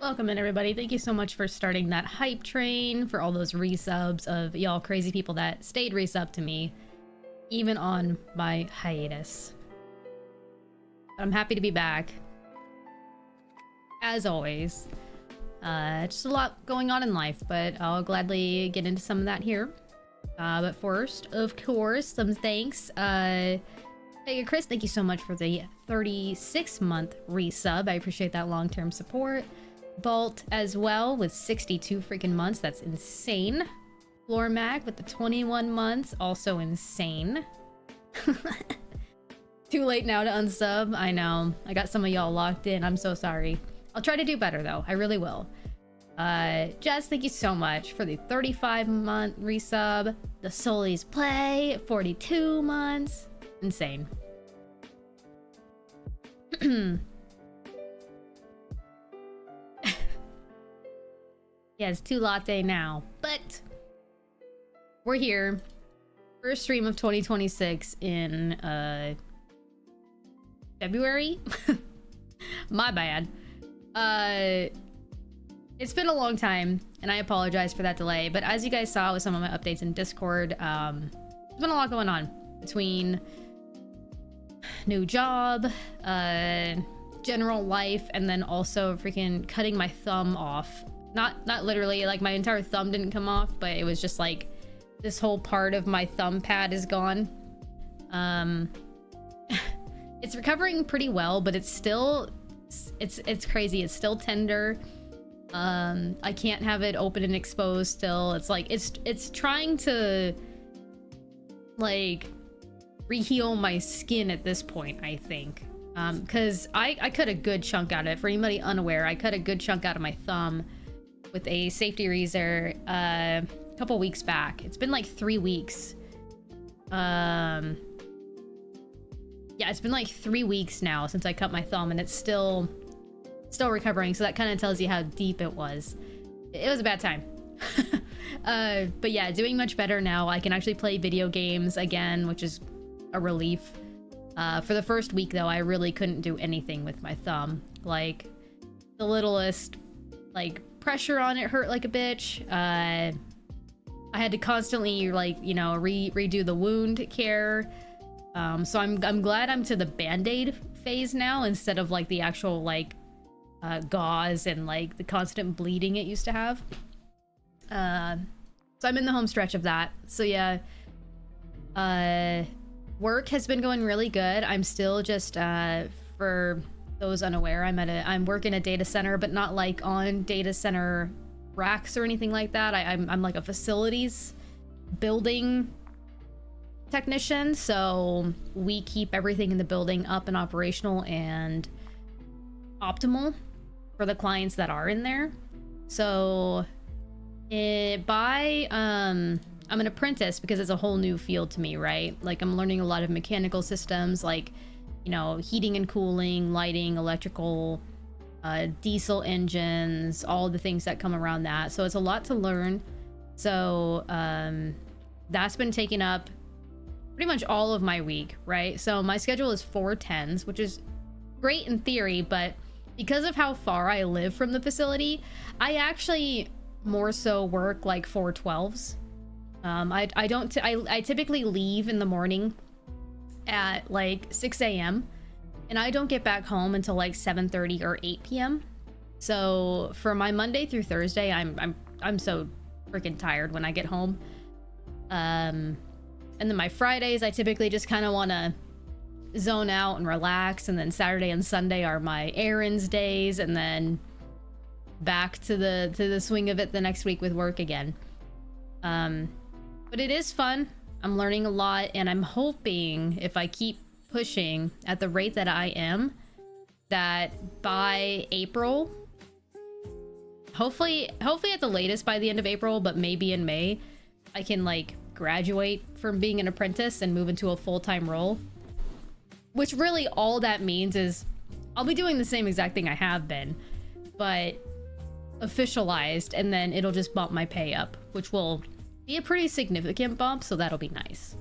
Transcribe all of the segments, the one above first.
Welcome in, everybody. Thank you so much for starting that hype train, for all those resubs of y'all crazy people that stayed resub to me, even on my hiatus. I'm happy to be back. As always. Just a lot going on in life, but I'll gladly get into some of that here. But first, of course, some thanks. Hey, Chris, thank you so much for the 36-month resub. I appreciate that long-term support. Bolt as well with 62 freaking months. That's insane. Floor Mag with the 21 months. Also insane. Too late now to unsub. I know. I got some of y'all locked in. I'm so sorry. I'll try to do better though. I really will. Jess, thank you so much for the 35-month resub. The Solis Play, 42 months. Insane. Yeah, it's 2 latte now, but we're here. First stream of 2026 in February. My bad. It's been a long time, and I apologize for that delay, but as you guys saw with some of my updates in Discord, there's been a lot going on between new job, general life, and then also freaking cutting my thumb off. Not literally, like my entire thumb didn't come off, but it was just like this whole part of my thumb pad is gone. It's recovering pretty well, but it's still it's crazy. It's still tender. I can't have it open and exposed still. It's like it's trying to like reheal my skin at this point, I think. Because I cut a good chunk out of it. For anybody unaware, I cut a good chunk out of my thumb with a safety razor a couple weeks back. It's been like 3 weeks. Yeah, it's been like 3 weeks now since I cut my thumb, and it's still recovering, so that kind of tells you how deep it was. It was a bad time. But yeah, doing much better now. I can actually play video games again, which is a relief. For the first week though, I really couldn't do anything with my thumb. Like the littlest like pressure on it hurt like a bitch. I had to constantly like, you know, redo the wound care. So I'm glad I'm to the band-aid phase now instead of like the actual like gauze and like the constant bleeding it used to have. So I'm in the home stretch of that. So yeah, work has been going really good. I'm still just for those unaware, I'm working a data center, but not like on data center racks or anything like that. I'm like a facilities building technician, so we keep everything in the building up and operational and optimal for the clients that are in there. So I'm an apprentice because it's a whole new field to me, right? Like I'm learning a lot of mechanical systems, like, you know, heating and cooling, lighting, electrical, diesel engines, all the things that come around that. So it's a lot to learn. So that's been taking up pretty much all of my week, right? So my schedule is 4/10s, which is great in theory, but because of how far I live from the facility, I actually more so work like 4/12s. I typically leave in the morning at like 6 a.m. and I don't get back home until like 7:30 or 8 p.m. So for my Monday through Thursday, I'm so freaking tired when I get home. And then my Fridays, I typically just kind of want to zone out and relax, and then Saturday and Sunday are my errands days, and then back to the swing of it the next week with work again. But it is fun. I'm learning a lot, and I'm hoping if I keep pushing at the rate that I am, that by April, hopefully at the latest by the end of April, but maybe in May, I can like graduate from being an apprentice and move into a full-time role. Which really all that means is I'll be doing the same exact thing I have been, but officialized, and then it'll just bump my pay up, which will be a pretty significant bump, so that'll be nice.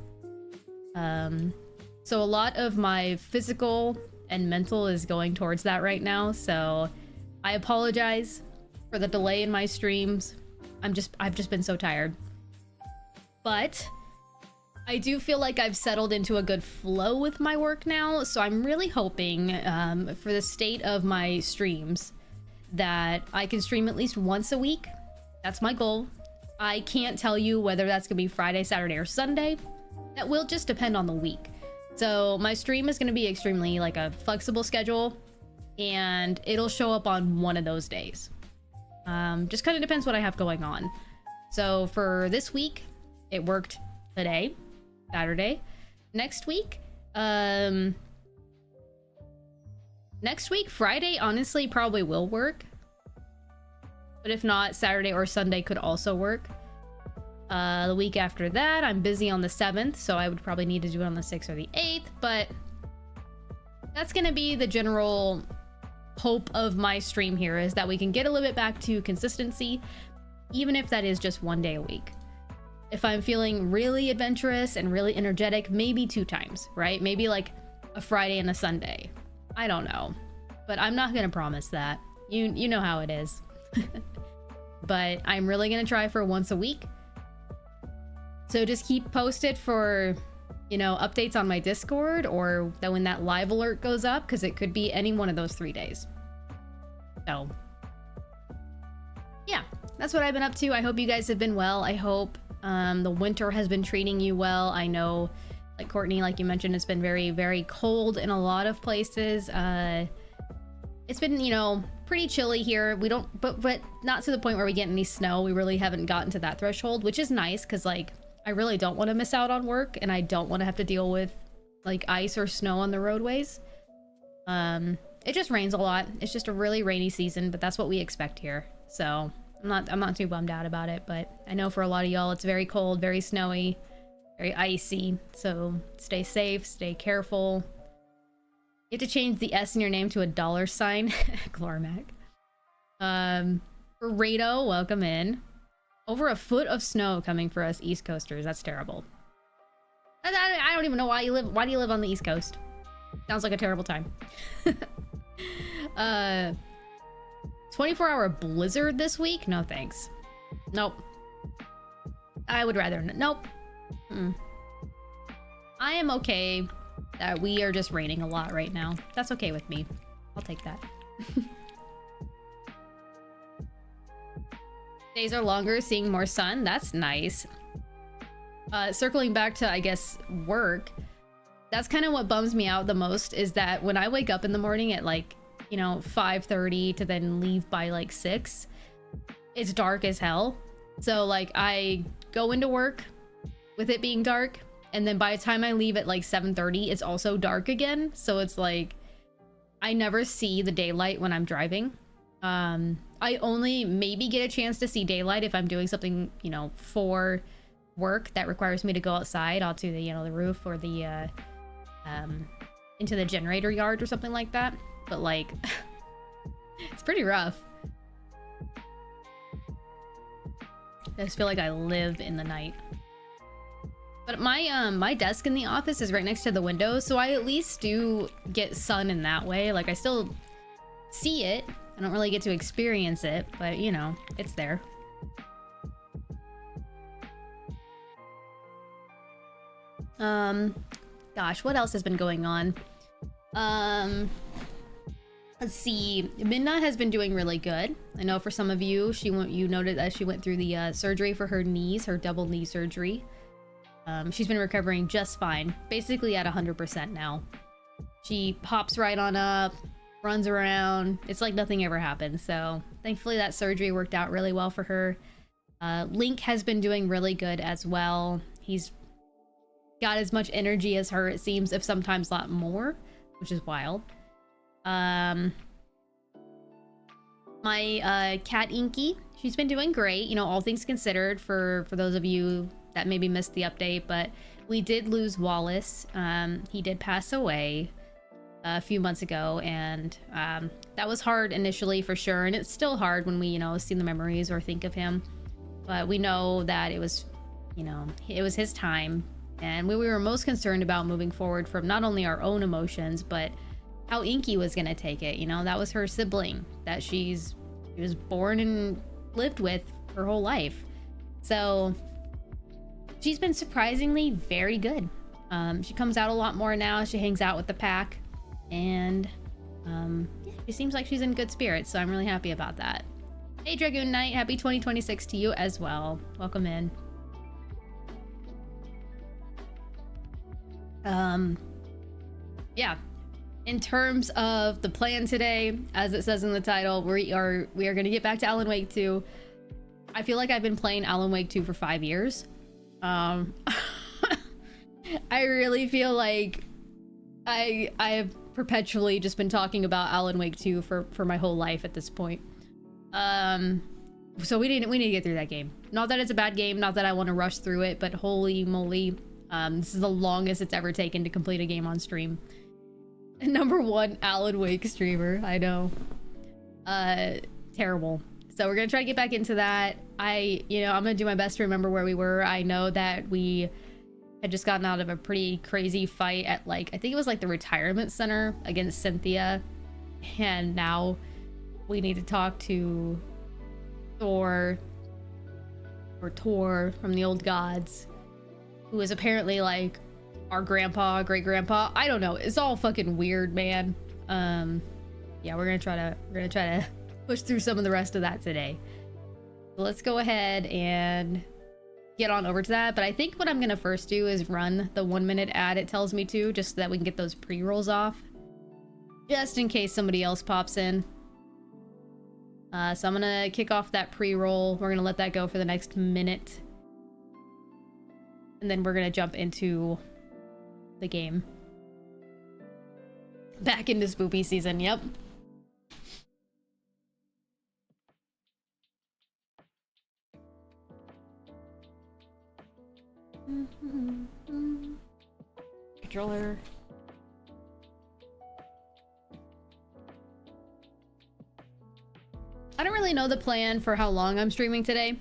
So a lot of my physical and mental is going towards that right now, so I apologize for the delay in my streams. I've just been so tired. But I do feel like I've settled into a good flow with my work now, so I'm really hoping for the state of my streams that I can stream at least once a week. That's my goal. I can't tell you whether that's gonna be Friday, Saturday, or Sunday. That will just depend on the week. So my stream is gonna be extremely like a flexible schedule, and it'll show up on one of those days. Just kind of depends what I have going on. So for this week, it worked today, Saturday. Next week, Friday, honestly, probably will work. But if not, Saturday or Sunday could also work. The week after that, I'm busy on the 7th, so I would probably need to do it on the 6th or the 8th, but that's gonna be the general hope of my stream here, is that we can get a little bit back to consistency, even if that is just one day a week. If I'm feeling really adventurous and really energetic, maybe 2 times, right? Maybe like a Friday and a Sunday. I don't know, but I'm not gonna promise that. You know how it is. But I'm really gonna try for once a week. So just keep posted for, you know, updates on my Discord, or that when that live alert goes up, because it could be any one of those 3 days. So yeah, that's what I've been up to. I hope you guys have been well. I hope the winter has been treating you well. I know, like Courtney, like you mentioned, it's been very, very cold in a lot of places. It's been, you know, pretty chilly here. We don't, but not to the point where we get any snow. We really haven't gotten to that threshold, which is nice, because like I really don't want to miss out on work, and I don't want to have to deal with like ice or snow on the roadways. It just rains a lot. It's just a really rainy season, but that's what we expect here. So I'm not too bummed out about it, but I know for a lot of y'all it's very cold, very snowy, very icy. So stay safe, stay careful. You have to change the S in your name to a $sign. Glormac. Rado, welcome in. Over a foot of snow coming for us East Coasters. That's terrible. I don't even know why you live. Why do you live on the East Coast? Sounds like a terrible time. 24-hour blizzard this week? No thanks. Nope. I would rather nope. I am okay that we are just raining a lot right now. That's okay with me. I'll take that. Days are longer, seeing more sun. That's nice. Circling back to, I guess, work. That's kind of what bums me out the most, is that when I wake up in the morning at like, you know, 5:30 to then leave by like 6, it's dark as hell. So like I go into work with it being dark, and then by the time I leave at like 7:30, it's also dark again. So it's like I never see the daylight when I'm driving. I only maybe get a chance to see daylight if I'm doing something, you know, for work that requires me to go outside onto the, you know, the roof, or the into the generator yard or something like that. But like it's pretty rough. I just feel like I live in the night. But my desk in the office is right next to the window, so I at least do get sun in that way. Like I still see it. I don't really get to experience it, but you know, it's there. Gosh, what else has been going on? Let's see. Minna has been doing really good. I know for some of you, you noted that she went through the surgery for her knees, her double knee surgery. She's been recovering just fine, basically at 100% now. She hops right on up, runs around. It's like nothing ever happened. So thankfully that surgery worked out really well for her. Link has been doing really good as well. He's got as much energy as her, it seems, if sometimes a lot more, which is wild. My cat Inky, she's been doing great, you know, all things considered, for those of you that maybe missed the update, but we did lose Wallace. He did pass away a few months ago, and that was hard initially for sure, and it's still hard when we, you know, see the memories or think of him, but we know that it was, you know, it was his time, and we were most concerned about moving forward from not only our own emotions, but how Inky was gonna take it. You know, that was her sibling that she's she was born and lived with her whole life. So she's been surprisingly very good. She comes out a lot more now. She hangs out with the pack, and yeah, she seems like she's in good spirits, so I'm really happy about that. Hey Dragoon Knight, happy 2026 to you as well. Welcome in. Yeah, in terms of the plan today, as it says in the title, we are going to get back to Alan Wake 2. I feel like I've been playing Alan Wake 2 for 5 years. I really feel like I have perpetually just been talking about Alan Wake 2 for my whole life at this point. So we need to get through that game. Not that it's a bad game, not that I want to rush through it, but holy moly, this is the longest it's ever taken to complete a game on stream. Number one Alan Wake streamer, I know. Terrible. So we're gonna try to get back into that. I'm gonna do my best to remember where we were. I know that we had just gotten out of a pretty crazy fight at, like, I think it was like the retirement center against Cynthia, and now we need to talk to Thor, or Tor from the old gods, who is apparently like our grandpa, great grandpa. I don't know. It's all fucking weird, man. Yeah, we're gonna try to push through some of the rest of that today. So let's go ahead and get on over to that. But I think what I'm gonna first do is run the 1-minute ad it tells me to, just so that we can get those pre-rolls off, just in case somebody else pops in. So I'm gonna kick off that pre-roll. We're gonna let that go for the next minute, and then we're gonna jump into the game. Back into spoopy season, yep. Controller. I don't really know the plan for how long I'm streaming today,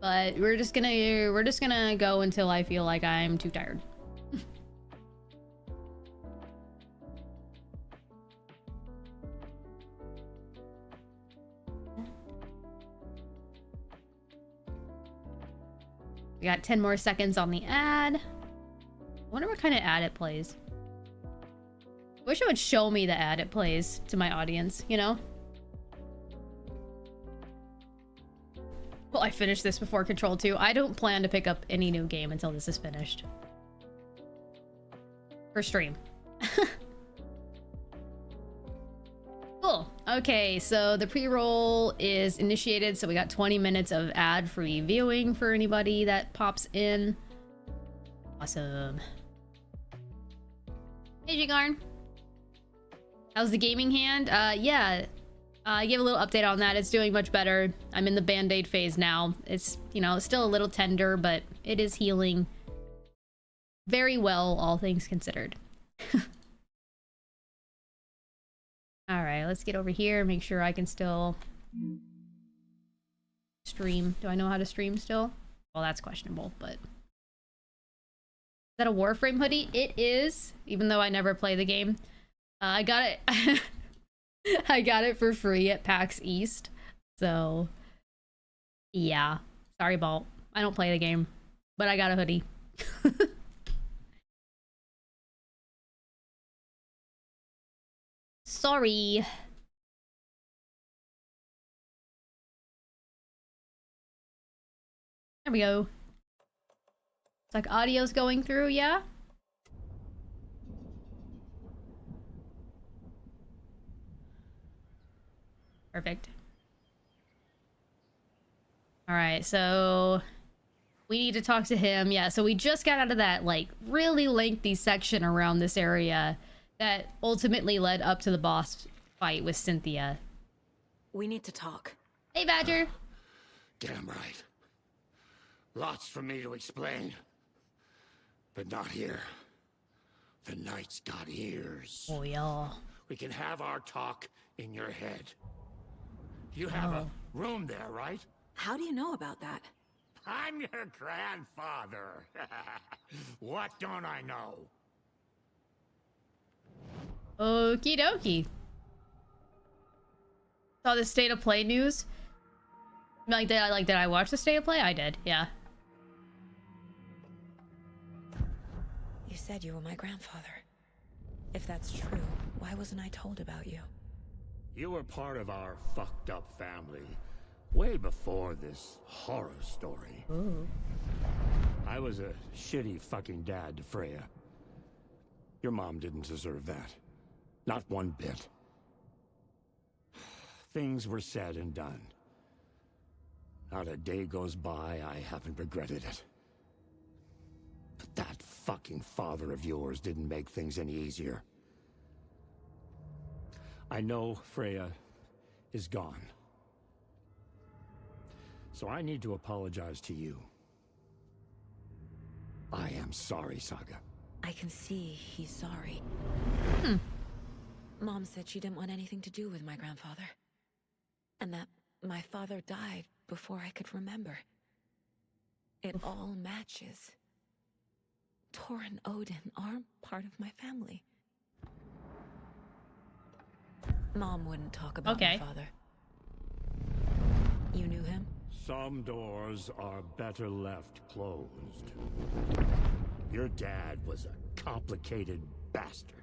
but we're just gonna go until I feel like I'm too tired. We got 10 more seconds on the ad. I wonder what kind of ad it plays. I wish it would show me the ad it plays to my audience, you know? Well, I finished this before Control 2. I don't plan to pick up any new game until this is finished. For stream. Cool. Okay, so the pre-roll is initiated, so we got 20 minutes of ad-free viewing for anybody that pops in. Awesome. Hey, Jigarn. How's the gaming hand? Yeah. I gave a little update on that. It's doing much better. I'm in the band-aid phase now. It's, still a little tender, but it is healing very well, all things considered. All right, let's get over here, make sure I can still stream. Do I know how to stream still? Well, that's questionable, but... Is that a Warframe hoodie? It is, even though I never play the game. I got it... I got it for free at PAX East, so... Yeah. Sorry, Balt. I don't play the game, but I got a hoodie. Sorry. There we go. It's like audio's going through, yeah? Perfect. All right, so we need to talk to him. Yeah, so we just got out of that, like, really lengthy section around this area that ultimately led up to the boss fight with Cynthia. We need to talk. Hey, Badger. Damn right. Lots for me to explain. But not here. The night's got ears. Oh, yeah. We can have our talk in your head. You have a room there, right? How do you know about that? I'm your grandfather. What don't I know? Okie dokie. Saw the state of play news. Like, did I watch the state of play? I did, yeah. You said you were my grandfather. If that's true, why wasn't I told about you? You were part of our fucked up family way before this horror story. Ooh. I was a shitty fucking dad to Freya. Your mom didn't deserve that. Not one bit. Things were said and done. Not a day goes by I haven't regretted it. But that fucking father of yours didn't make things any easier. I know Freya is gone. So I need to apologize to you. I am sorry, Saga. I can see he's sorry. Mom said she didn't want anything to do with my grandfather. And that my father died before I could remember. It all matches. Tor and Odin are part of my family. Mom wouldn't talk about my father. You knew him? Some doors are better left closed. Your dad was a complicated bastard.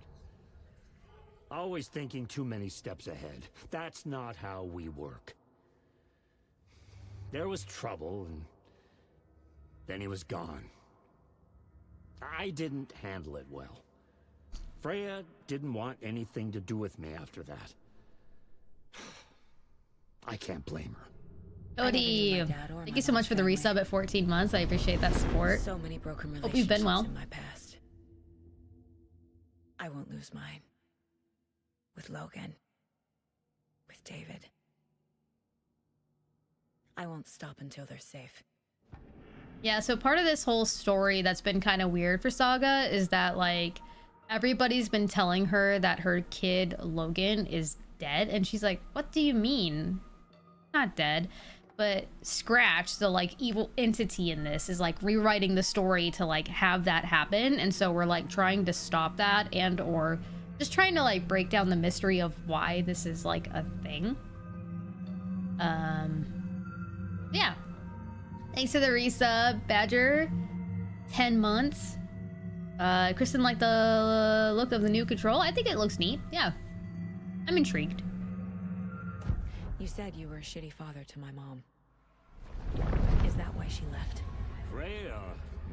Always thinking too many steps ahead. That's not how we work. There was trouble, and then he was gone. I didn't handle it well. Freya didn't want anything to do with me after that. I can't blame her. Odie, thank you so much for the resub at 14 months. I appreciate that support. So many broken relationships Hope you've been well. in my past. I won't lose mine. With Logan. With David. I won't stop until they're safe. Yeah, so part of this whole story that's been kind of weird for Saga is that, like, everybody's been telling her that her kid, Logan, is dead. And she's like, what do you mean? Not dead. But Scratch, the, like, evil entity in this, is, like, rewriting the story to, like, have that happen. And so we're, like, trying to stop that and or just trying to, like, break down the mystery of why this is, like, a thing. Yeah. Thanks for the resub, Badger. 10 months. Kristen liked the look of the new control. I think it looks neat. Yeah. I'm intrigued. You said you were a shitty father to my mom. Is that why she left? Freya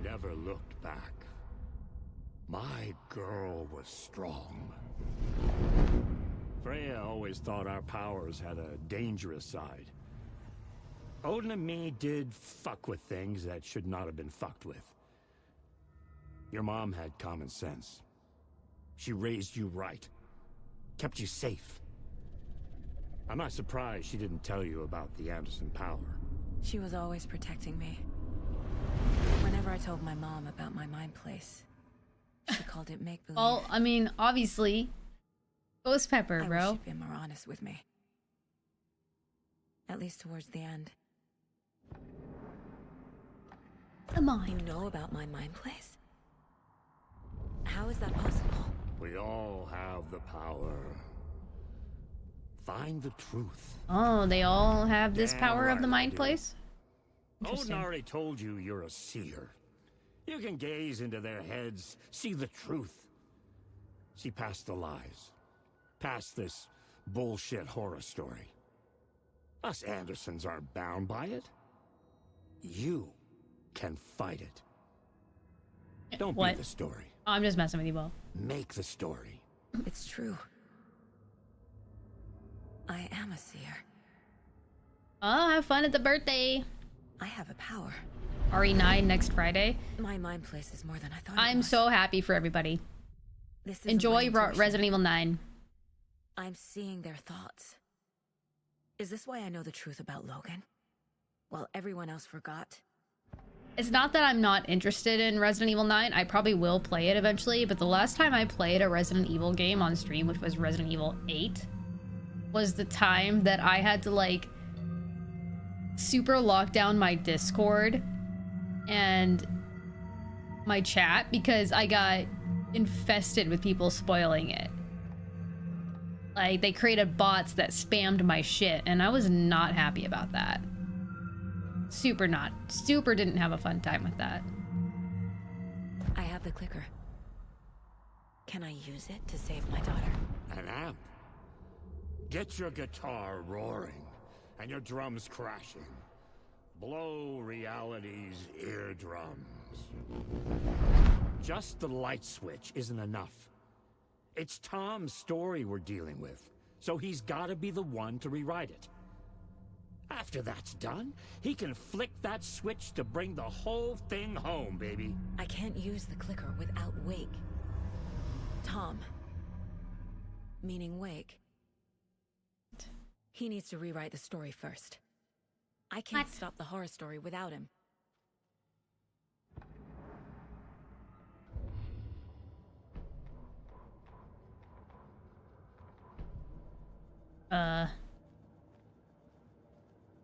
never looked back. My girl was strong. Freya always thought our powers had a dangerous side. Odin and me did fuck with things that should not have been fucked with. Your mom had common sense. She raised you right. Kept you safe. I'm not surprised she didn't tell you about the Anderson power. She was always protecting me. Whenever I told my mom about my mind place, she called it make-believe. Well, I mean, obviously, Ghost Pepper, bro. I wish she'd been more honest with me. At least towards the end. Come on. You know about my mind place? How is that possible? We all have the power. Find the truth. Oh, they all have this Damn power of right the mind they do. place? Odin Interesting. already told you you're a seer. You can gaze into their heads, see the truth. See past the lies. Past this bullshit horror story. Us Andersons aren't bound by it. You can fight it. Don't What? be the story. Oh, I'm just messing with you, Bo. Make the story. It's true. I am a seer. Oh, have fun at the birthday. I have a power. RE9 next Friday. My mind place is more than I thought. I'm so happy for everybody. This isn't Enjoy my intuition. Resident Evil 9. I'm seeing their thoughts. Is this why I know the truth about Logan? While everyone else forgot? It's not that I'm not interested in Resident Evil 9. I probably will play it eventually, but the last time I played a Resident Evil game on stream, which was Resident Evil 8, was the time that I had to, like, super lock down my Discord and my chat because I got infested with people spoiling it. Like, they created bots that spammed my shit, and I was not happy about that. Super didn't have a fun time with that. I have the clicker. Can I use it to save my daughter? An amp. Get your guitar roaring and your drums crashing. Blow reality's eardrums. Just the light switch isn't enough. It's Tom's story we're dealing with, so he's gotta be the one to rewrite it. After that's done, he can flick that switch to bring the whole thing home, baby. I can't use the clicker without Wake. Tom. Meaning Wake. He needs to rewrite the story first. I can't stop the horror story without him.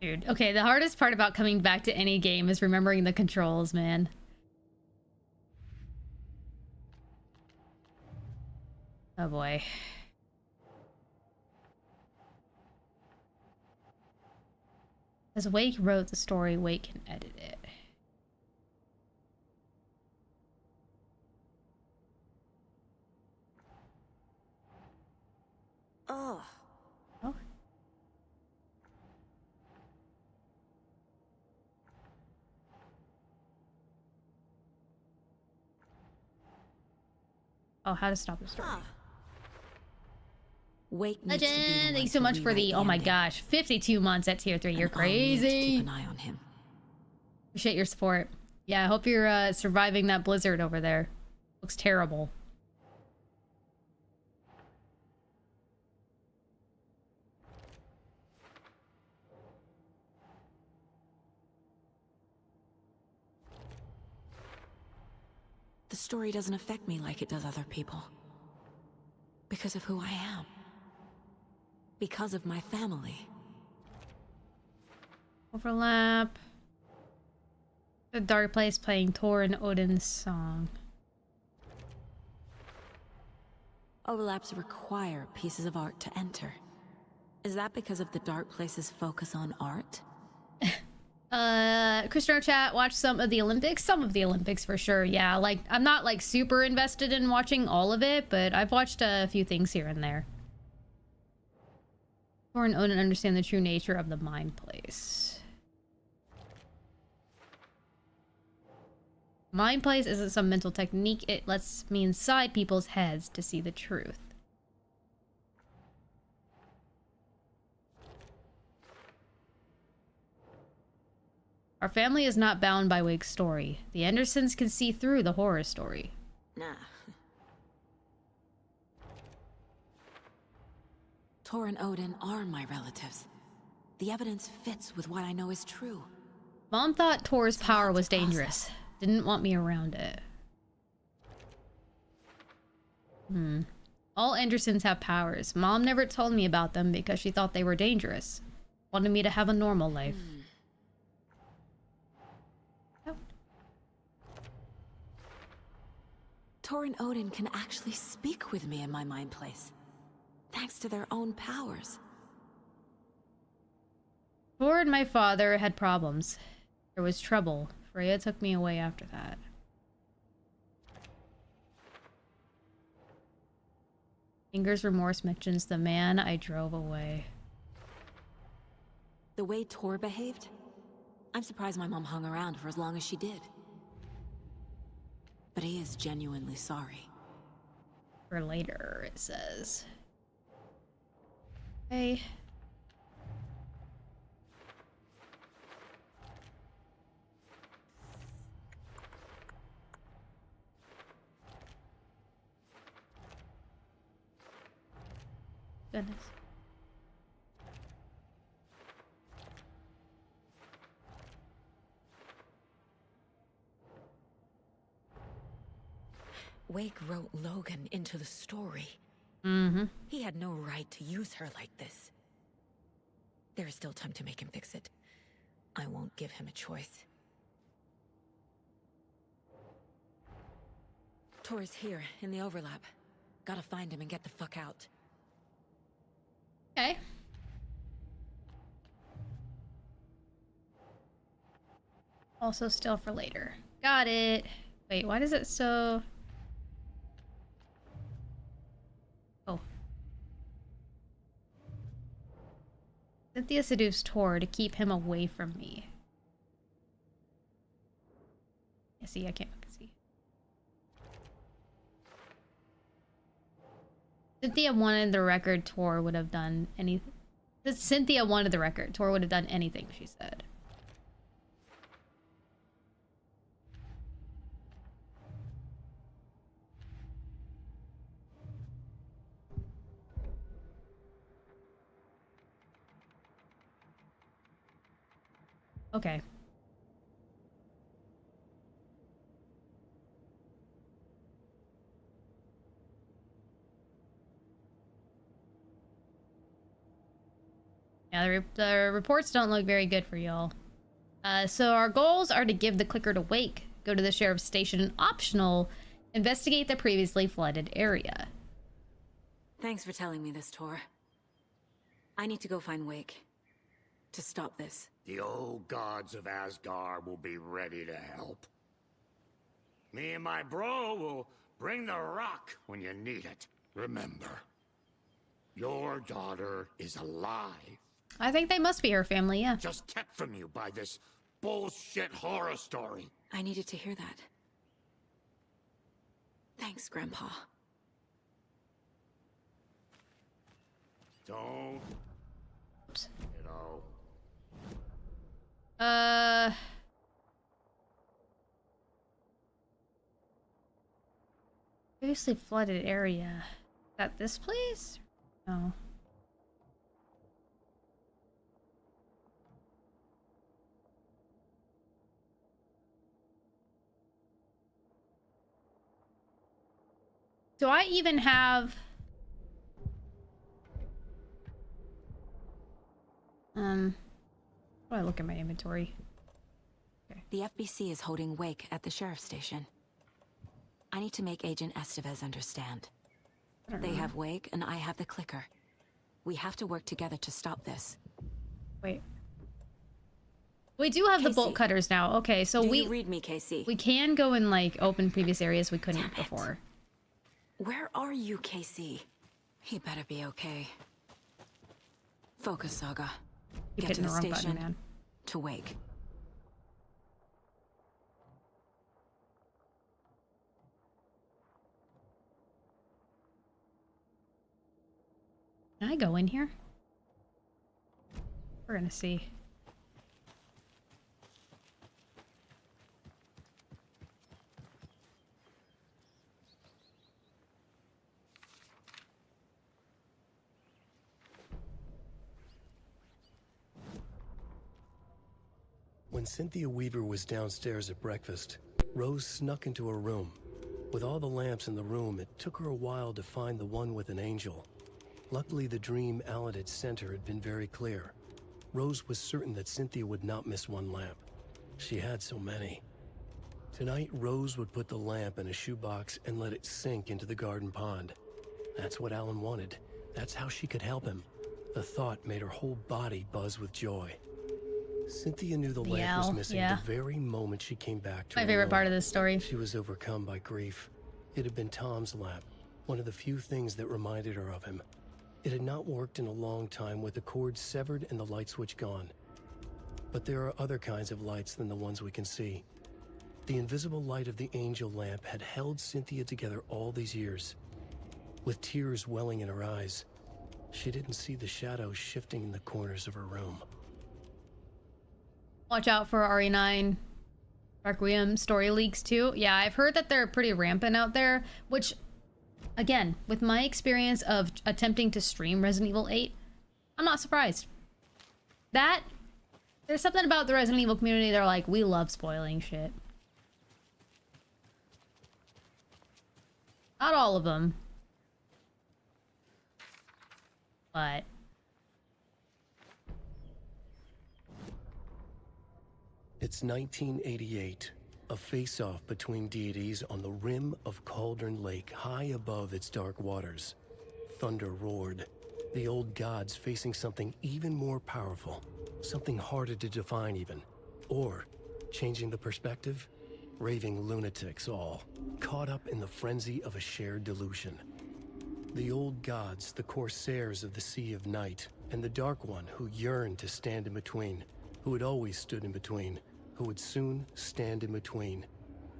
Dude, okay, the hardest part about coming back to any game is remembering the controls, man. Oh boy. As Wake wrote the story, Wake can edit it. Oh. Oh. Oh, how to stop the story. Wake needs Legend, to be the one thanks so to much for the, rewrite oh my ending. gosh, 52 months at tier 3. You're And I'll need to crazy. keep an eye on him. Appreciate your support. Yeah, I hope you're surviving that blizzard over there. Looks terrible. The story doesn't affect me like it does other people. Because of who I am. Because of my family. Overlap. The dark place playing Thor and Odin's song. Overlaps require pieces of art to enter. Is that because of the dark place's focus on art? Christopher chat, watch some of the Olympics. Some of the Olympics for sure. Yeah, like I'm not like super invested in watching all of it, but I've watched a few things here and there. Thor and Odin understand the true nature of the mind place. Mind place isn't some mental technique. It lets me inside people's heads to see the truth. Our family is not bound by Wake's story. The Andersons can see through the horror story. Nah. Thor and Odin are my relatives. The evidence fits with what I know is true. Mom thought Thor's power was dangerous. Didn't want me around it. All Andersons have powers. Mom never told me about them because she thought they were dangerous. Wanted me to have a normal life. Oh. Thor and Odin can actually speak with me in my mind place. Thanks to their own powers. Thor and my father had problems. There was trouble. Freya took me away after that. Anger's remorse mentions the man I drove away. The way Thor behaved? I'm surprised my mom hung around for as long as she did. But he is genuinely sorry. For later, it says. Hey. Goodness. Wake wrote Logan into the story. He had no right to use her like this. There is still time to make him fix it. I won't give him a choice. Thor is here, in the overlap. Gotta find him and get the fuck out. Okay. Also still for later. Got it. Wait, why does it so... Oh. Cynthia seduced Tor to keep him away from me. Yeah, see, I can't see. Cynthia wanted the record, Tor would have done anything. Cynthia wanted the record, Tor would have done anything, she said. Okay. Yeah, the reports don't look very good for y'all. So our goals are to give the clicker to Wake, go to the sheriff's station, and optional, investigate the previously flooded area. Thanks for telling me this, Tor. I need to go find Wake. To stop this. The old gods of Asgard will be ready to help. Me and my bro will bring the rock when you need it. Remember, your daughter is alive. I think they must be her family, yeah. Just kept from you by this bullshit horror story. I needed to hear that. Thanks, Grandpa. Don't... Oops. You know... Previously flooded area. Is that this place? No. Do I even have... How do I look at my inventory? Okay. The FBC is holding Wake at the sheriff's station. I need to make Agent Estevez understand. They have Wake and I have the clicker. We have to work together to stop this. Wait. We do have the bolt cutters now. Okay, so Do you read me, Casey? we can go in like open previous areas we couldn't before. Where are you, Casey? He better be okay. Focus, Saga. Keep Get to hitting the the wrong station. button, man. To Wake. Can I go in here? We're gonna see. When Cynthia Weaver was downstairs at breakfast, Rose snuck into her room. With all the lamps in the room, it took her a while to find the one with an angel. Luckily, the dream Alan had sent her had been very clear. Rose was certain that Cynthia would not miss one lamp. She had so many. Tonight, Rose would put the lamp in a shoebox and let it sink into the garden pond. That's what Alan wanted. That's how she could help him. The thought made her whole body buzz with joy. Cynthia knew the lamp was missing the very moment she came back to my her favorite room. part of this story. She was overcome by grief. It had been Tom's lamp, one of the few things that reminded her of him. It had not worked in a long time with the cord severed and the light switch gone. But there are other kinds of lights than the ones we can see. The invisible light of the angel lamp had held Cynthia together all these years. With tears welling in her eyes, she didn't see the shadows shifting in the corners of her room. Watch out for RE9 Requiem story leaks too. Yeah, I've heard that they're pretty rampant out there, which, again, with my experience of attempting to stream Resident Evil 8, I'm not surprised. There's something about the Resident Evil community, they're like, we love spoiling shit. Not all of them. But... It's 1988, a face-off between deities on the rim of Cauldron Lake, high above its dark waters. Thunder roared. The old gods facing something even more powerful, something harder to define even. Or, changing the perspective, raving lunatics all, caught up in the frenzy of a shared delusion. The old gods, the corsairs of the Sea of Night, and the Dark One who yearned to stand in between, who had always stood in between, who would soon stand in between.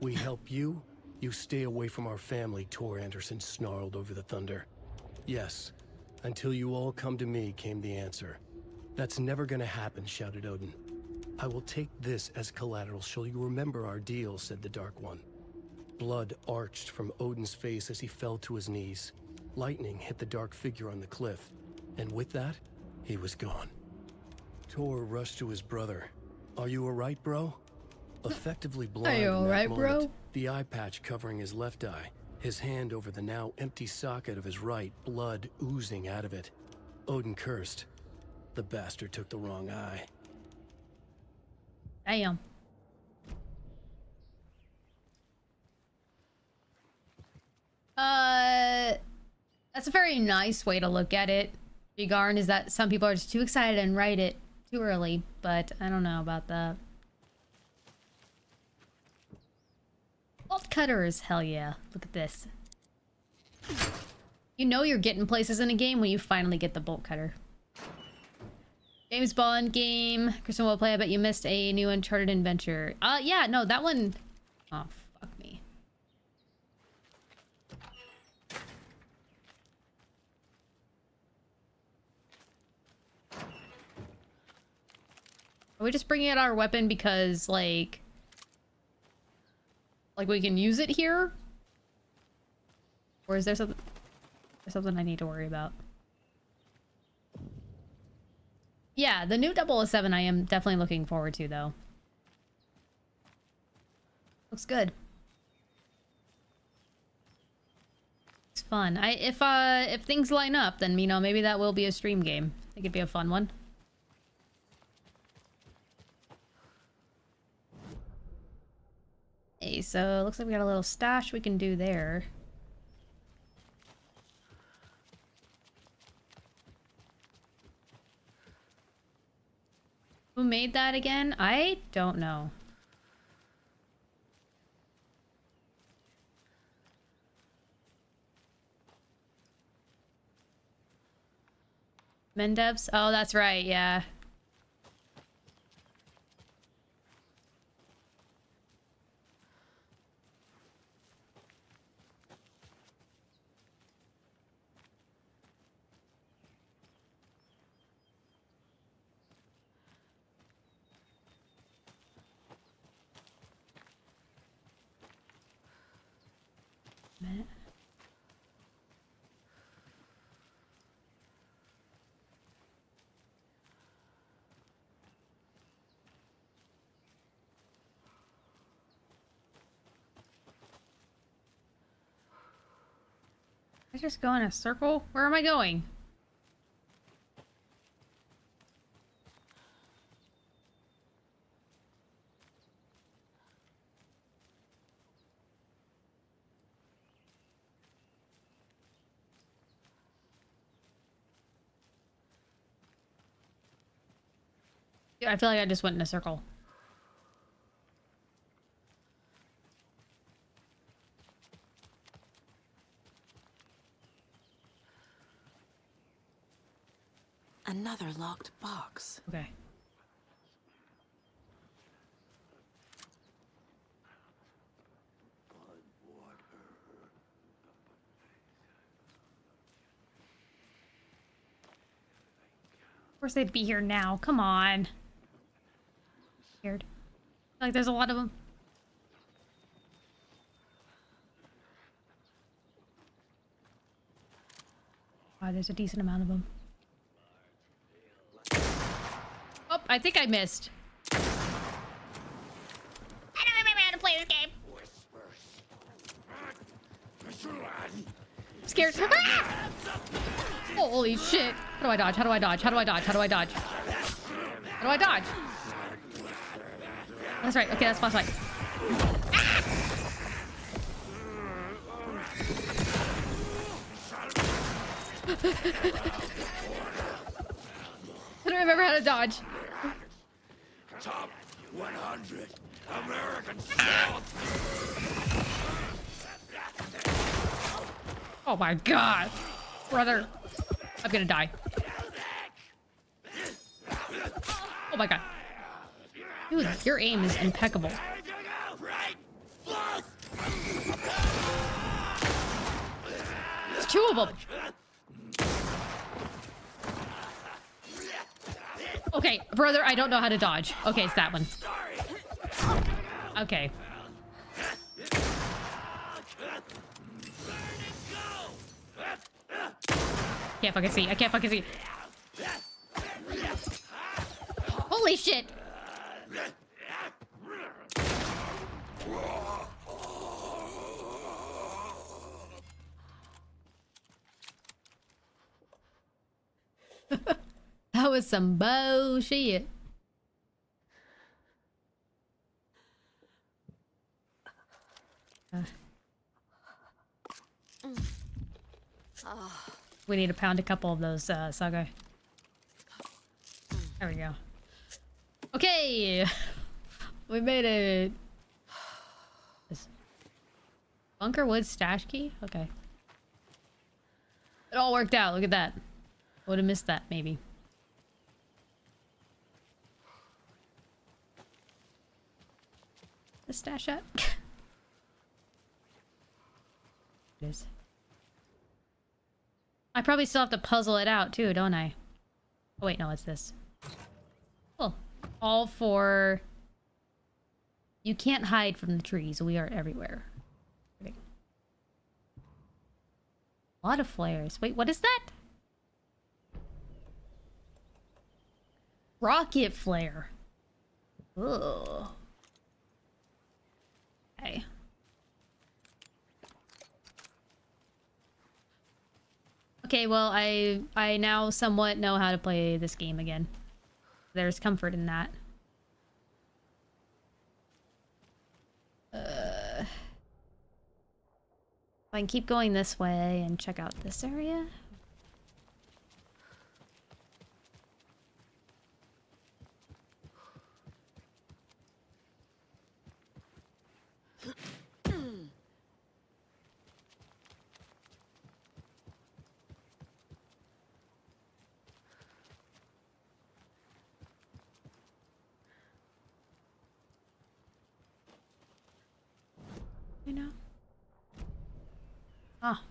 We help you, you stay away from our family, Tor Anderson snarled over the thunder. Yes, until you all come to me, came the answer. That's never gonna happen, shouted Odin. I will take this as collateral, shall you remember our deal, said the Dark One. Blood arched from Odin's face as he fell to his knees. Lightning hit the dark figure on the cliff, and with that, he was gone. Tor rushed to his brother. Are you alright, bro? Effectively blind Are you in that alright, moment, bro? the eye patch covering his left eye, his hand over the now empty socket of his right, blood oozing out of it. Odin cursed. The bastard took the wrong eye. Damn. That's a very nice way to look at it. Garn is that some people are just too excited and write it too early, but I don't know about that. Bolt cutters, hell yeah. Look at this. You know you're getting places in a game when you finally get the bolt cutter. James Bond game. Kristen will play. I bet you missed a new Uncharted adventure. Yeah, no, that one. Oh, fuck me. Are we just bringing out our weapon because, like we can use it here? Or is there something I need to worry about? Yeah, the new 007 I am definitely looking forward to, though. Looks good. It's fun. If things line up, then, you know, maybe that will be a stream game. I think it'd be a fun one. Hey, so looks like we got a little stash we can do there. Who made that again? I don't know. Mendevs? Oh, that's right, yeah. I just go in a circle? Where am I going? Yeah, I feel like I just went in a circle. Another locked box. Okay. Of course they'd be here now. Come on. Scared. Like there's a lot of them. Wow, there's a decent amount of them. Oh, I think I missed. I don't remember how to play this game. I'm scared. Ah! Holy shit. How do I dodge? How do I dodge? How do I dodge? How do I dodge? How do I dodge? That's right. Okay, that's flashlight. Ah! I don't remember how to dodge. Top 100 American sloth. Oh my god. Brother. I'm gonna die. Oh my god. Dude, your aim is impeccable. There's two of them. Okay, brother, I don't know how to dodge. Okay, it's that one. Okay. Can't fucking see. I can't fucking see. Holy shit! That was some bullshit. We need to pound a couple of those, Saga. There we go. Okay! We made it. Bunker Woods stash key? Okay. It all worked out. Look at that. Would have missed that, maybe. The stash at? It is. I probably still have to puzzle it out too, don't I? Oh wait, no, it's this. Cool. All for... You can't hide from the trees. We are everywhere. Okay. A lot of flares. Wait, what is that? Rocket flare. Ugh. Okay. Okay, well, I now somewhat know how to play this game again. There's comfort in that. I can keep going this way and check out this area. You know? Ah.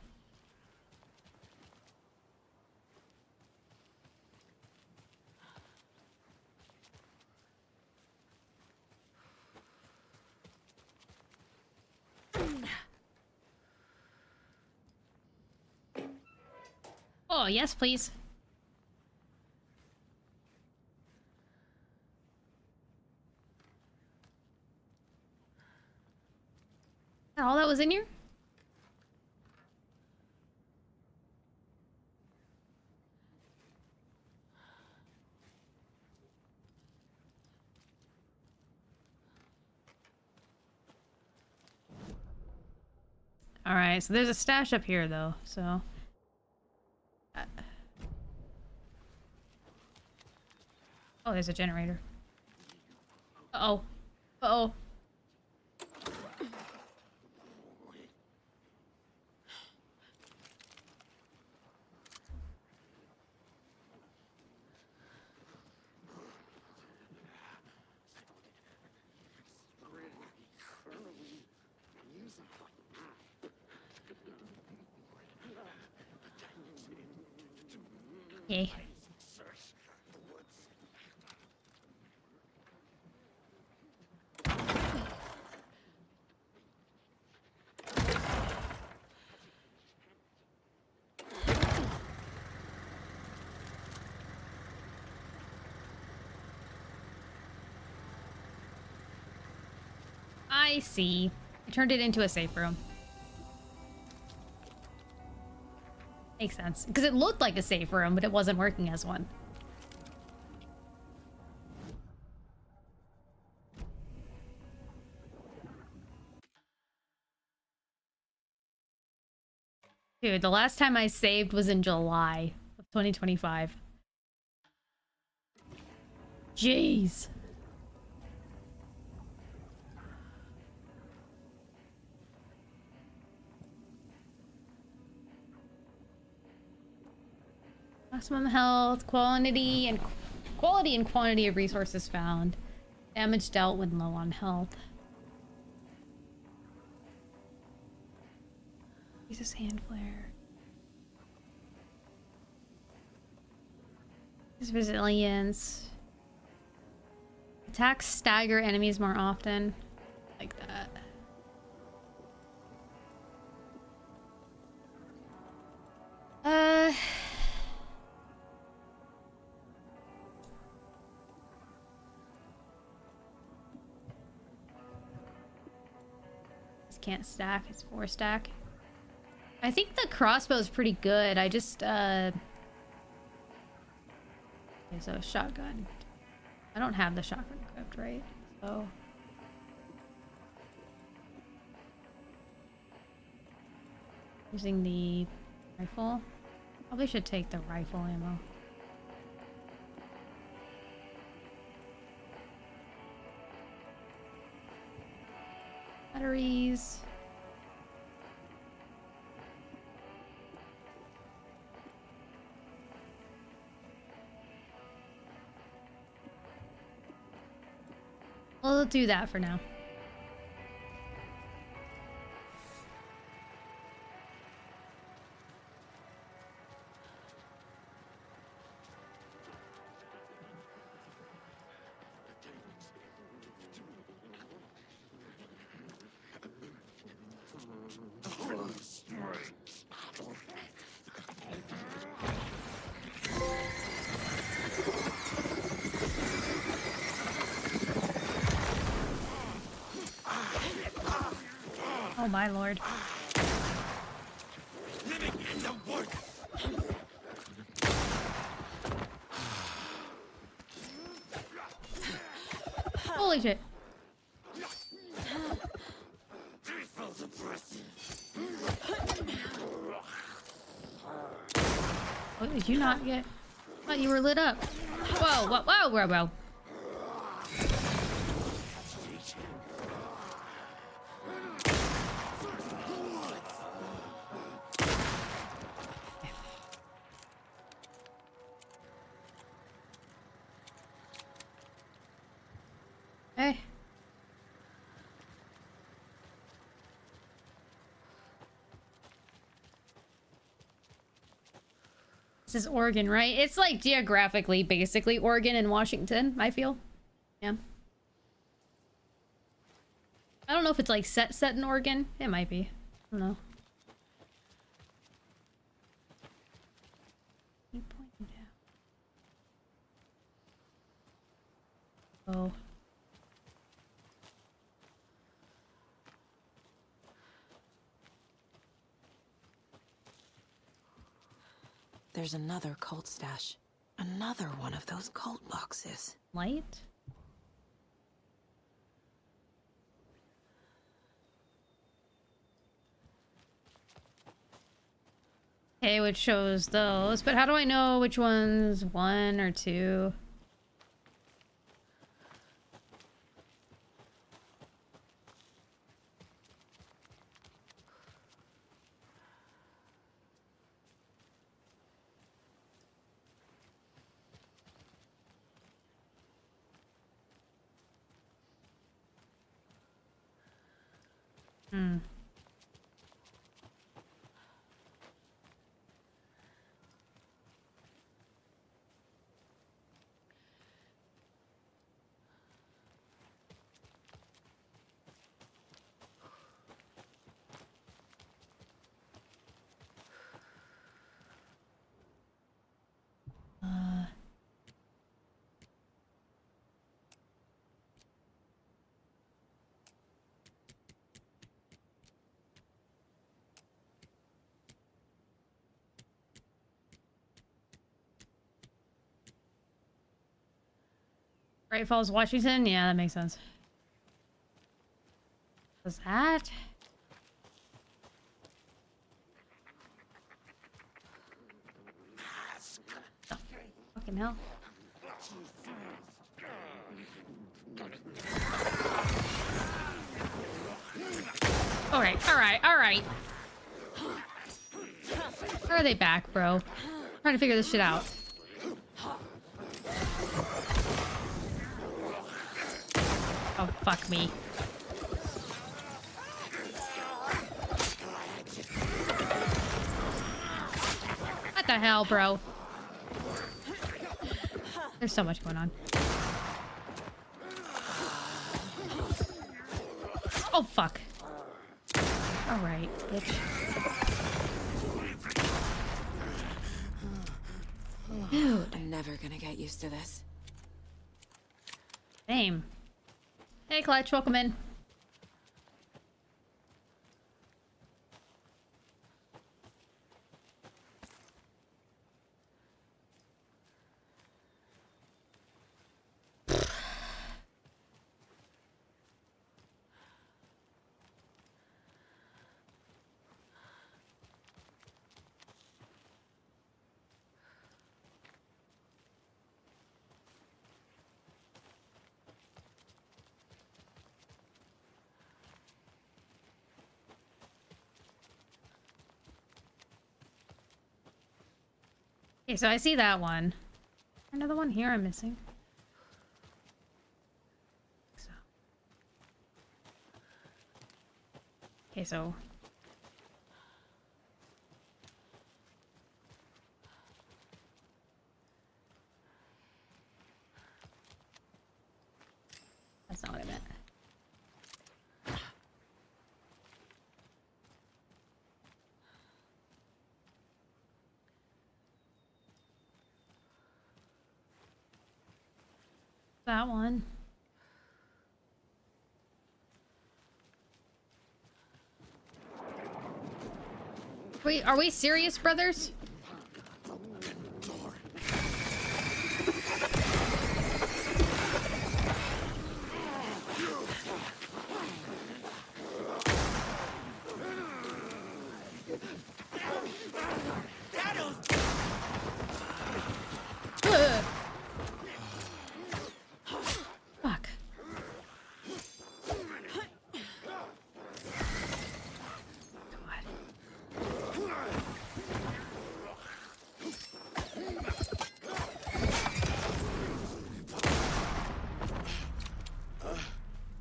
Oh, yes, please. That all that was in here? Alright, so there's a stash up here, though, so... Oh, there's a generator. Uh-oh. Uh-oh. Okay. I see. I turned it into a safe room. Makes sense. Because it looked like a safe room, but it wasn't working as one. Dude, the last time I saved was in July of 2025. Jeez. Maximum health, quality and quantity of resources found. Damage dealt when low on health. Jesus, hand flare. His resilience. Attacks stagger enemies more often. Like that. This can't stack, it's 4 stack. I think the crossbow is pretty good. I just, okay, so shotgun. I don't have the shotgun equipped, right? So... using the rifle. Probably should take the rifle ammo. Batteries. We'll do that for now. Oh my lord. Living in the woods. Holy shit. What did you not get? I thought you were lit up. Whoa, whoa, whoa, whoa, whoa. Hey. This is Oregon, right? It's like geographically, basically Oregon and Washington, I feel. Yeah. I don't know if it's like set in Oregon. It might be. I don't know. Keep pointing down. Oh. There's another cult stash. Another one of those cult boxes. Light? Okay, which shows those, but how do I know which one's 1 or 2? Hmm. Great Falls, Washington? Yeah, that makes sense. Was that? Fucking hell. Alright, alright, alright. Where are they back, bro? I'm trying to figure this shit out. Oh, fuck me. What the hell, bro? There's so much going on. Oh, fuck. Alright, bitch. Dude. I'm never gonna get used to this. Same. Hey, Clutch, welcome in. Okay, so I see that one. Another one here I'm missing. So. Okay, so. That's not what I meant. That one. Wait, are we serious, brothers? Ugh. Fuck.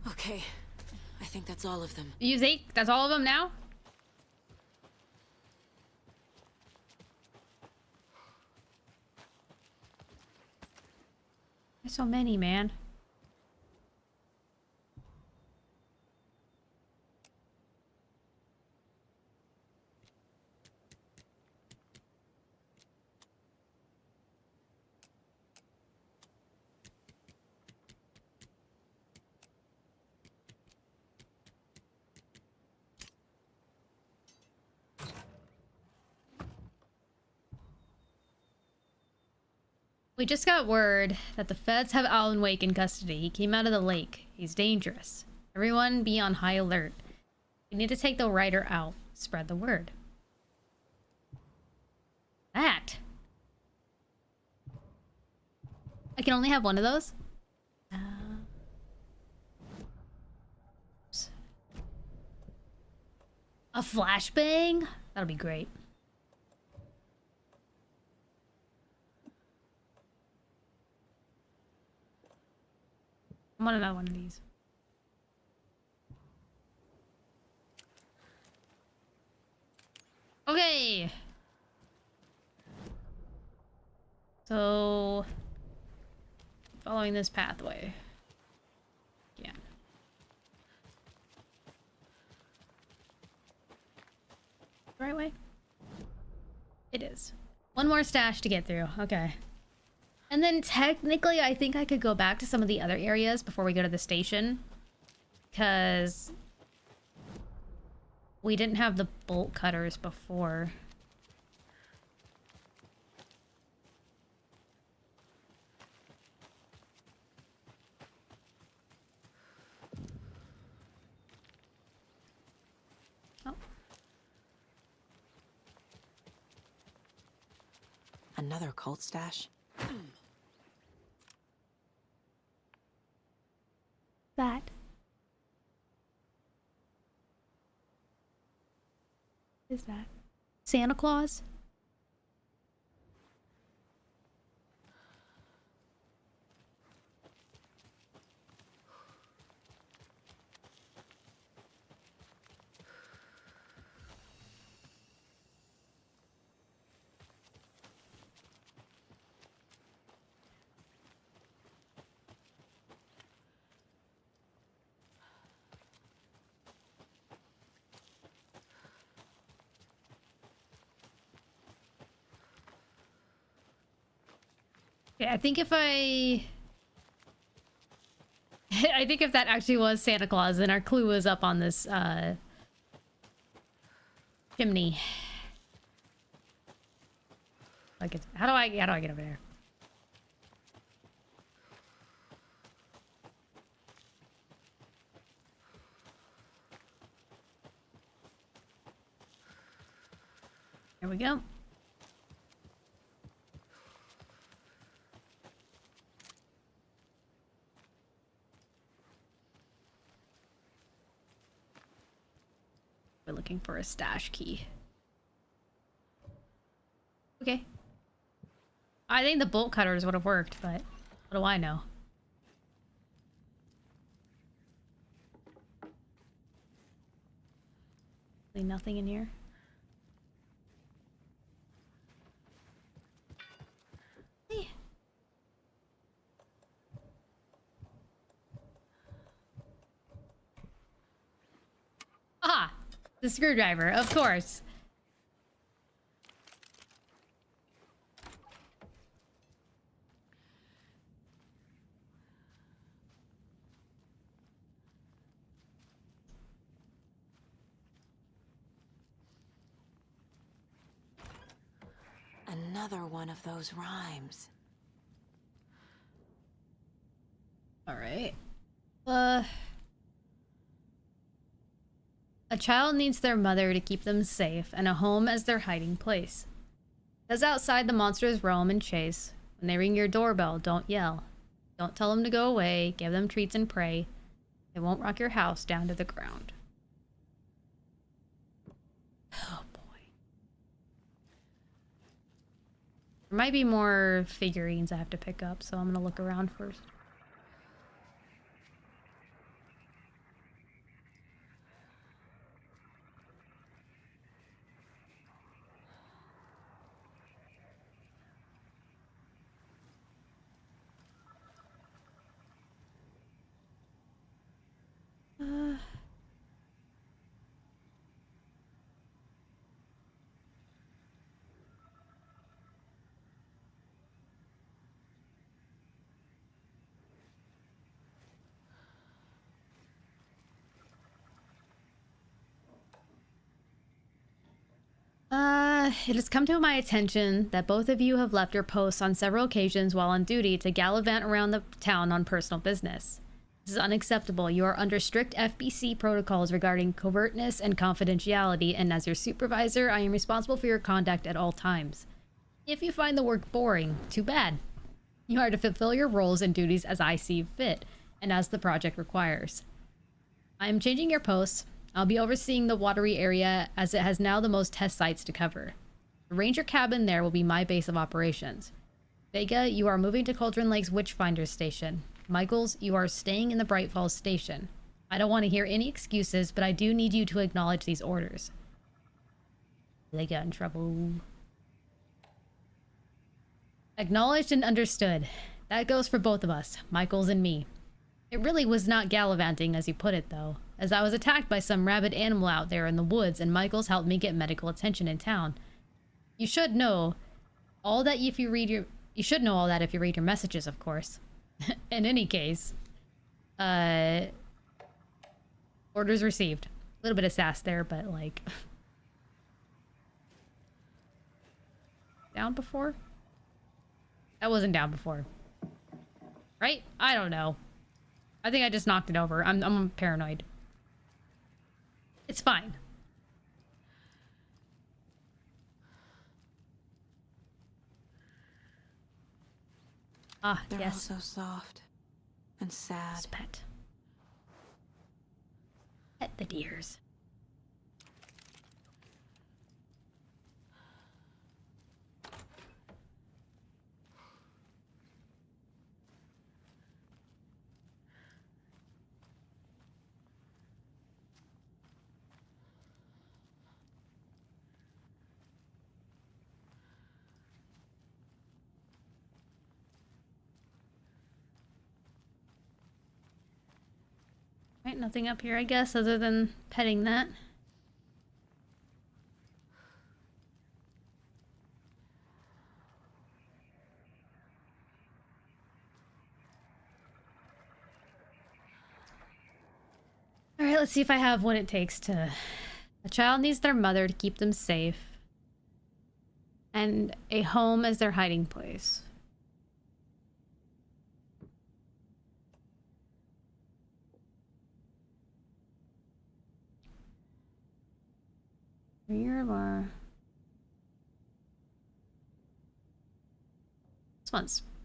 Okay, I think that's all of them. You think that's all of them now? There's so many, man. We just got word that the feds have Alan Wake in custody. He came out of the lake. He's dangerous. Everyone be on high alert. We need to take the writer out. Spread the word. That. I can only have one of those? Oops. A flashbang? That'll be great. I want another one of these. Okay. So, following this pathway. Yeah. Right way? It is. One more stash to get through. Okay. And then technically, I think I could go back to some of the other areas before we go to the station. Because we didn't have the bolt cutters before. Oh. Another cult stash? What is that? Santa Claus? Yeah, I think if I think if that actually was Santa Claus, then our clue was up on this chimney. Like, how do I get over there? There we go. We're looking for a stash key. Okay. I think the bolt cutters would have worked, but what do I know? Nothing in here. Hey. Ah! The screwdriver, of course. Another one of those rhymes. All right. A child needs their mother to keep them safe, and a home as their hiding place. As outside, the monsters roam and chase. When they ring your doorbell, don't yell. Don't tell them to go away. Give them treats and pray. They won't rock your house down to the ground. Oh boy. There might be more figurines I have to pick up, so I'm gonna look around first. It has come to my attention that both of you have left your posts on several occasions while on duty to gallivant around the town on personal business. This is unacceptable. You are under strict FBC protocols regarding covertness and confidentiality, and as your supervisor, I am responsible for your conduct at all times. If you find the work boring, too bad. You are to fulfill your roles and duties as I see fit, and as the project requires. I am changing your posts. I'll be overseeing the watery area as it has now the most test sites to cover. The ranger cabin there will be my base of operations. Vega, you are moving to Cauldron Lake's Witchfinder's station. Michaels, you are staying in the Bright Falls station. I don't want to hear any excuses, but I do need you to acknowledge these orders. They got in trouble. Acknowledged and understood. That goes for both of us, Michaels and me. It really was not gallivanting, as you put it, though, as I was attacked by some rabid animal out there in the woods, and Michaels helped me get medical attention in town. You should know all that if you read your... You should know all that if you read your messages, of course. In any case, orders received. A little bit of sass there, but like... Down before? That wasn't down before. Right? I don't know. I think I just knocked it over. I'm paranoid. It's fine. Ah, They're yes. all so soft and sad. Just pet. Pet the deers. Alright, nothing up here, I guess, other than petting that. Alright, let's see if I have what it takes to... A child needs their mother to keep them safe. And a home as their hiding place.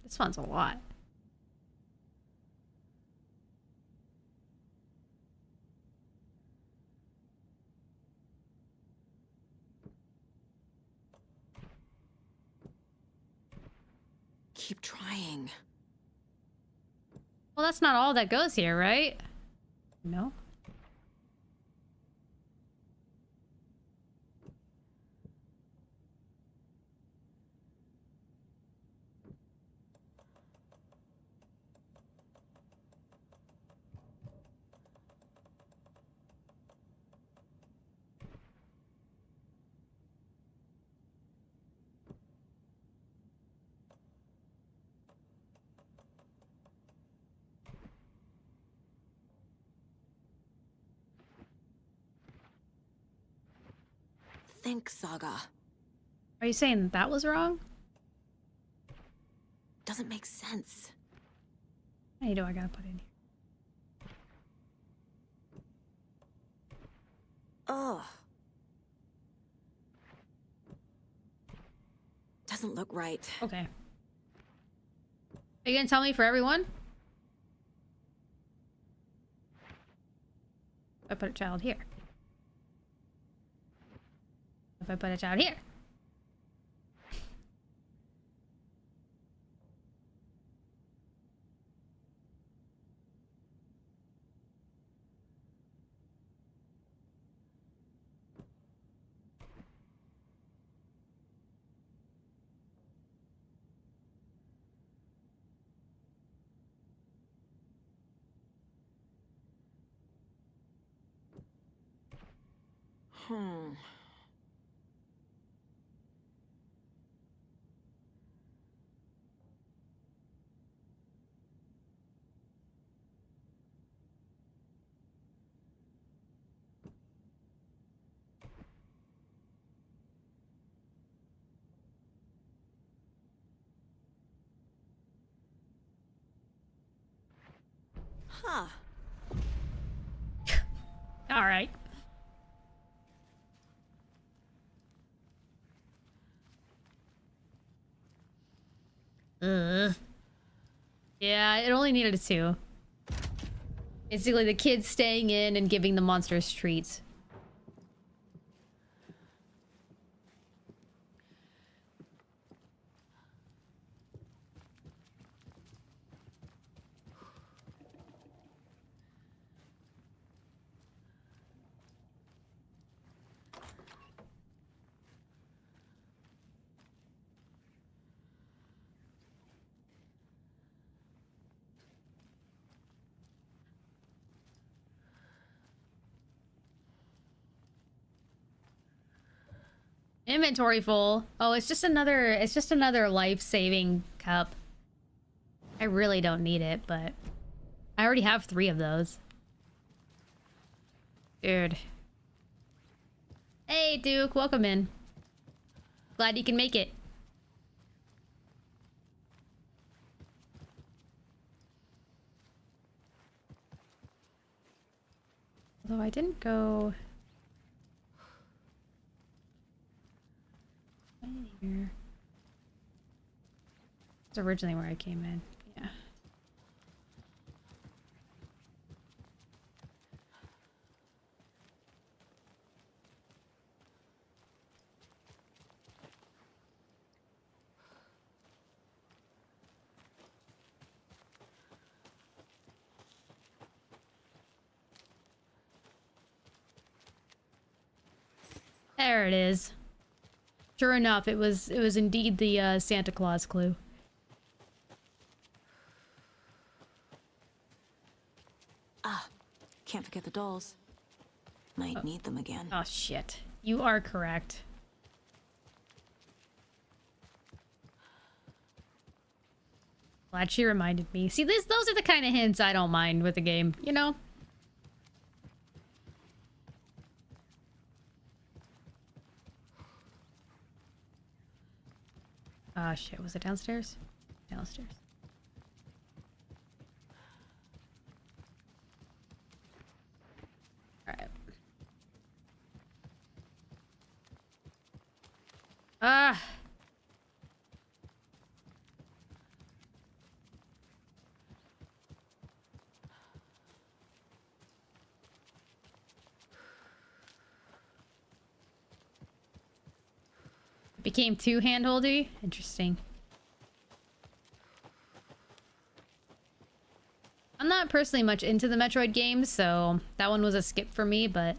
This one's a lot. Keep trying. Well, that's not all that goes here, right? No? Think, Saga. Are you saying that was wrong? Doesn't make sense. How many do I gotta put in here? Ugh. Doesn't look right. Okay. Are you gonna tell me for everyone? If I put a child here. If I put a child here. Hmm. Huh. All right. Yeah, it only needed a 2. Basically, the kids staying in and giving the monsters treats. Inventory full. Oh, it's just another life-saving cup. I really don't need it, but I already have 3 of those. Dude. Hey, Duke, welcome in. Glad you can make it. Although I didn't go... in here. It's originally where I came in. Yeah. There it is. Sure enough, it was indeed the Santa Claus clue. Can't forget the dolls. Might need them again. Oh, shit. You are correct. Glad she reminded me. See, those are the kind of hints I don't mind with the game, you know? Ah, shit. Was it downstairs? Downstairs. Alright. Ah! It became too handholdy? Interesting. I'm not personally much into the Metroid games, so that one was a skip for me, but...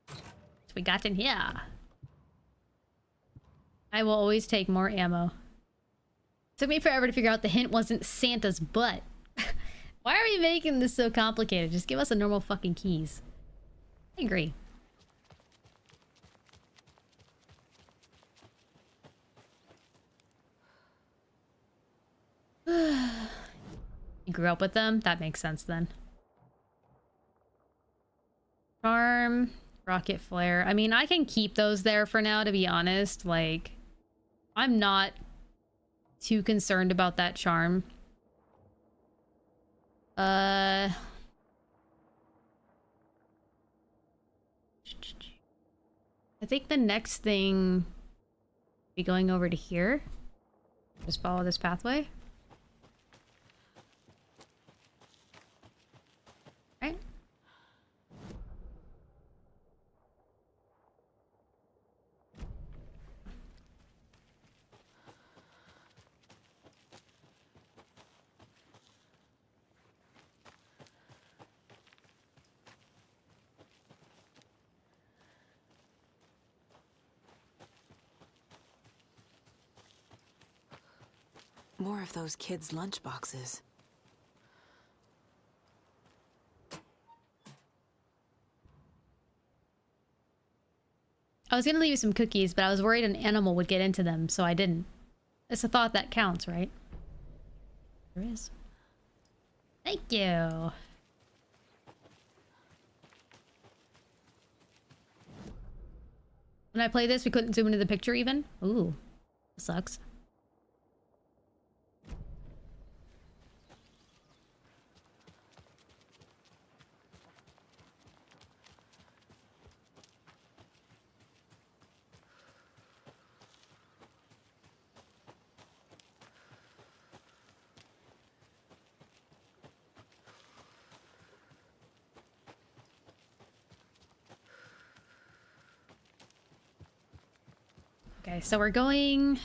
What we got in here? I will always take more ammo. Took me forever to figure out the hint wasn't Santa's butt. Why are we making this so complicated? Just give us a normal fucking keys. I agree. You grew up with them? That makes sense then. Charm, rocket flare. I mean, I can keep those there for now, to be honest. Like, I'm not too concerned about that charm. I think the next thing be going over to here. Just follow this pathway. Right? More of those kids' lunchboxes. I was gonna leave you some cookies, but I was worried an animal would get into them, so I didn't. It's a thought that counts, right? There is. Thank you. When I play this, we couldn't zoom into the picture even? Ooh. That sucks. Okay, so we're going...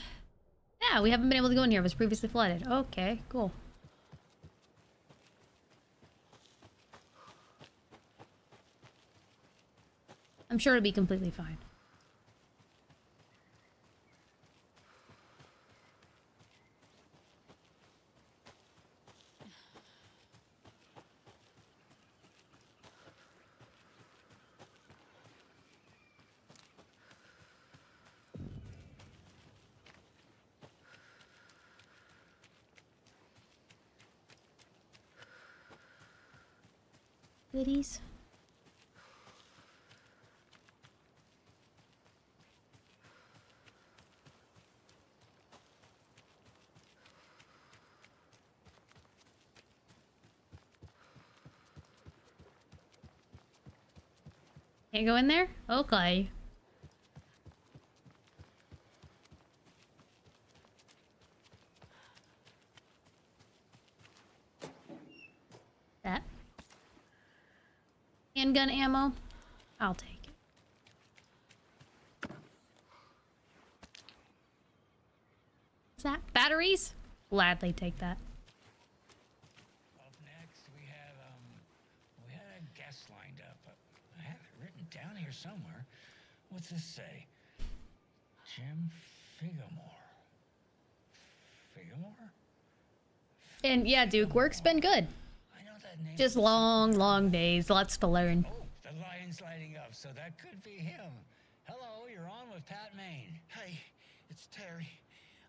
Yeah, we haven't been able to go in here. It was previously flooded. Okay, cool. I'm sure it'll be completely fine. Goodies. Can't go in there? Okay. That. Handgun ammo? I'll take it. What's that? Batteries? Gladly take that. Up next, we had a guest lined up. I had it written down here somewhere. What's this say? Jim Figamore. Figmore? And yeah, Duke, work's been good. I know that name. Just long days, lots to learn. Oh, the lion's lighting up, so that could be him. Hello, you're on with Pat Maine. Hey, it's Terry.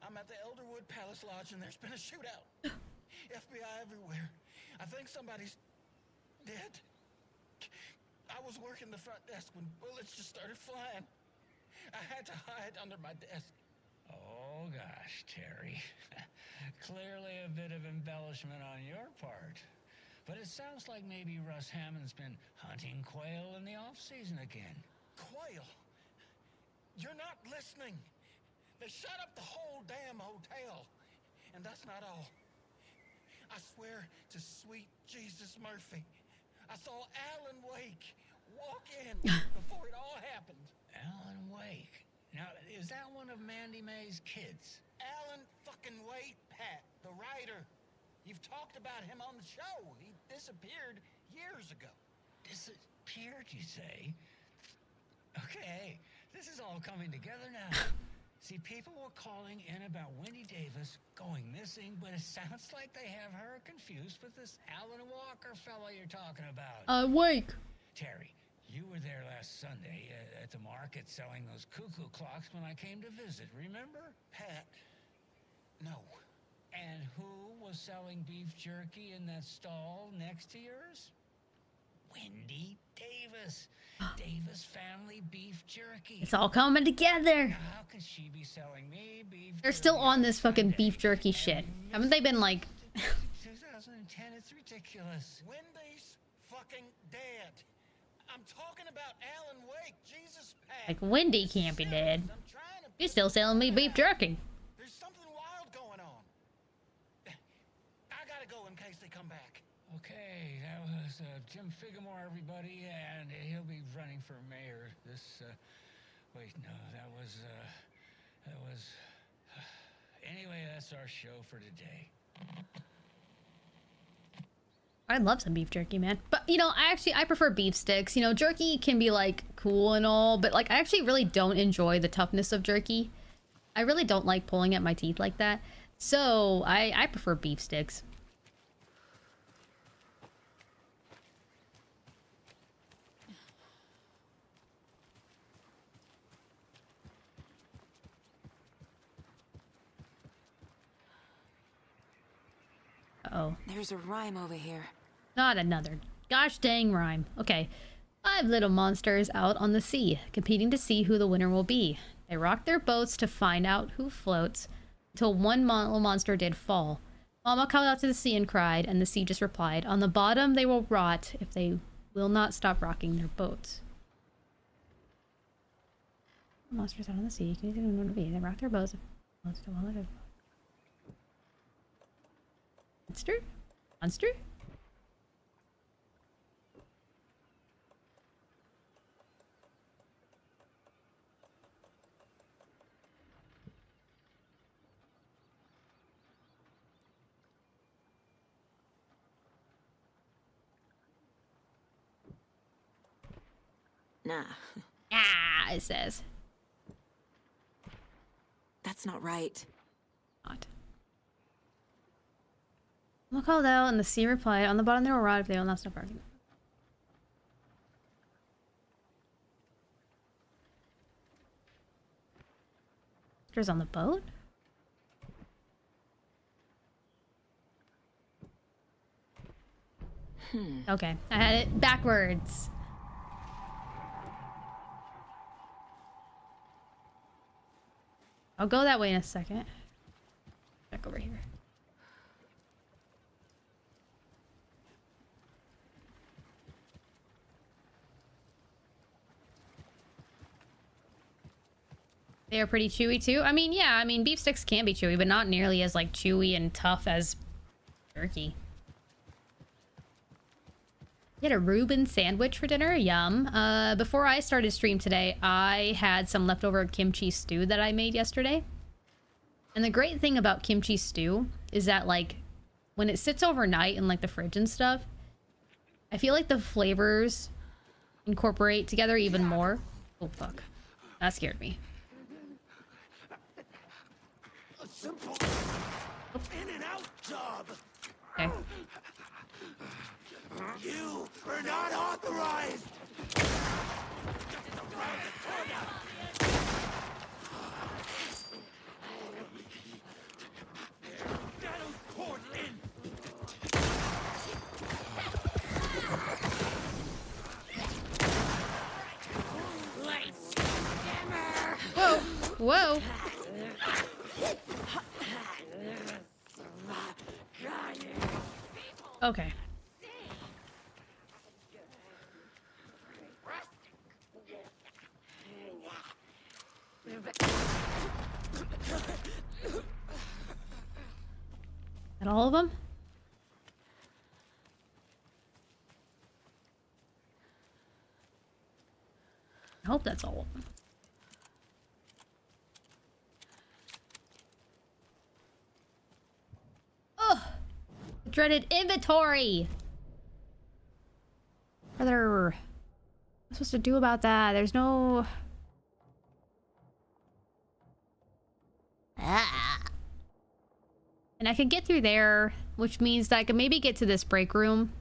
I'm at the Elderwood Palace Lodge and there's been a shootout. FBI everywhere. I think somebody's dead. I was working the front desk when bullets just started flying. I had to hide under my desk. Oh gosh, Terry. Clearly a bit of embellishment on your part. But it sounds like maybe Russ Hammond's been hunting quail in the off-season again. Quail? You're not listening. They shot up the whole damn hotel. And that's not all. I swear to sweet Jesus Murphy, I saw Alan Wake walk in before it all happened. Alan Wake. Now, is that one of Mandy May's kids? Alan fucking Wake, Pat, the writer. You've talked about him on the show. He disappeared years ago. Disappeared, you say? Okay, this is all coming together now. See, people were calling in about Wendy Davis going missing, but it sounds like they have her confused with this Alan Walker fellow you're talking about. Wake. Terry, you were there last Sunday at the market selling those cuckoo clocks when I came to visit, remember? Pat, no. And who was selling beef jerky in that stall next to yours? Wendy Davis. Davis Family Beef Jerky. It's all coming together. How could she be selling me beef They're jerky still on on this fucking Sunday? beef jerky shit. Haven't they been like... 2010, it's ridiculous. Wendy's fucking dead. I'm talking about Alan Wake. Jesus, Pat. Like, Wendy can't be dead. I'm trying to... She's still selling me beef jerky. There's something wild going on. I gotta go in case they come back. Okay, that was Jim Figmore, everybody, and he'll be running for mayor this, wait, no, that was, anyway, that's our show for today. I love some beef jerky, man. But, you know, I prefer beef sticks. You know, jerky can be, like, cool and all, but, like, I actually really don't enjoy the toughness of jerky. I really don't like pulling at my teeth like that. So, I prefer beef sticks. Uh-oh. There's a rhyme over here. Not another gosh dang rhyme. Okay. 5 little monsters out on the sea, competing to see who the winner will be. They rock their boats to find out who floats, until one little monster did fall. Mama called out to the sea and cried, and the sea just replied, on the bottom they will rot if they will not stop rocking their boats. Monsters out on the sea, competing to see who the winner will be. They rock their boats. Monster? Monster? Nah, Ah, it says. that's not right. Not. Mama called out, and the sea replied, on the bottom they will rot if they will not stop barking. Monsters on the boat? Okay, I had it backwards. I'll go that way in a second. Back over here. They are pretty chewy too. I mean, yeah, I mean, beef sticks can be chewy, but not nearly as like chewy and tough as jerky. You had a Reuben sandwich for dinner? Yum. Before I started stream today, I had some leftover kimchi stew that I made yesterday. And the great thing about kimchi stew is that, like, when it sits overnight in, like, the fridge and stuff, I feel like the flavors incorporate together even more. Oh, fuck. That scared me. In and out job. Okay. You are not authorized. Whoa. Whoa. Okay. That all of them? I hope that's all of them. Ugh! Dreaded inventory! What am I supposed to do about that? There's no... Ah. And I could get through there, which means that I could maybe get to this break room.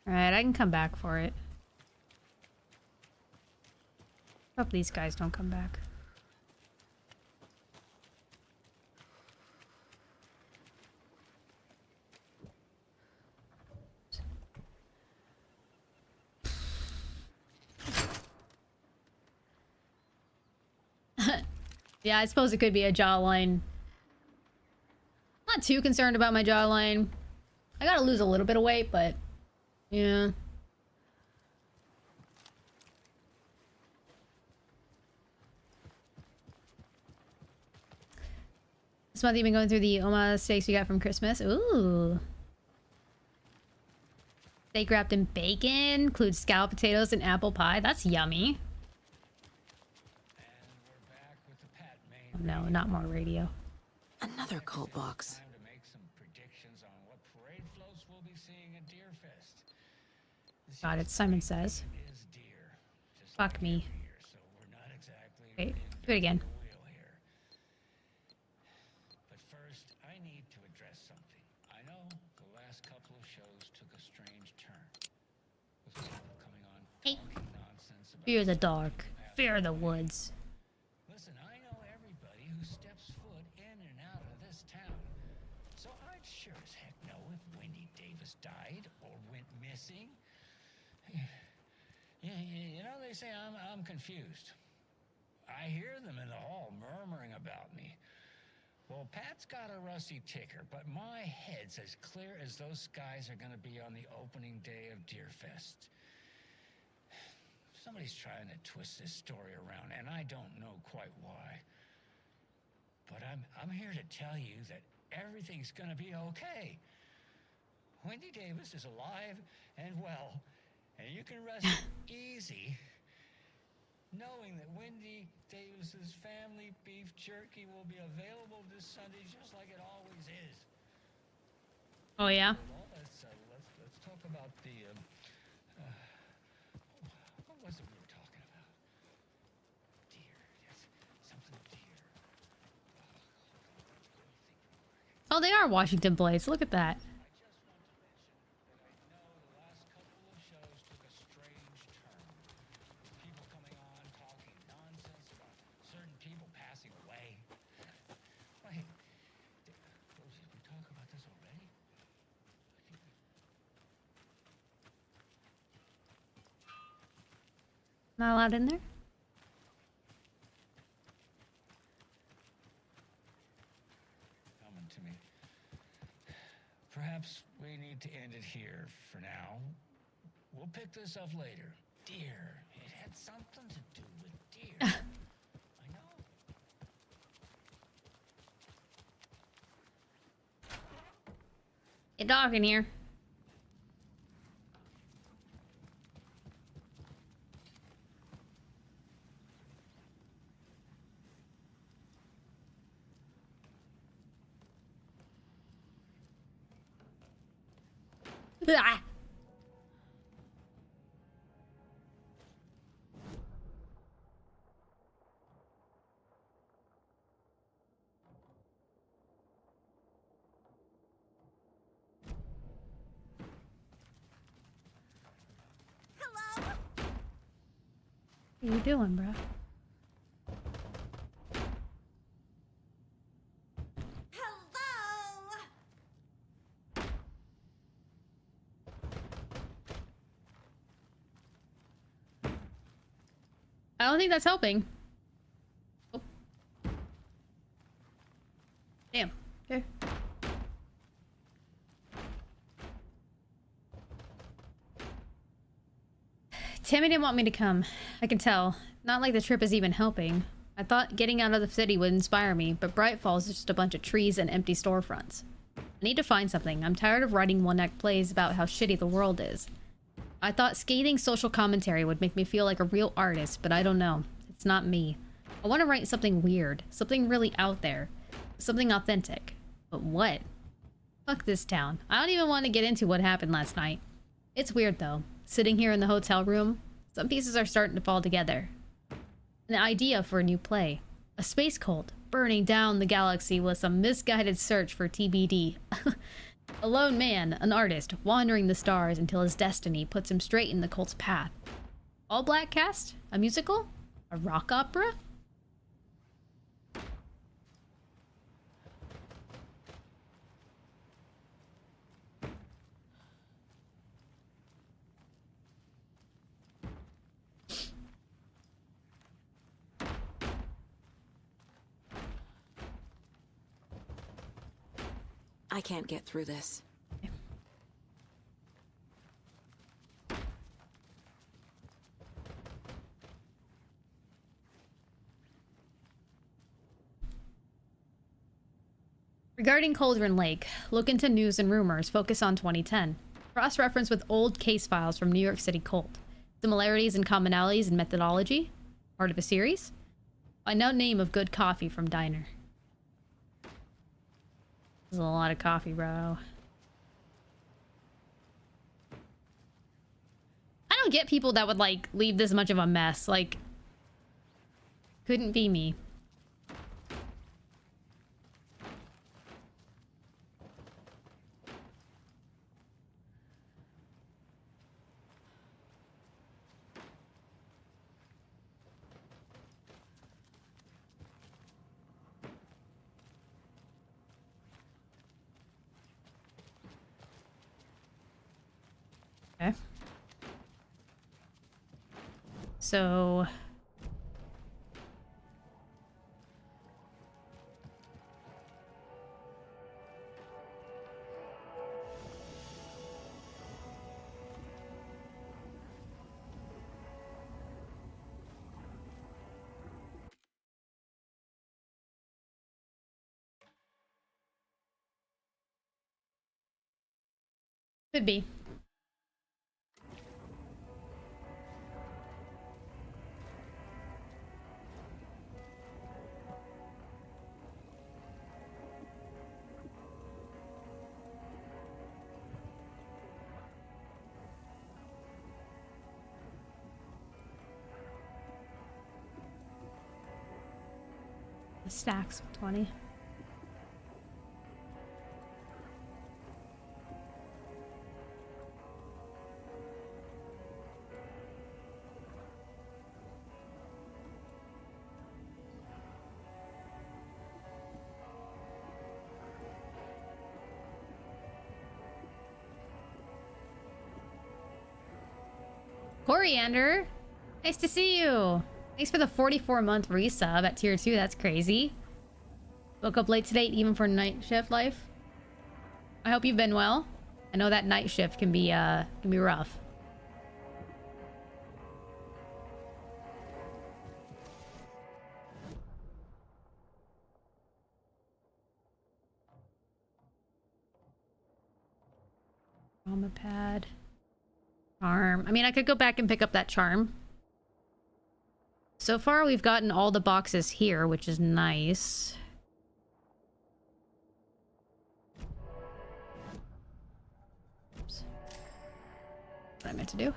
Alright, I can come back for it. Hope these guys don't come back. Yeah, I suppose it could be a jawline. Not too concerned about my jawline. I gotta lose a little bit of weight, but... yeah. This month you've been going through the Oma steaks we got from Christmas. Ooh. Steak wrapped in bacon. Includes scalloped potatoes and apple pie. That's yummy. Oh, no, not more radio. Another cult box. Time to make some predictions on what parade floats we'll be seeing at Deerfest. This God, year's it's Simon parade Says. theme is deer, just Fuck like me. every year, so we're not exactly Wait, reinventing do it again. the wheel here. But first, I need to address something. I know the last couple of shows took a strange turn, with people coming on Hey. talking nonsense about Fear the something dark. from past Fear the parades. woods. Listen, I know everybody who steps foot in and out of this town. So I'd sure as heck know if Wendy Davis died or went missing. You know, they say I'm confused. I hear them in the hall murmuring about me. Well, Pat's got a rusty ticker, but my head's as clear as those skies are going to be on the opening day of Deerfest. Somebody's trying to twist this story around, and I don't know quite why. But I'm here to tell you that everything's gonna be okay. Wendy Davis is alive and well, and you can rest easy knowing that Wendy Davis's family beef jerky will be available this Sunday just like it always is. Oh, yeah? Well, let's talk about the what was it we were talking about? Deer. Yes, something deer. Oh, they are Washington Blades. Look at that. I just want to mention that I know the last couple of shows took a strange turn. With people coming on talking nonsense about certain people passing away. Wait, did we talk about this already? I think we... Not allowed in there? Coming to me. Perhaps we need to end it here for now. We'll pick this up later. Deer. It had something to do with deer. I know. Get dark in here. Ah. What are you doing, bro? Hello! I don't think that's helping. Oh. Damn. Okay. Tammy didn't want me to come. I can tell. Not like the trip is even helping. I thought getting out of the city would inspire me, but Bright Falls is just a bunch of trees and empty storefronts. I need to find something. I'm tired of writing one-act plays about how shitty the world is. I thought scathing social commentary would make me feel like a real artist, but I don't know. It's not me. I want to write something weird. Something really out there. Something authentic. But what? Fuck this town. I don't even want to get into what happened last night. It's weird, though. Sitting here in the hotel room, some pieces are starting to fall together. An idea for a new play. A space cult burning down the galaxy with some misguided search for TBD. A lone man, an artist, wandering the stars until his destiny puts him straight in the cult's path. All black cast? A musical? A rock opera? I can't get through this. Regarding Cauldron Lake, look into news and rumors, focus on 2010. Cross-reference with old case files from New York City cult. Similarities and commonalities in methodology? Part of a series? Find out name of good coffee from diner. There's a lot of coffee, bro. I don't get people that would, like, leave this much of a mess. Like, couldn't be me. Okay. So... could be. The stacks of 20. Coriander, nice to see you. Thanks for the 44-month resub at tier 2. That's crazy. Woke up late today, even for night shift life. I hope you've been well. I know that night shift can be rough. Trauma pad. Charm. I mean, I could go back and pick up that charm. So far, we've gotten all the boxes here, which is nice. Oops. What I meant to do.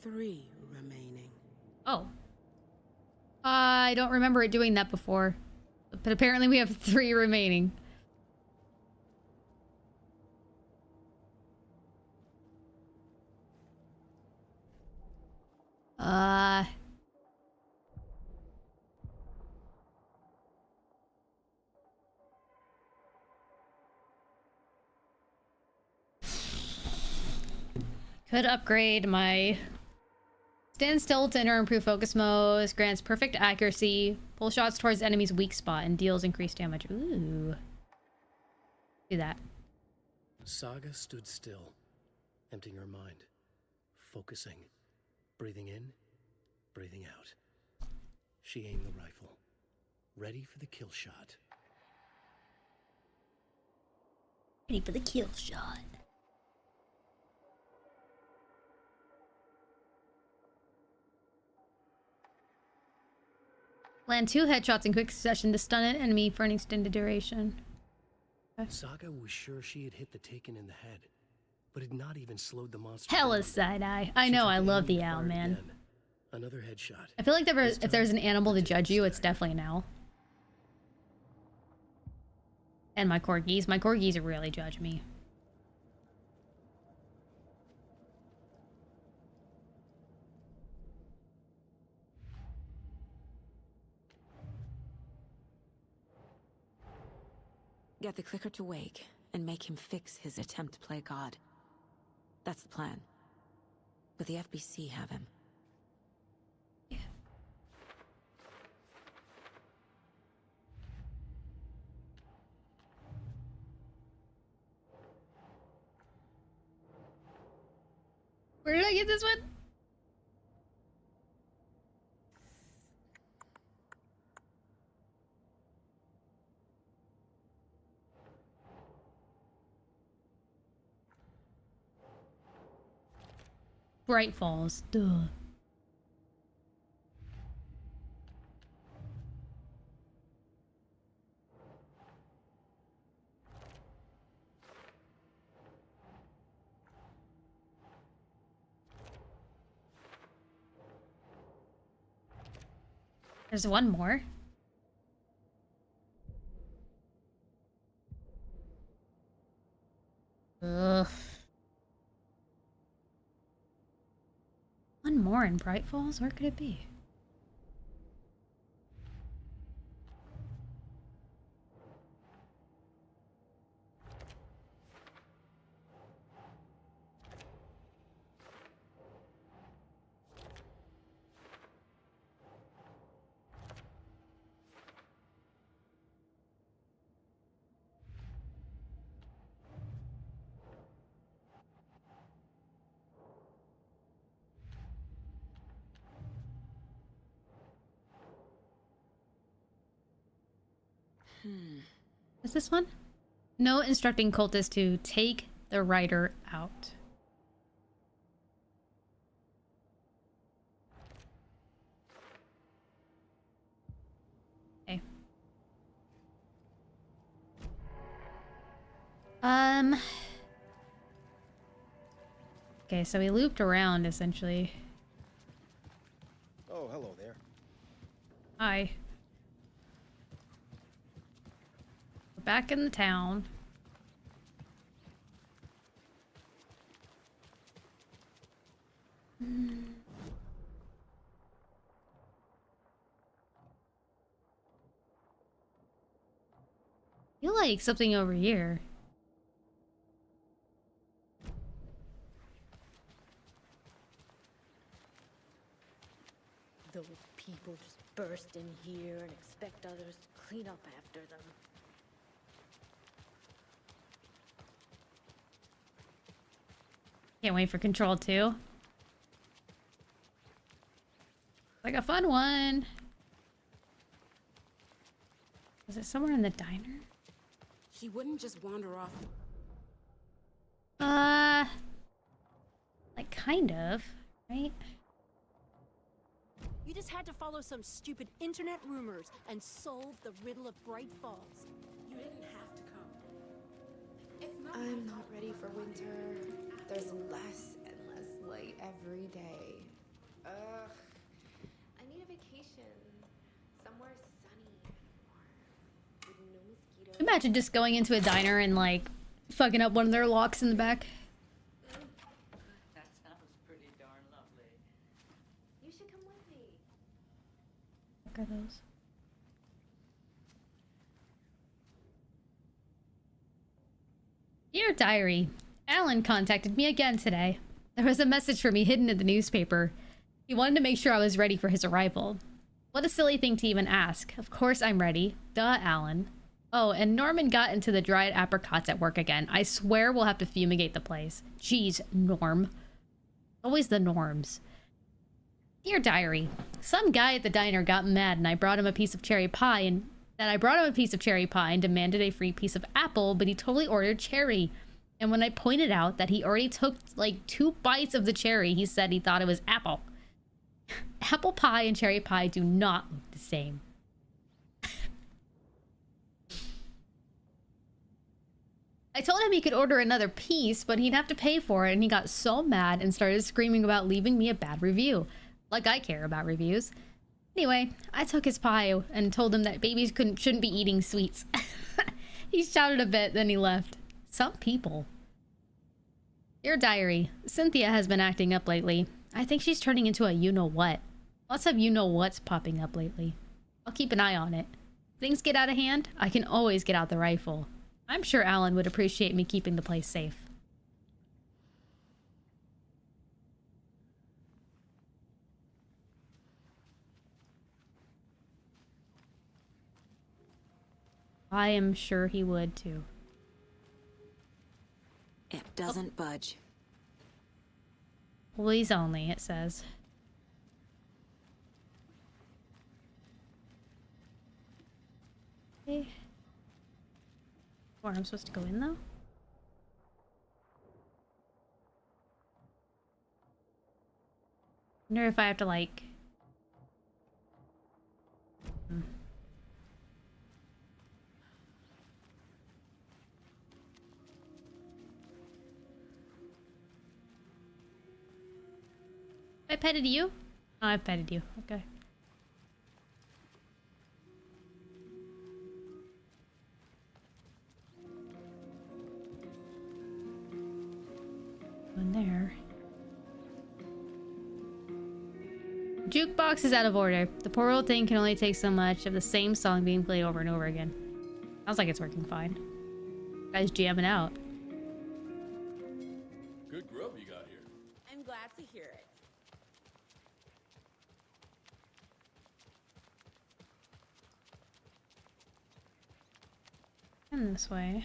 3 remaining. Oh. I don't remember it doing that before. But apparently we have 3 remaining. Could upgrade my stand still to enter improved focus mode. Grants perfect accuracy. Pull shots towards the enemy's weak spot and deals increased damage. Ooh. Do that. Saga stood still, emptying her mind, focusing, breathing in, breathing out. She aimed the rifle, ready for the kill shot. Ready for the kill shot. Land 2 headshots in quick succession to stun an enemy for an extended duration. Okay. Saga was sure she had hit the Taken in the head, but had not even slowed the monster Hella down. side-eye. I She know, took I aim love the and owl, fired man. again. Another headshot. I feel like This if there's an time, animal to the judge tip you, it's stared. definitely an owl. And my corgis. My corgis really judge me. Get the clicker to wake and make him fix his attempt to play God. That's the plan. But the FBC have him. Yeah. Where did I get this one? Bright Falls. Duh. There's one more. Ugh. One more in Bright Falls? Where could it be? Is this one? No instructing cultists to take the rider out. Okay. Okay, so we looped around essentially. Oh, hello there. Hi. We're back in the town. I feel like something over here. Those people just burst in here and expect others to clean up after them. Can't wait for Control 2. Like a fun one. Is it somewhere in the diner? She wouldn't just wander off. Like kind of, right? You just had to follow some stupid internet rumors and solve the riddle of Bright Falls. You didn't have to come. I'm not ready for winter. There's less and less light every day. Ugh. I need a vacation. Somewhere sunny and warm. With no mosquitoes. Imagine just going into a diner and like fucking up one of their locks in the back. That sounds pretty darn lovely. You should come with me. What are those? Dear Diary, Alan contacted me again today. There was a message for me hidden in the newspaper. He wanted to make sure I was ready for his arrival. What a silly thing to even ask. Of course I'm ready. Duh, Alan. Oh, and Norman got into the dried apricots at work again. I swear we'll have to fumigate the place. Jeez, Norm. Always the norms. Dear Diary, some guy at the diner got mad and I brought him a piece of cherry pie and demanded a free piece of apple, but he totally ordered cherry. And when I pointed out that he already took like 2 bites of the cherry, he said he thought it was apple. Apple pie and cherry pie do not look the same. I told him he could order another piece, but he'd have to pay for it, and he got so mad and started screaming about leaving me a bad review. Like I care about reviews. Anyway, I took his pie and told him that babies shouldn't be eating sweets. He shouted a bit, then he left. Some people. Dear Diary, Cynthia has been acting up lately. I think she's turning into a you-know-what. Lots of you-know-what's popping up lately. I'll keep an eye on it. If things get out of hand, I can always get out the rifle. I'm sure Alan would appreciate me keeping the place safe. I am sure he would too. It doesn't budge. Please only, it says. Okay. Where I'm supposed to go in though? Wonder if I have to like... I petted you? Oh, I petted you. Okay. In there. Jukebox is out of order. The poor old thing can only take so much of the same song being played over and over again. Sounds like it's working fine. Guy's jamming out. Good grub you got here. I'm glad to hear it. And this way.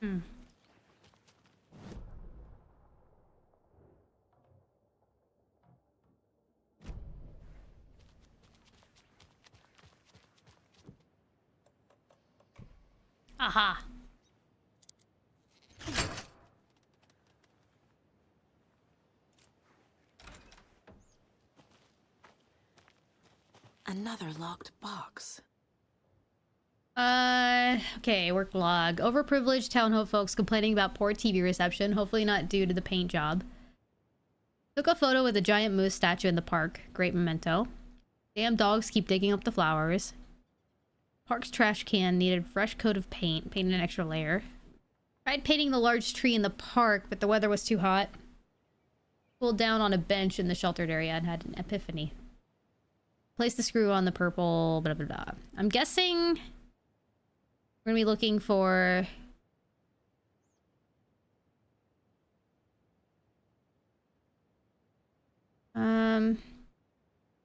Hmm. Aha. Another locked box. Okay, work log. Overprivileged Town Hope folks complaining about poor TV reception, hopefully not due to the paint job. Took a photo with a giant moose statue in the park. Great memento. Damn dogs keep digging up the flowers. Park's trash can needed a fresh coat of paint. Painted an extra layer. Tried painting the large tree in the park, but the weather was too hot. Cooled down on a bench in the sheltered area and had an epiphany. Placed the screw on the purple, blah, blah, blah. I'm guessing we're gonna be looking for...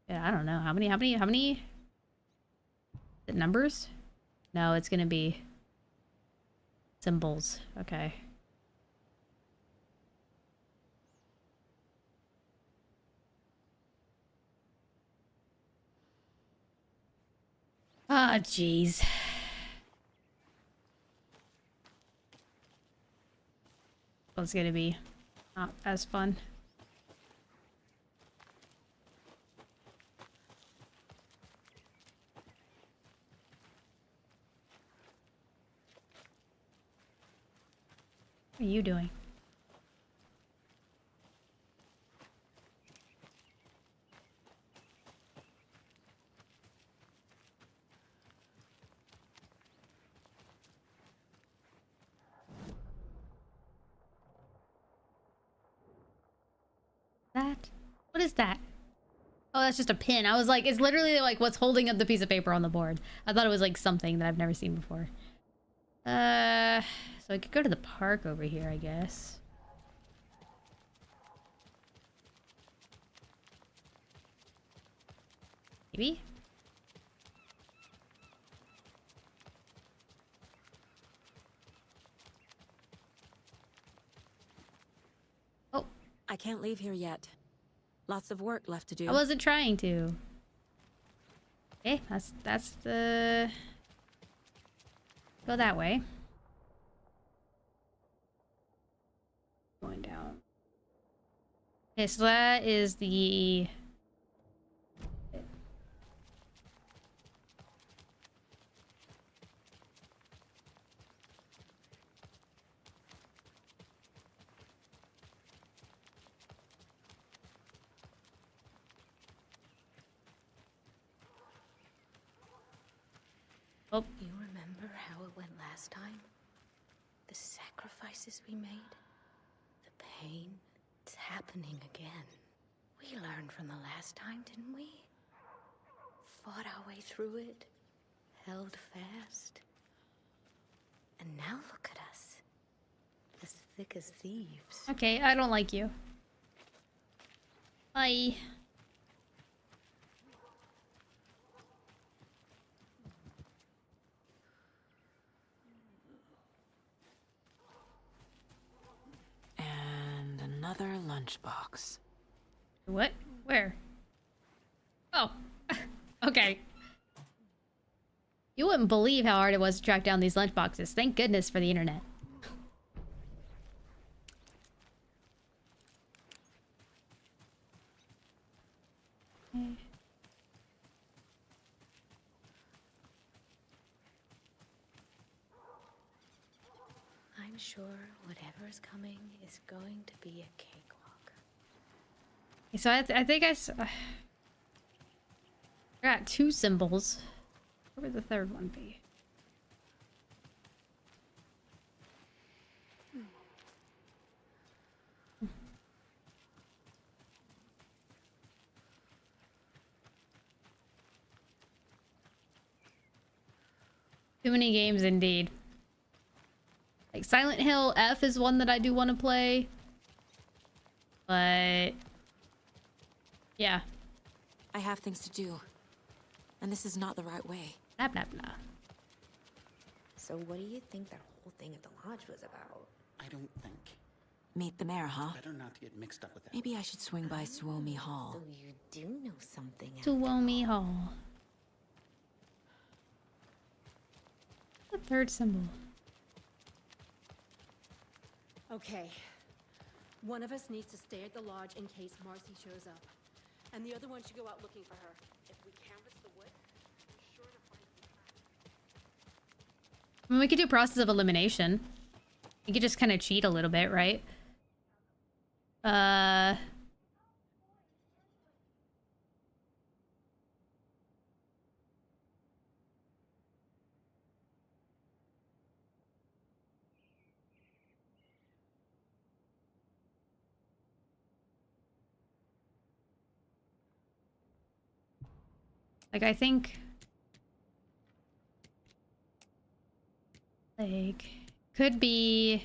Yeah, I don't know. How many? The numbers? No, it's gonna be symbols. Okay. Ah, jeez. Well, it's gonna be not as fun. What are you doing? That? What is that? Oh, that's just a pin. I was like, it's literally like what's holding up the piece of paper on the board. I thought it was like something that I've never seen before. So I could go to the park over here, I guess. Maybe? Oh. I can't leave here yet. Lots of work left to do. I wasn't trying to. Okay, that's the... Go that way. Going down. Okay, so that is the... Oh. You remember how it went last time? The sacrifices we made? The pain? It's happening again. We learned from the last time, didn't we? Fought our way through it. Held fast. And now look at us. As thick as thieves. Okay, I don't like you. Bye. And another lunchbox. What? Where? Oh. Okay. You wouldn't believe how hard it was to track down these lunchboxes. Thank goodness for the internet. I'm sure whatever is coming is going to be a cakewalk. So I think I got two symbols. Where would the third one be? Too many games indeed. Like Silent Hill F is one that I do want to play. But yeah. I have things to do. And this is not the right way. Blah blah blah. So what do you think that whole thing at the lodge was about? I don't think. Meet the mayor, huh? Better not to get mixed up with that. Maybe I should swing by Suomi Hall. So you do know something. Suomi Hall. The third symbol. Okay. One of us needs to stay at the lodge in case Marcy shows up. And the other one should go out looking for her. If we canvass the wood, we're sure to find some tracks. I mean, we could do process of elimination. You could just kind of cheat a little bit, right? Like, I think... Like, could be...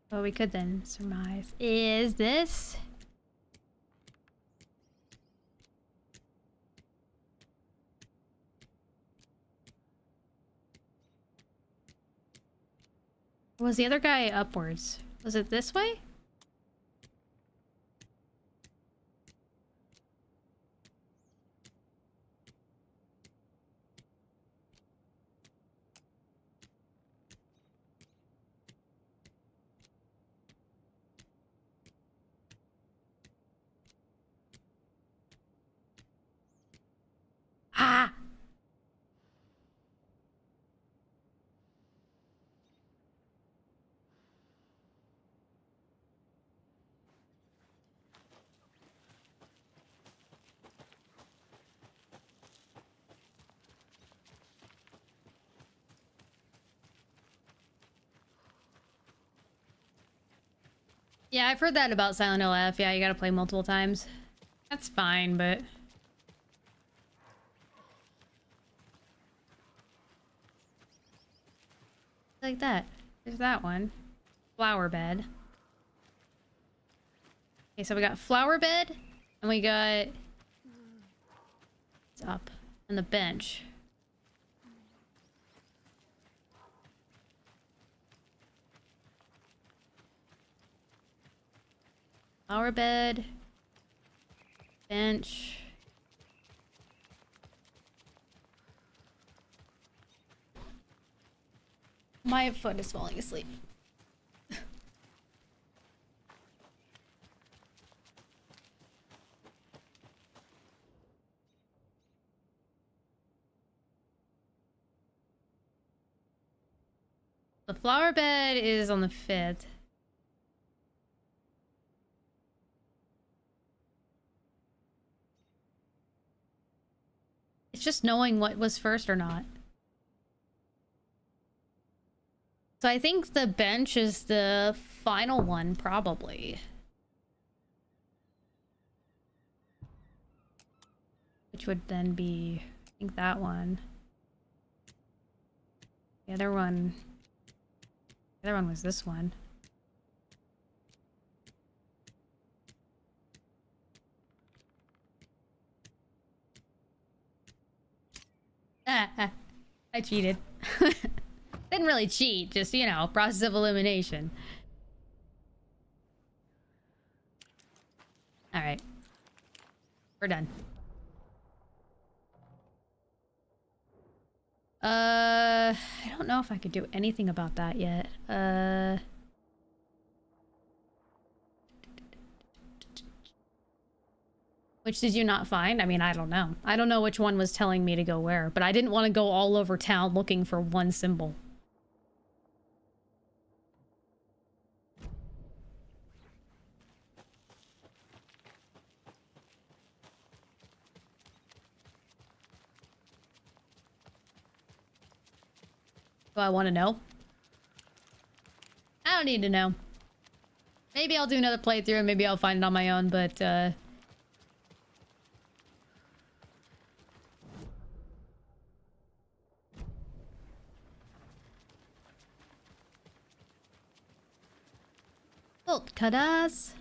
What we could then surmise is this. Was the other guy upwards? Was it this way? Yeah, I've heard that about Silent Hill F. Yeah, you gotta play multiple times. That's fine, but... like that. There's that one. Flower bed. Okay, so we got flower bed, and we got... it's up. And the bench. Flower bed. Bench. My foot is falling asleep. The flower bed is on the 5th. It's just knowing what was first or not. So I think the bench is the final one, probably. Which would then be, I think, that one. The other one was this one. I cheated. Didn't really cheat, just, you know, process of elimination. Alright. We're done. I don't know if I could do anything about that yet. Which did you not find? I mean, I don't know. I don't know which one was telling me to go where, but I didn't want to go all over town looking for one symbol. Do I want to know? I don't need to know. Maybe I'll do another playthrough and maybe I'll find it on my own, but bolt cutters.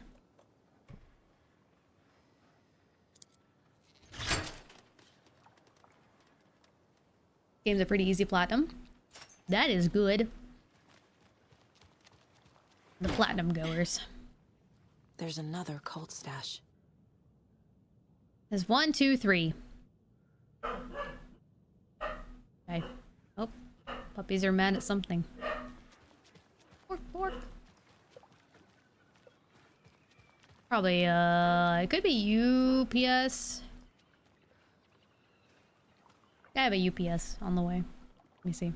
Game's a pretty easy platinum. That is good. The platinum goers. There's another cult stash. There's 1, 2, 3. Okay. Oh, puppies are mad at something. Bork, bork. Probably, it could be UPS. I have a UPS on the way. Let me see.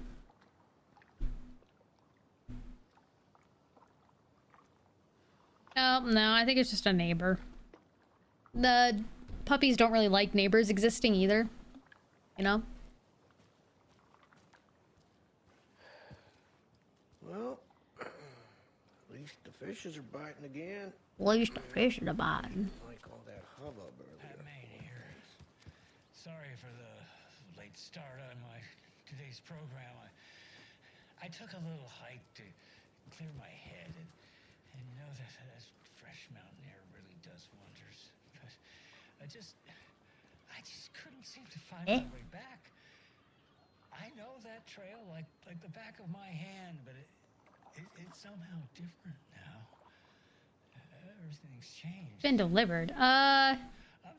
Oh, no, I think it's just a neighbor. The puppies don't really like neighbors existing either. You know? Well, at least the fishes are biting again. At least the fishes are biting. Like all that hubbub earlier. Maine here. Sorry for the late start on my today's program. I took a little hike to clear my head, and you know that fresh mountain air really does wonders. But I just couldn't seem to find my way back. I know that trail like the back of my hand, but it's somehow different now. Everything's changed. Been delivered. I'm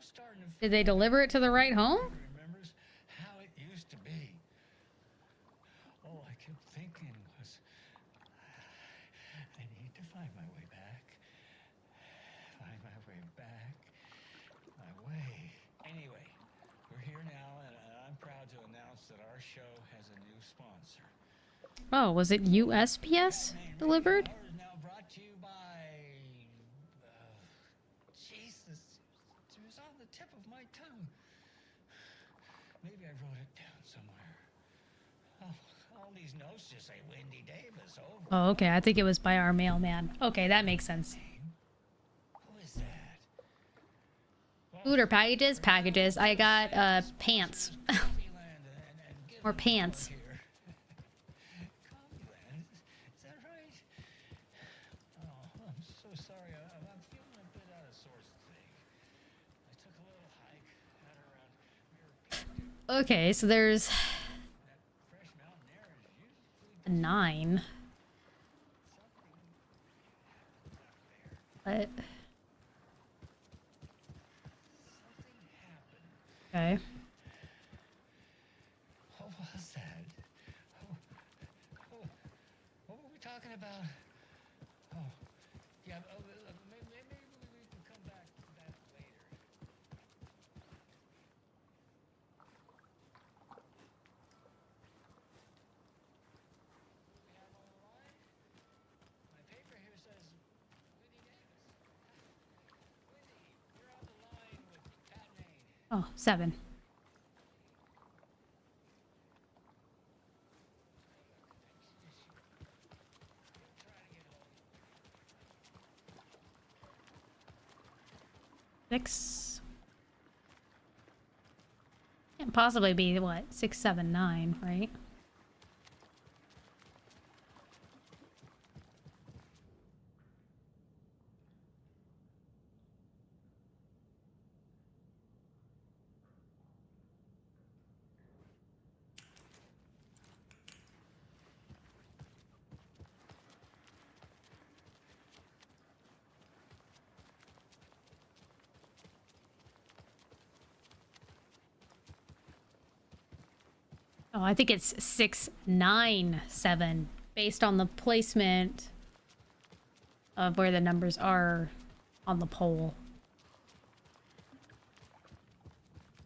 starting to Did they deliver it to the right home? remembers how it used to be. All I kept thinking was, I need to find my way back. Find my way back. My way. Anyway, we're here now, and I'm proud to announce that our show has a new sponsor. Oh, was it USPS delivered? Now brought to you by... Jesus, it was on the tip of my tongue. Maybe I wrote it down somewhere. Oh, all these notes just say Wendy Davis over. Oh, okay. I think it was by our mailman. Okay, that makes sense. Food or packages? Packages. I got pants. More pants. Coffeeland, is that right? Oh, I'm so sorry. I'm feeling a bit out of sorts today. I took a little hike out around Mirror Peak. Okay, so there's That fresh mountain air is usually a 9. What? something happened. Okay. What was that? What were we talking about? Oh, yeah. Maybe we can come back to that later. We have on the line. My paper here says Winnie Davis. Winnie, you're on the line with Pat Maine. Oh, 7. Six. Can't possibly be what? 6, 7, 9, right? Oh, I think it's 6, 9, 7, based on the placement of where the numbers are on the pole.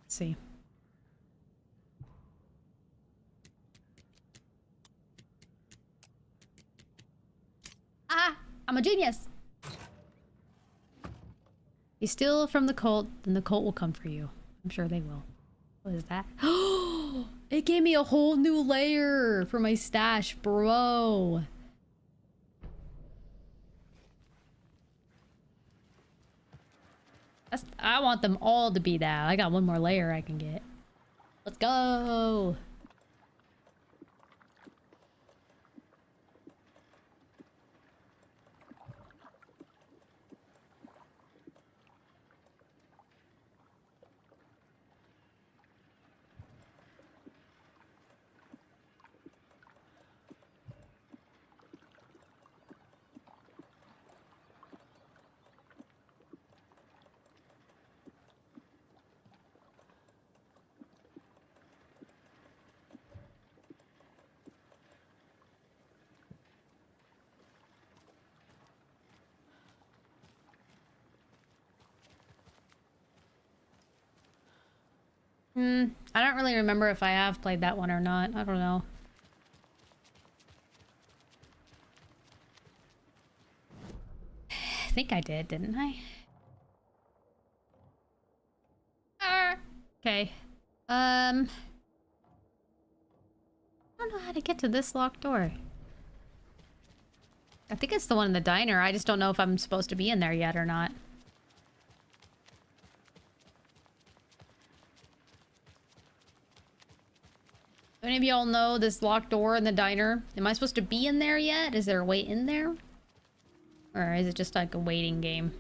Let's see. Ah! I'm a genius! You steal from the cult, then the cult will come for you. I'm sure they will. What is that? It gave me a whole new layer for my stash, bro. I want them all to be that. I got one more layer I can get. Let's go. I don't really remember if I have played that one or not. I don't know. I think I did, didn't I? Okay. I don't know how to get to this locked door. I think it's the one in the diner. I just don't know if I'm supposed to be in there yet or not. Do any of y'all know this locked door in the diner? Am I supposed to be in there yet? Is there a way in there? Or is it just like a waiting game?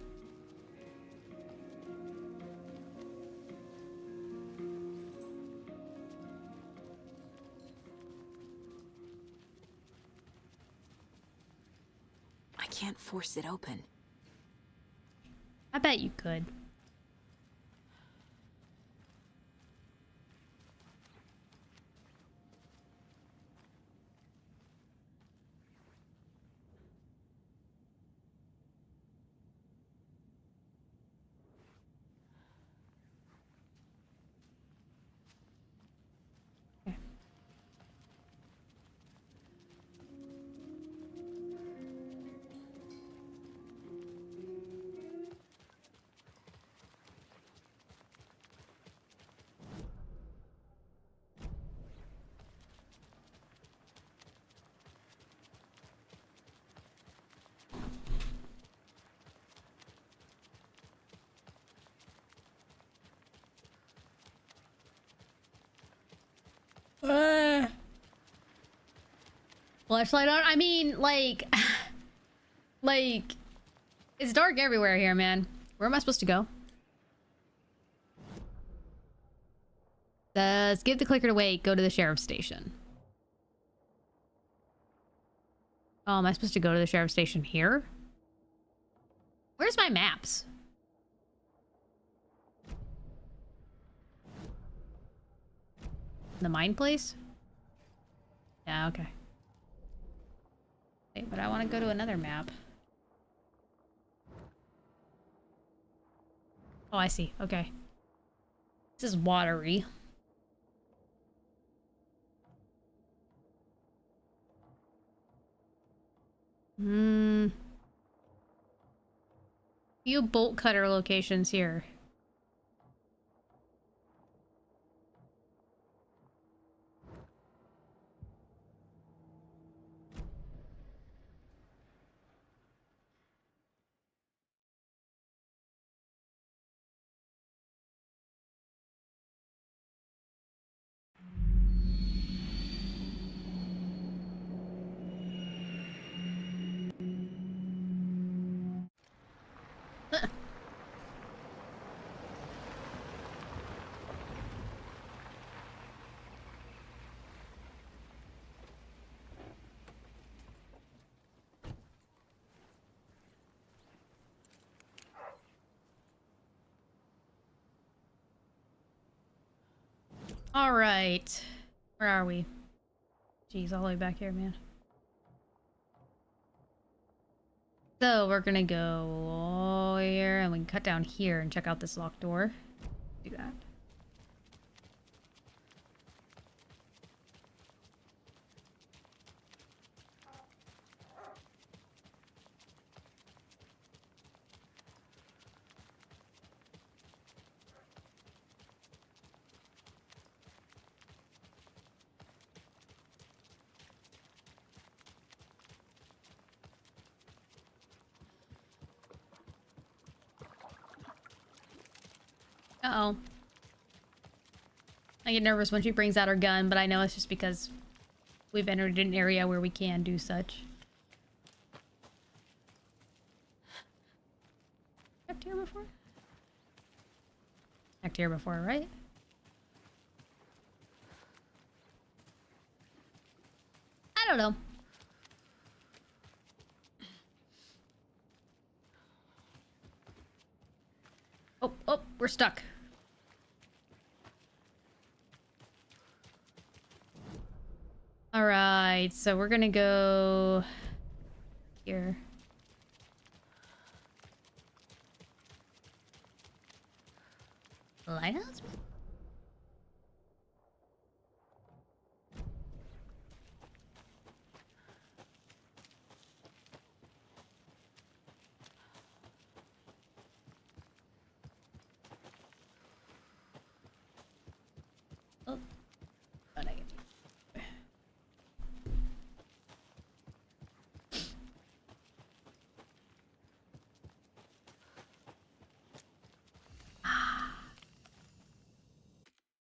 I can't force it open. I bet you could. Flashlight on? I mean, like... like... It's dark everywhere here, man. Where am I supposed to go? Let's give the clicker to wait. Go to the sheriff's station. Oh, am I supposed to go to the sheriff's station here? Where's my maps? The mine place? Yeah, okay. Wait, but I want to go to another map. Oh, I see. Okay. This is watery. Few bolt cutter locations here. All right. Where are we? Jeez, all the way back here, man. So we're gonna go here and we can cut down here and check out this locked door. Do that. Uh-oh. I get nervous when she brings out her gun, but I know it's just because we've entered an area where we can do such. Checked here before? Checked here before, right? I don't know. Oh, oh, we're stuck. All right, so we're gonna go here. Lighthouse? Oh,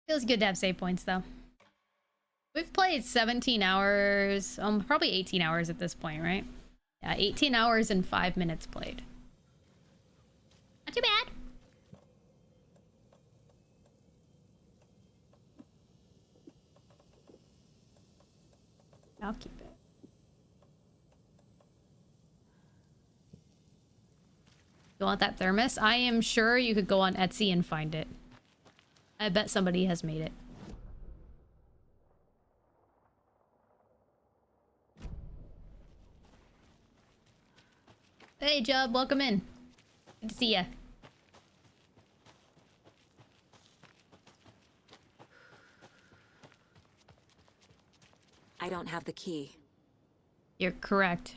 feels good to have save points, though. We've played 17 hours, probably 18 hours at this point, right? Yeah, 18 hours and 5 minutes played. Not too bad. I'll keep it. You want that thermos? I am sure you could go on Etsy and find it. I bet somebody has made it. Hey, Jub, welcome in. Good to see ya. I don't have the key. You're correct.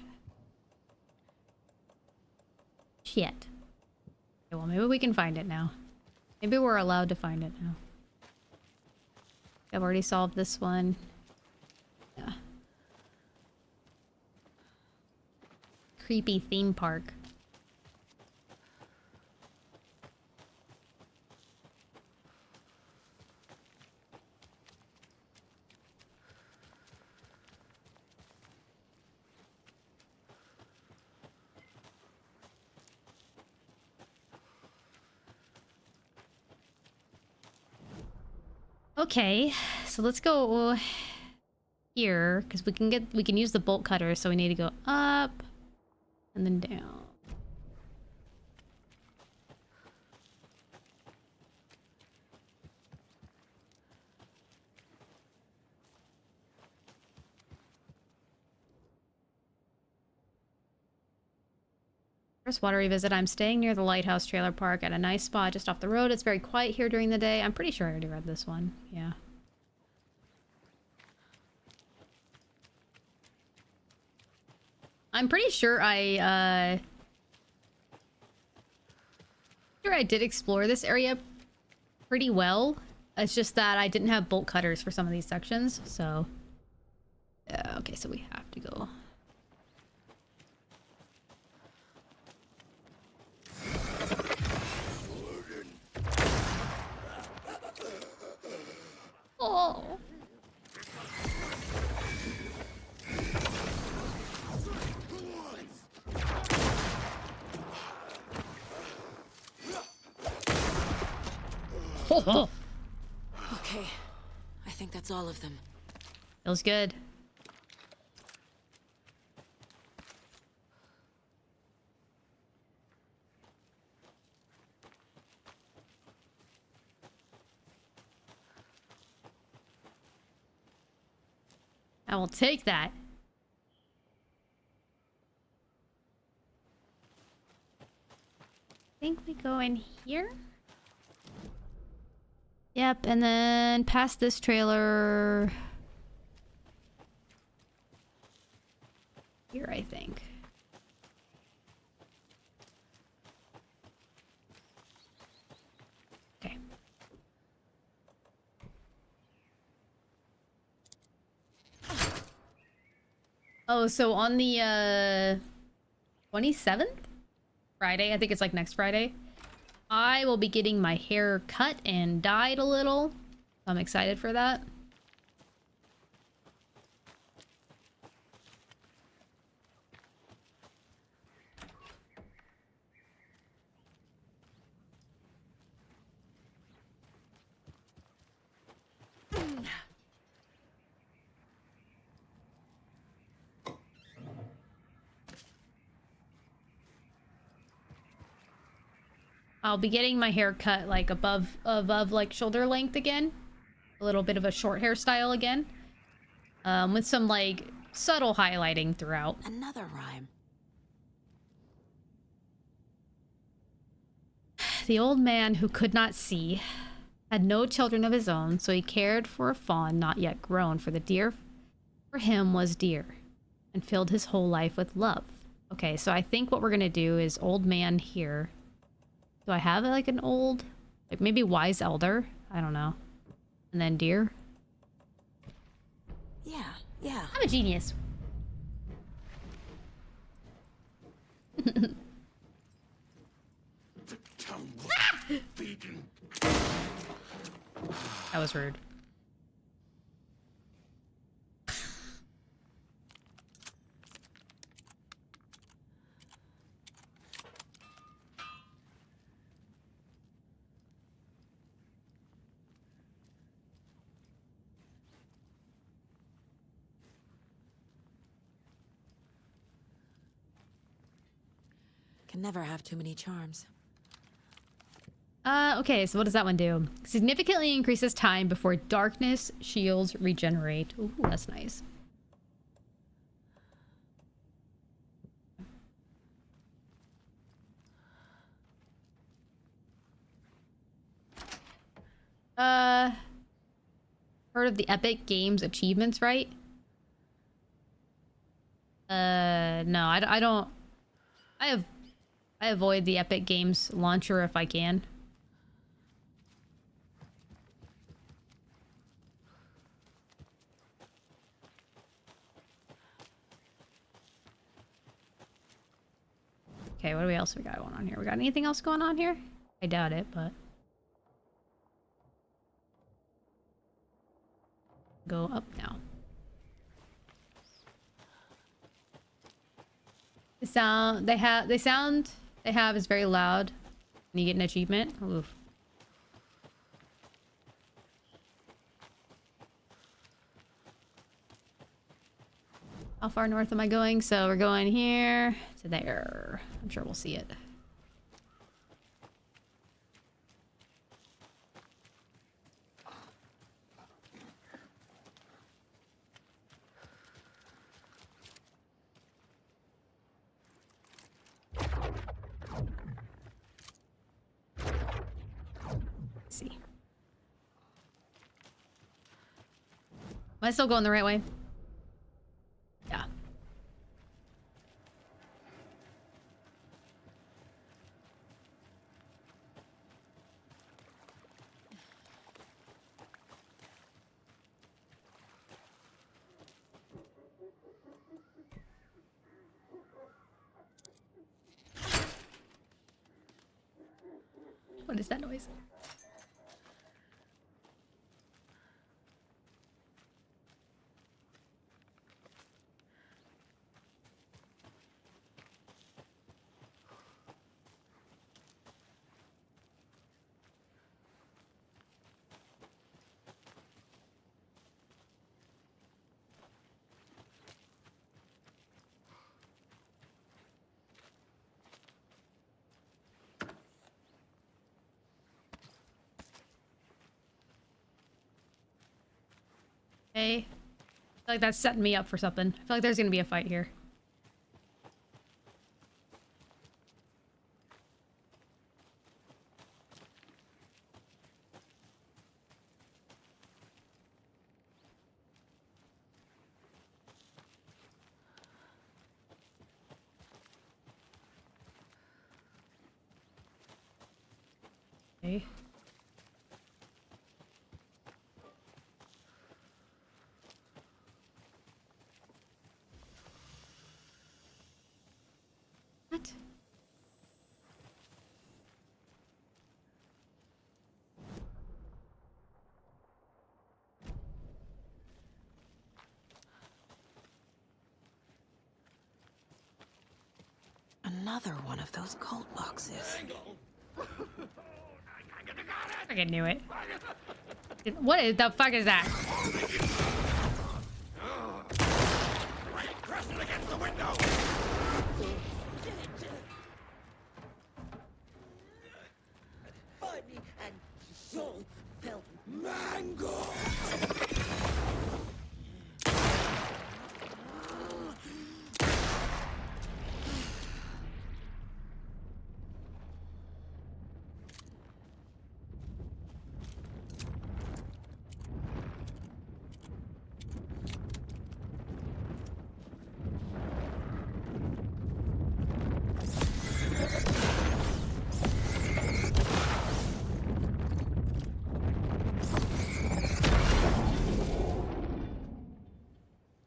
Shit. Okay, well, maybe we can find it now. Maybe we're allowed to find it now. I've already solved this one. Yeah. Creepy theme park. Okay, so let's go here because we can use the bolt cutter. So we need to go up and then down. First water revisit. I'm staying near the lighthouse trailer park at a nice spot just off the road. It's very quiet here during the day. I'm pretty sure I already read this one. Yeah. I'm pretty sure I did explore this area pretty well. It's just that I didn't have bolt cutters for some of these sections, so okay, so we have to go. Oh. Oh. Okay, I think that's all of them. Feels good. I will take that. I think we go in here. Yep, and then past this trailer here, I think. Okay. Oh, so on the 27th? Friday, I think it's like next Friday. I will be getting my hair cut and dyed a little. I'm excited for that. I'll be getting my hair cut like above like shoulder length again. A little bit of a short hairstyle again. With some like subtle highlighting throughout. Another rhyme. The old man who could not see had no children of his own, so he cared for a fawn not yet grown, for the deer for him was dear, and filled his whole life with love. Okay, so I think what we're gonna do is old man here. Do I have like an old, like maybe wise elder? I don't know. And then deer? Yeah. I'm a genius. The tongue was beaten. That was rude. Can never have too many charms. Okay, so what does that one do? Significantly increases time before darkness shields regenerate. Ooh, that's nice. Heard of the Epic Games achievements, right? No, I don't. I avoid the Epic Games launcher if I can. Okay, what do we else we got going on here? We got anything else going on here? I doubt it, but go up now. The sound they have is very loud. And you get an achievement. Oof. How far north am I going? So we're going here to there. I'm sure we'll see it. Let's see. Am I still going the right way? Yeah. What is that noise? Okay. I feel like that's setting me up for something. I feel like there's gonna be a fight here. Okay. What? Another one of those cult boxes. I knew it. What is the fuck is that? Press it against the window. Body and soul felt mango.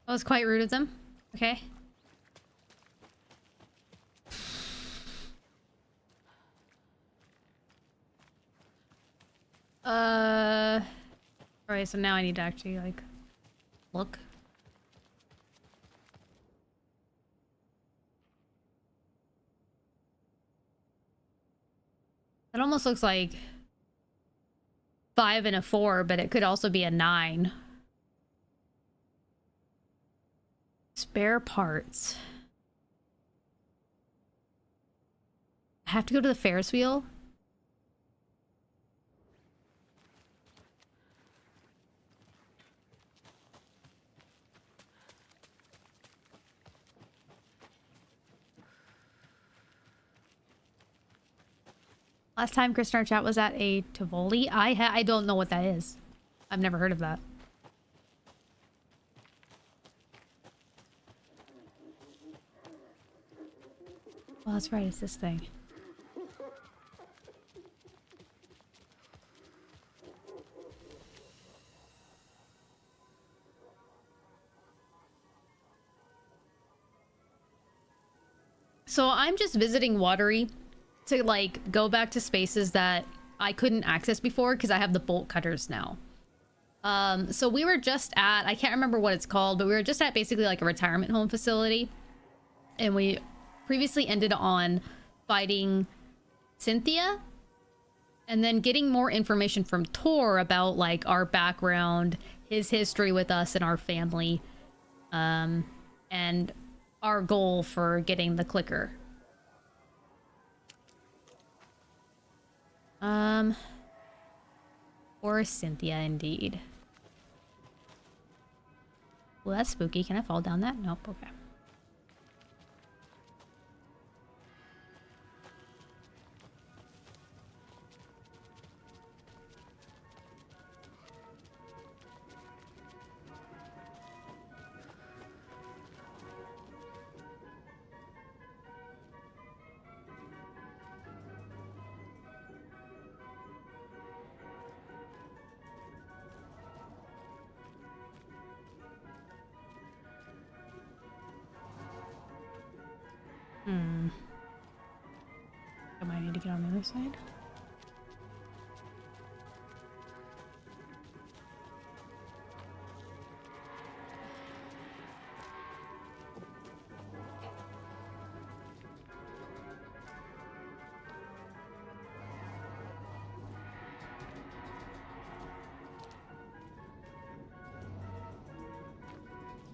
That was quite rude of them. Okay. Alright, so now I need to actually, like, look. It almost looks like 5 and a 4, but it could also be a 9. Spare parts. I have to go to the Ferris wheel? Last time Chris in our chat was at a Tivoli. I don't know what that is. I've never heard of that. Oh, that's right. It's this thing. So I'm just visiting Watery to, like, go back to spaces that I couldn't access before because I have the bolt cutters now. So we were just at, I can't remember what it's called, but we were just at basically like a retirement home facility. And we previously ended on fighting Cynthia and then getting more information from Tor about, like, our background, his history with us and our family. and our goal for getting the clicker. Or Cynthia, indeed. Well, that's spooky. Can I fall down that? Nope. Okay. I might need to get on the other side.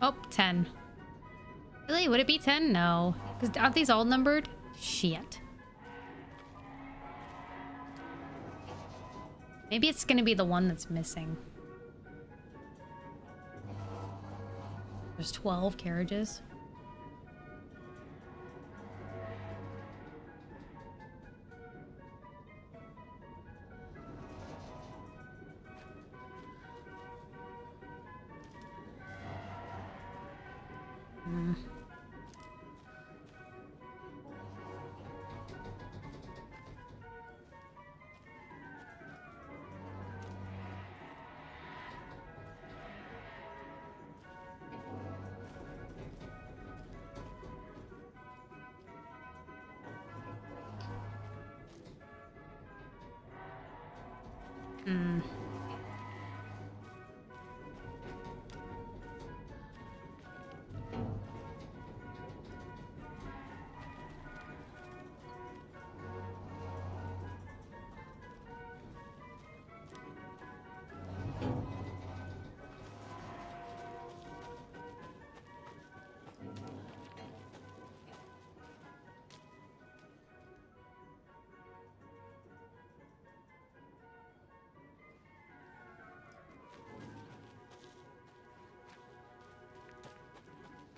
Oh, 10. Really? Would it be 10? No. Because aren't these all numbered? Shit. Maybe it's gonna be the one that's missing. There's 12 carriages.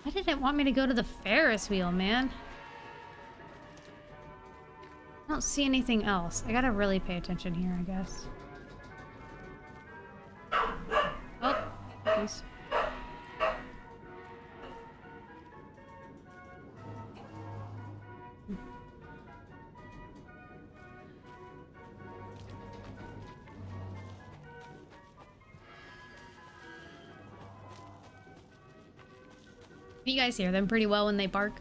Why did it want me to go to the Ferris wheel, man? I don't see anything else. I gotta really pay attention here, I guess. Oh, please. You guys hear them pretty well when they bark.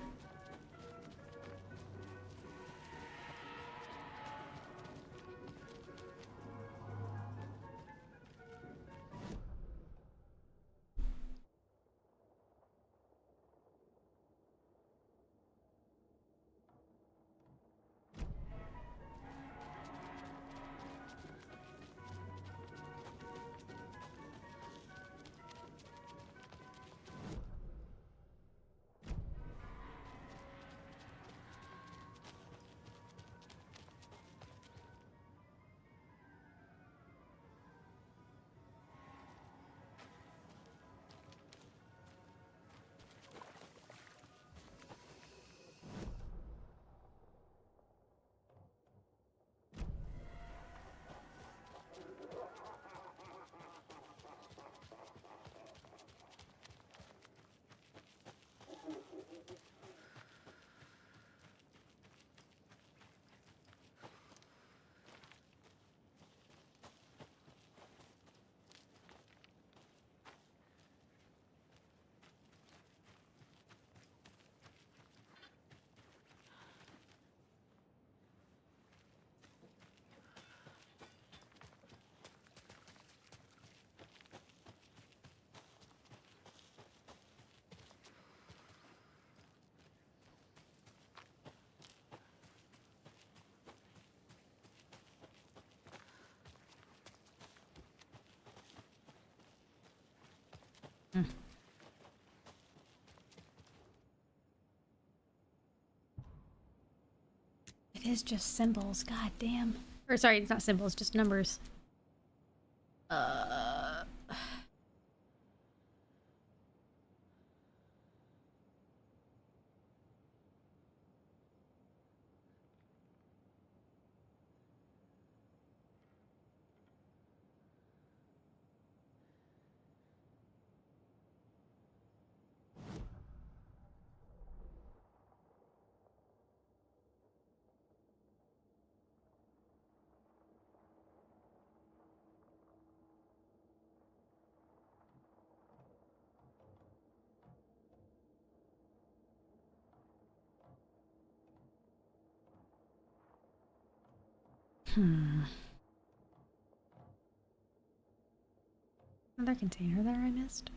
is just symbols. God damn. Or sorry, it's not symbols, just numbers. Another container there I missed.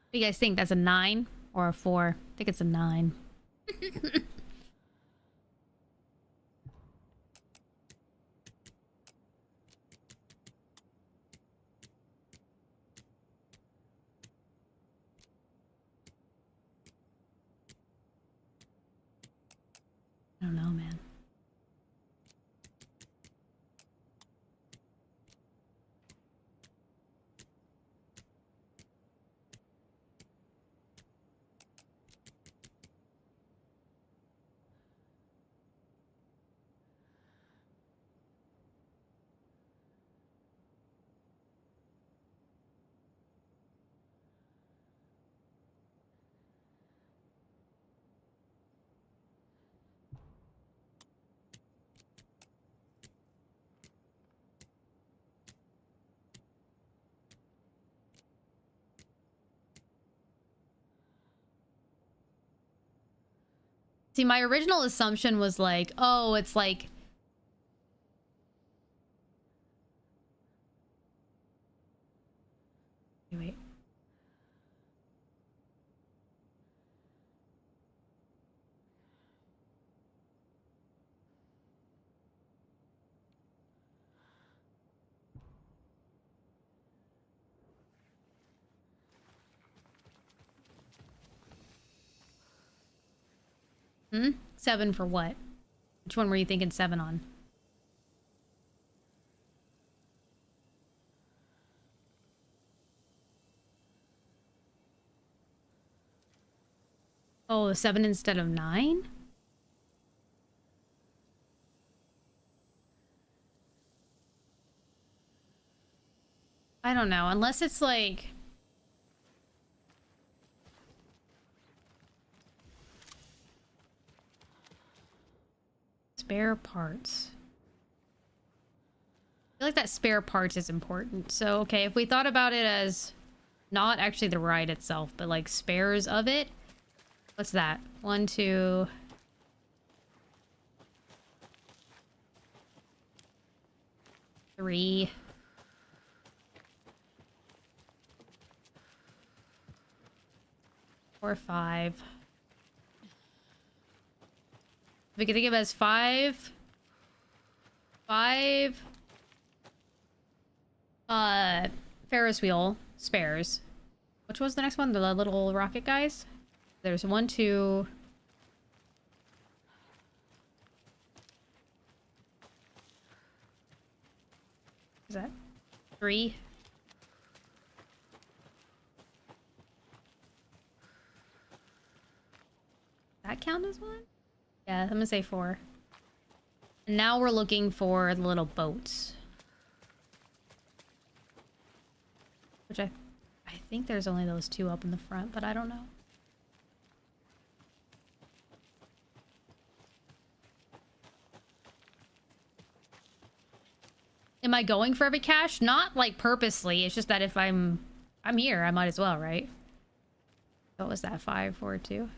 What do you guys think? That's a 9 or a 4? I think it's a 9. I don't know, man. See, my original assumption was like, oh, it's like... Wait. Hmm? 7 for what? Which one were you thinking 7 on? Oh, 7 instead of 9? I don't know, unless it's like... Spare parts. I feel like that spare parts is important. So, okay, if we thought about it as not actually the ride itself, but like spares of it. What's that? 1, 2... 3... 4, 5. We could think of it as 5... 5... Ferris wheel spares. Which was the next one? The little rocket guys? There's 1, 2... Is that 3? That count as one? Yeah, I'm gonna say 4. And now we're looking for the little boats. Which I think there's only those 2 up in the front, but I don't know. Am I going for every cache? Not like purposely. It's just that if I'm here, I might as well, right? What was that? 5, 4, 2?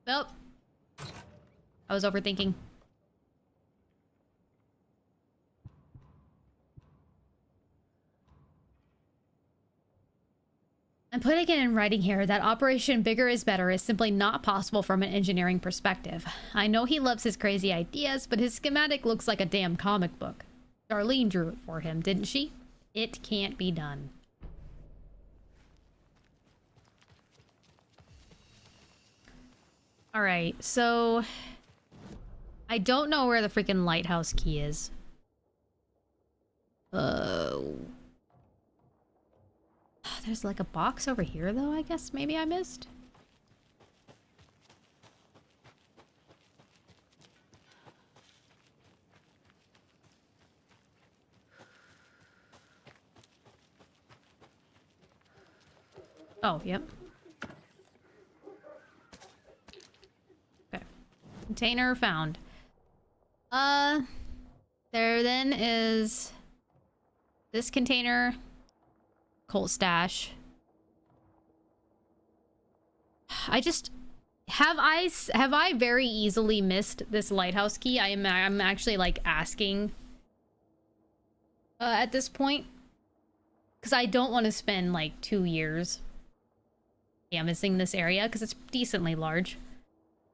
Well, I was overthinking. I'm putting it in writing here that Operation Bigger is Better is simply not possible from an engineering perspective. I know he loves his crazy ideas, but his schematic looks like a damn comic book. Darlene drew it for him, didn't she? It can't be done. Alright, so... I don't know where the freaking lighthouse key is. There's like a box over here, though, I guess maybe I missed. Oh, yep. Okay. Container found. There then is this container. Colt stash. I just have I very easily missed this lighthouse key? I'm actually like asking at this point, because I don't want to spend like 2 years canvassing this area because it's decently large.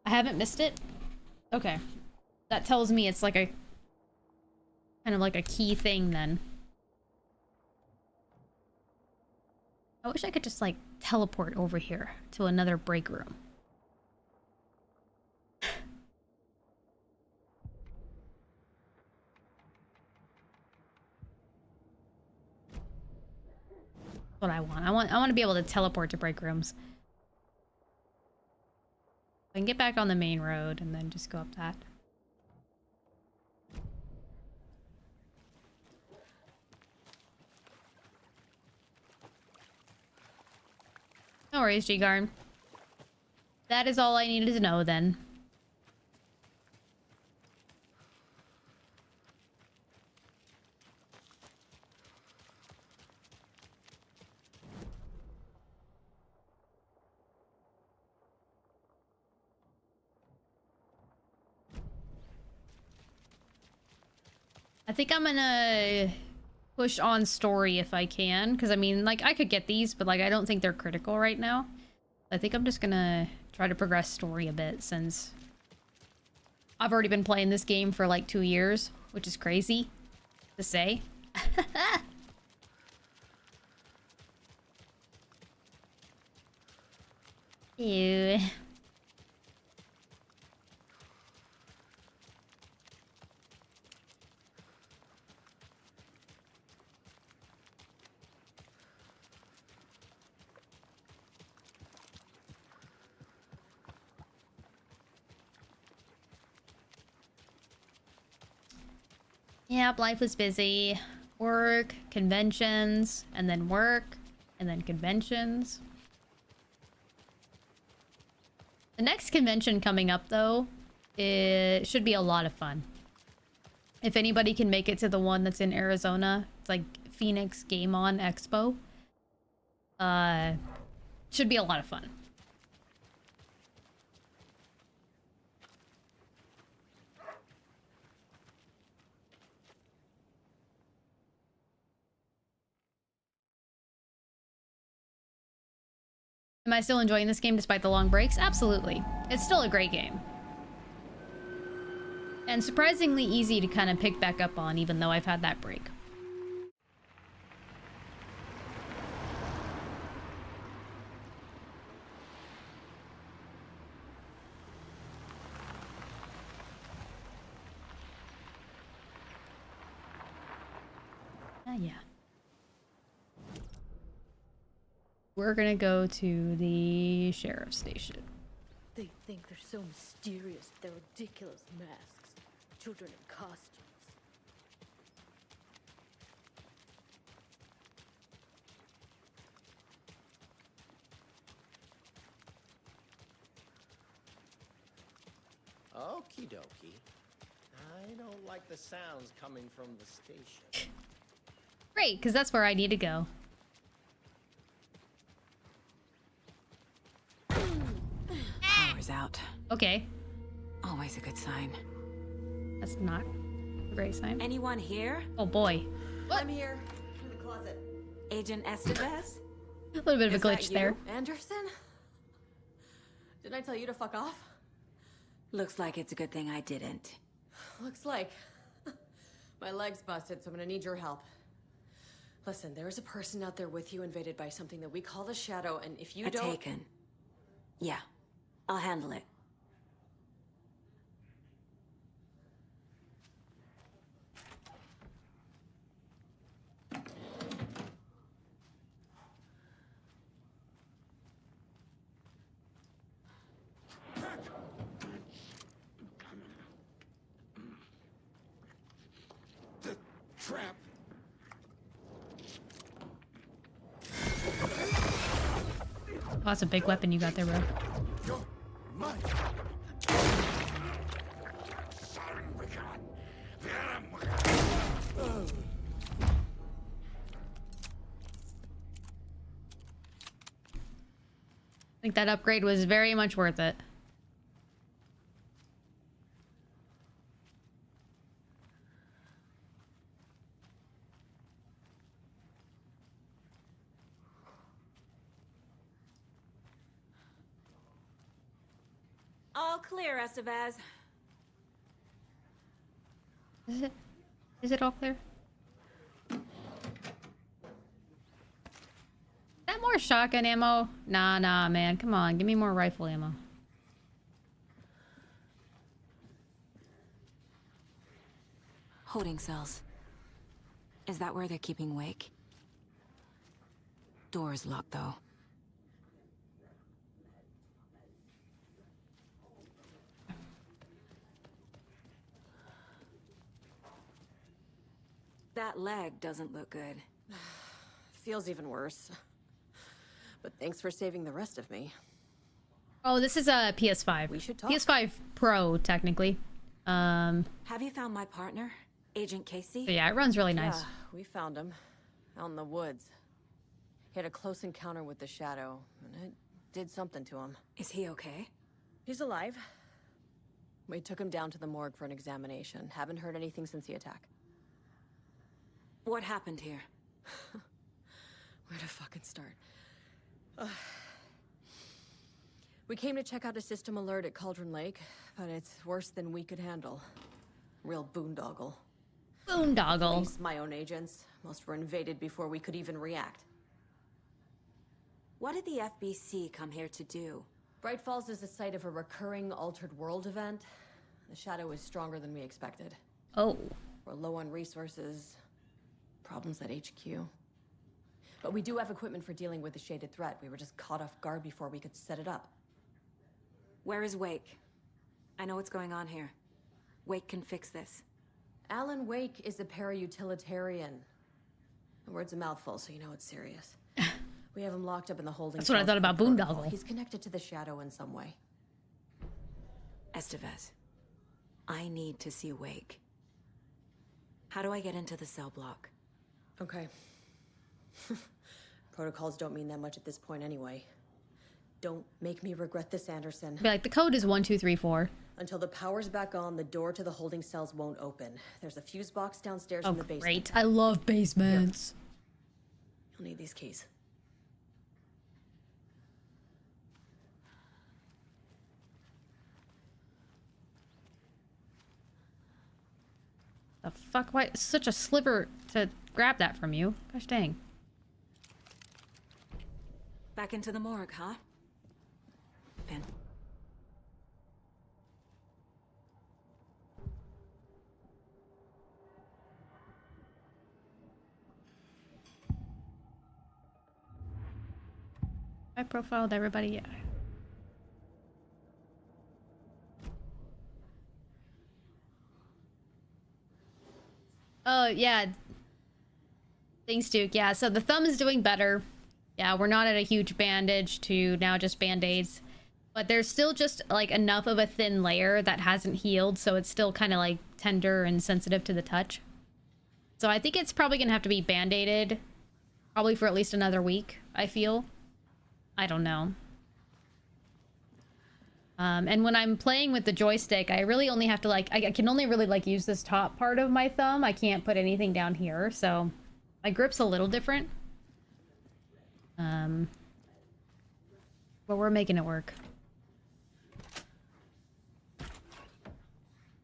I haven't missed it. Okay, that tells me it's like a kind of like a key thing then. I wish I could just, like, teleport over here to another break room. That's what I want. I want to be able to teleport to break rooms. I can get back on the main road and then just go up that. No worries, G-Garn. That is all I needed to know then. I think I'm gonna push on story if I can, because I mean, like, I could get these, but like, I don't think they're critical right now. I think I'm just gonna try to progress story a bit, since I've already been playing this game for like 2 years, which is crazy to say. Ew. Yep, life was busy. Work, conventions, and then work, and then conventions. The next convention coming up, though, it should be a lot of fun. If anybody can make it to the one that's in Arizona, it's like Phoenix Game On Expo. Should be a lot of fun. Am I still enjoying this game despite the long breaks? Absolutely. It's still a great game. And surprisingly easy to kind of pick back up on, even though I've had that break. Yeah. We're gonna go to the sheriff's station. They think they're so mysterious, their ridiculous masks. Children in costumes. Okie dokie. I don't like the sounds coming from the station. Great, because that's where I need to go. power's out. Okay. Always a good sign. That's not a great sign. Anyone here? Oh boy. I'm here. In the closet. Agent Estevez? A little bit of a Is that glitch you, there. Anderson? Didn't I tell you to fuck off? Looks like it's a good thing I didn't. Looks like. My leg's busted, so I'm gonna need your help. Listen, there is a person out there with you invaded by something that we call the Shadow, and if you don't... Taken. Yeah, I'll handle it. The trap. Oh, that's a big weapon you got there, bro. You're mine. I think that upgrade was very much worth it. All clear, Estevez. Is it? Is it all clear? Is that more shotgun ammo? Nah, man. Come on. Give me more rifle ammo. Holding cells. Is that where they're keeping Wake? Door's locked, though. That leg doesn't look good. Feels even worse. But thanks for saving the rest of me. Oh, this is a PS5. We should talk. PS5 Pro, technically. Have you found my partner, Agent Casey? So yeah, it runs really nice. Yeah, we found him. Out in the woods. He had a close encounter with the Shadow, and it did something to him. Is he okay? He's alive. We took him down to the morgue for an examination. Haven't heard anything since the attack. What happened here? Where to fucking start? We came to check out a system alert at Cauldron Lake, but it's worse than we could handle. Real boondoggle. Boondoggle. Police, my own agents. Most were invaded before we could even react. What did the FBC come here to do? Bright Falls is the site of a recurring Altered World event. The Shadow is stronger than we expected. Oh. We're low on resources. Problems at HQ. But we do have equipment for dealing with the shaded threat. We were just caught off guard before we could set it up. Where is Wake? I know what's going on here. Wake can fix this. Alan Wake is a para-utilitarian. The word's a mouthful, so you know it's serious. We have him locked up in the holding That's what I cells thought for about protocol. Boondoggle. He's connected to the Shadow in some way. Estevez, I need to see Wake. How do I get into the cell block? Okay. Protocols don't mean that much at this point anyway. Don't make me regret this, Anderson. Be like, the code is 1234. Until the power's back on, the door to the holding cells won't open. There's a fuse box downstairs Oh, in the basement. great. I love basements. You'll need these keys. The fuck? Why? Such a sliver to grab that from you. Gosh dang. Back into the morgue, huh? Finn. I profiled everybody, yeah. Oh, yeah. Thanks, Duke. Yeah, so the thumb is doing better. Yeah, we're not at a huge bandage to now just band-aids. But there's still just, like, enough of a thin layer that hasn't healed, so it's still kind of, like, tender and sensitive to the touch. So I think it's probably gonna have to be band-aided. Probably for at least another week, I feel. I don't know. And when I'm playing with the joystick, I really only have to like, I can only really like use this top part of my thumb. I can't put anything down here, so my grip's a little different. But we're making it work.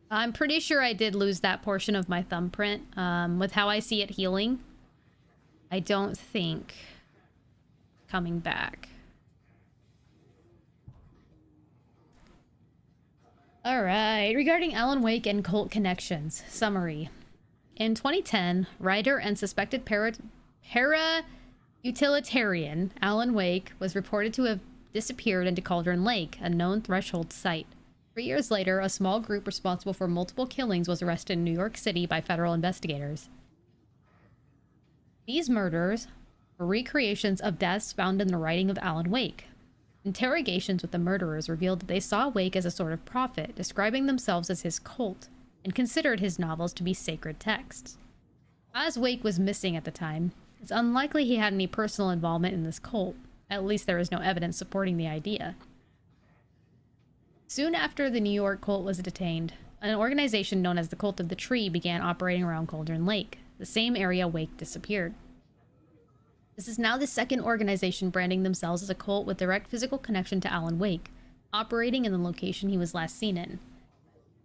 I'm pretty sure I did lose that portion of my thumbprint. With how I see it healing, I don't think coming back. Alright, regarding Alan Wake and cult connections. Summary. In 2010, writer and suspected para-utilitarian Alan Wake was reported to have disappeared into Cauldron Lake, a known threshold site. 3 years later, a small group responsible for multiple killings was arrested in New York City by federal investigators. These murders were recreations of deaths found in the writing of Alan Wake. Interrogations with the murderers revealed that they saw Wake as a sort of prophet, describing themselves as his cult, and considered his novels to be sacred texts. As Wake was missing at the time, it's unlikely he had any personal involvement in this cult. At least there is no evidence supporting the idea. Soon after the New York cult was detained, an organization known as the Cult of the Tree began operating around Cauldron Lake, the same area Wake disappeared. This is now the second organization branding themselves as a cult with direct physical connection to Alan Wake, operating in the location he was last seen in.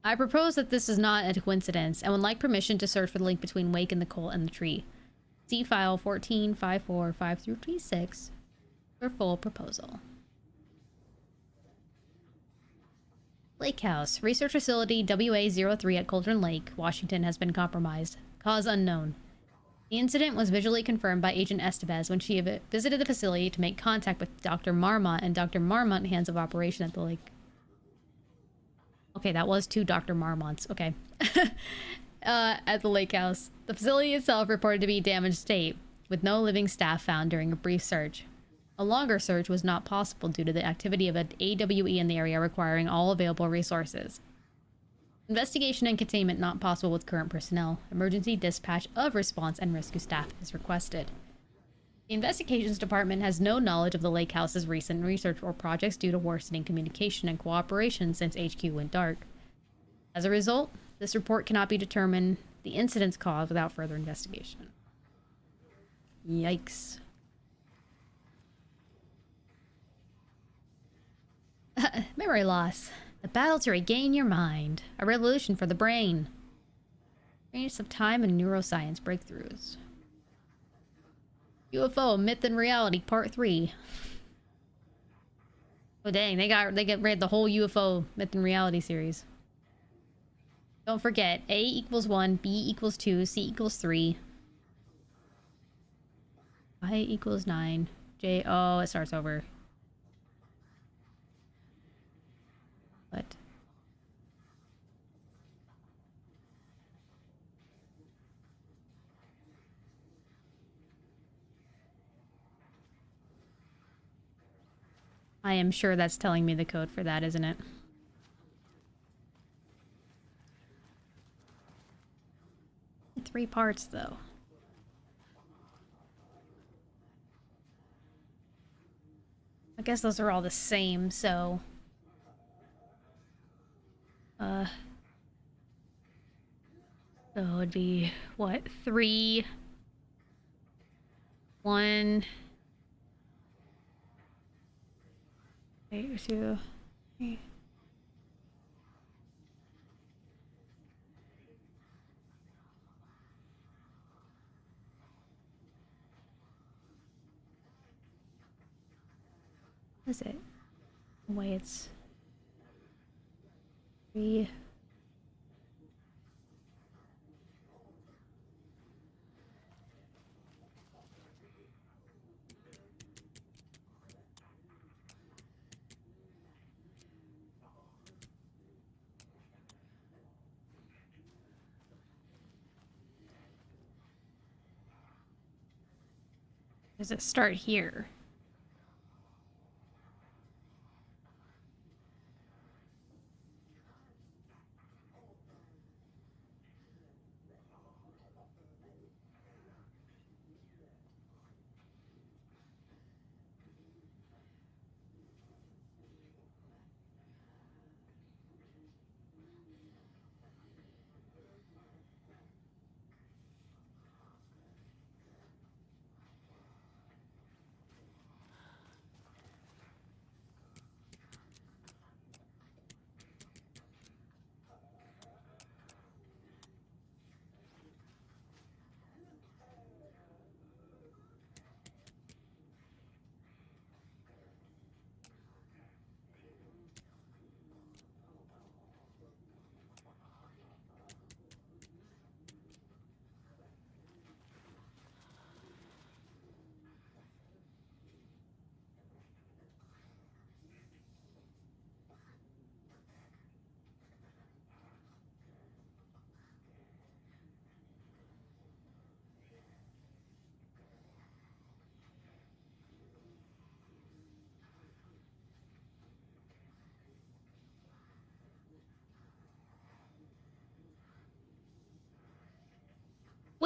I propose that this is not a coincidence and would like permission to search for the link between Wake and the cult and the tree. See file 14545336 for full proposal. Lake House. Research Facility WA-03 at Cauldron Lake, Washington has been compromised. Cause unknown. The incident was visually confirmed by Agent Estevez when she visited the facility to make contact with Dr. Marmont and Dr. Marmont hands of operation at the lake. Okay, that was two Dr. Marmonts. Okay. At the lake house. The facility itself reported to be in damaged state, with no living staff found during a brief search. A longer search was not possible due to the activity of an AWE in the area requiring all available resources. Investigation and containment not possible with current personnel. Emergency dispatch of response and rescue staff is requested. The Investigations Department has no knowledge of the lake house's recent research or projects due to worsening communication and cooperation since HQ went dark. As a result, this report cannot be determined the incident's cause without further investigation. Yikes. Memory loss. The battle to regain your mind. A revolution for the brain. Experience of time and neuroscience breakthroughs. UFO, Myth and Reality, Part 3. Oh dang, they read the whole UFO Myth and Reality series. Don't forget, A equals 1, B equals 2, C equals 3. I equals 9. J, oh, it starts over. What? I am sure that's telling me the code for that, isn't it? Three parts, though. I guess those are all the same, so... So it would be, what, 3... 1... 8, 2... 3... What is it? The way it's... 3... Does it start here?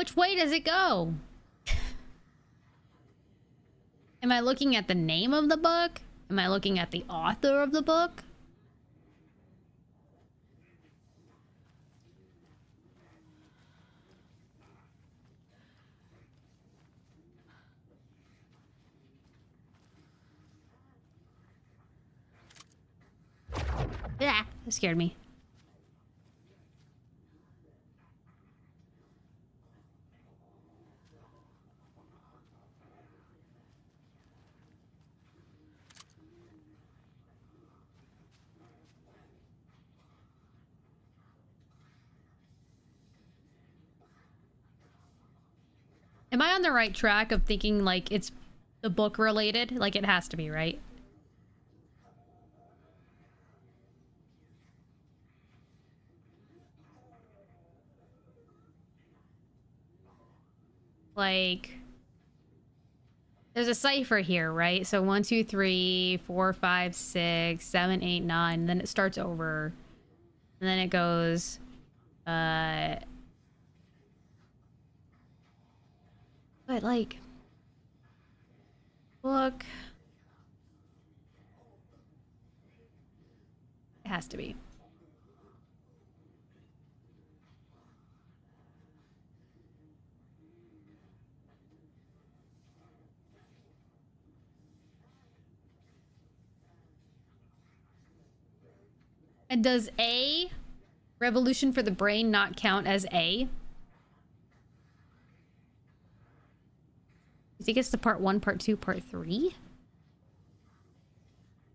Which way does it go? Am I looking at the name of the book? Am I looking at the author of the book? Yeah, that scared me. Am I on the right track of thinking like it's the book related? Like it has to be, right? Like there's a cipher here, right? So 1, 2, 3, 4, 5, 6, 7, 8, 9, and then it starts over. And then it goes but like book, it has to be. And does A, Revolution for the Brain, not count as A? I think it's the part 1, part 2, part 3.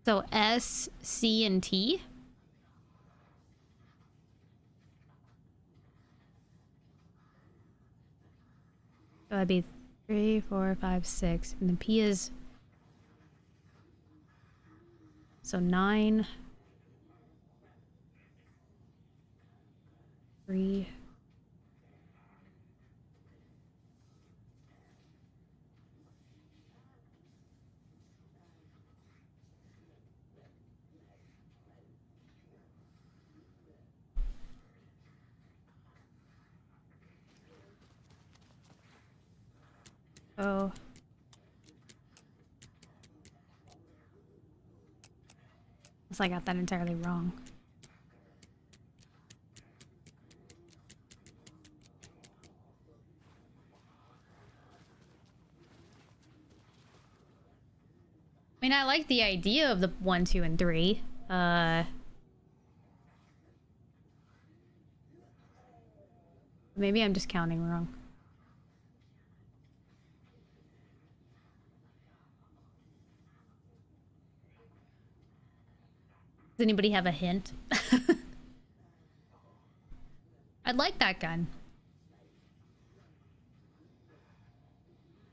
So S, C, and T. So that'd be 3, 4, 5, 6. And then P is... So 9. 3. Oh. Unless I got that entirely wrong. I mean, I like the idea of the 1, 2, and 3. Maybe I'm just counting wrong. Does anybody have a hint? I'd like that gun.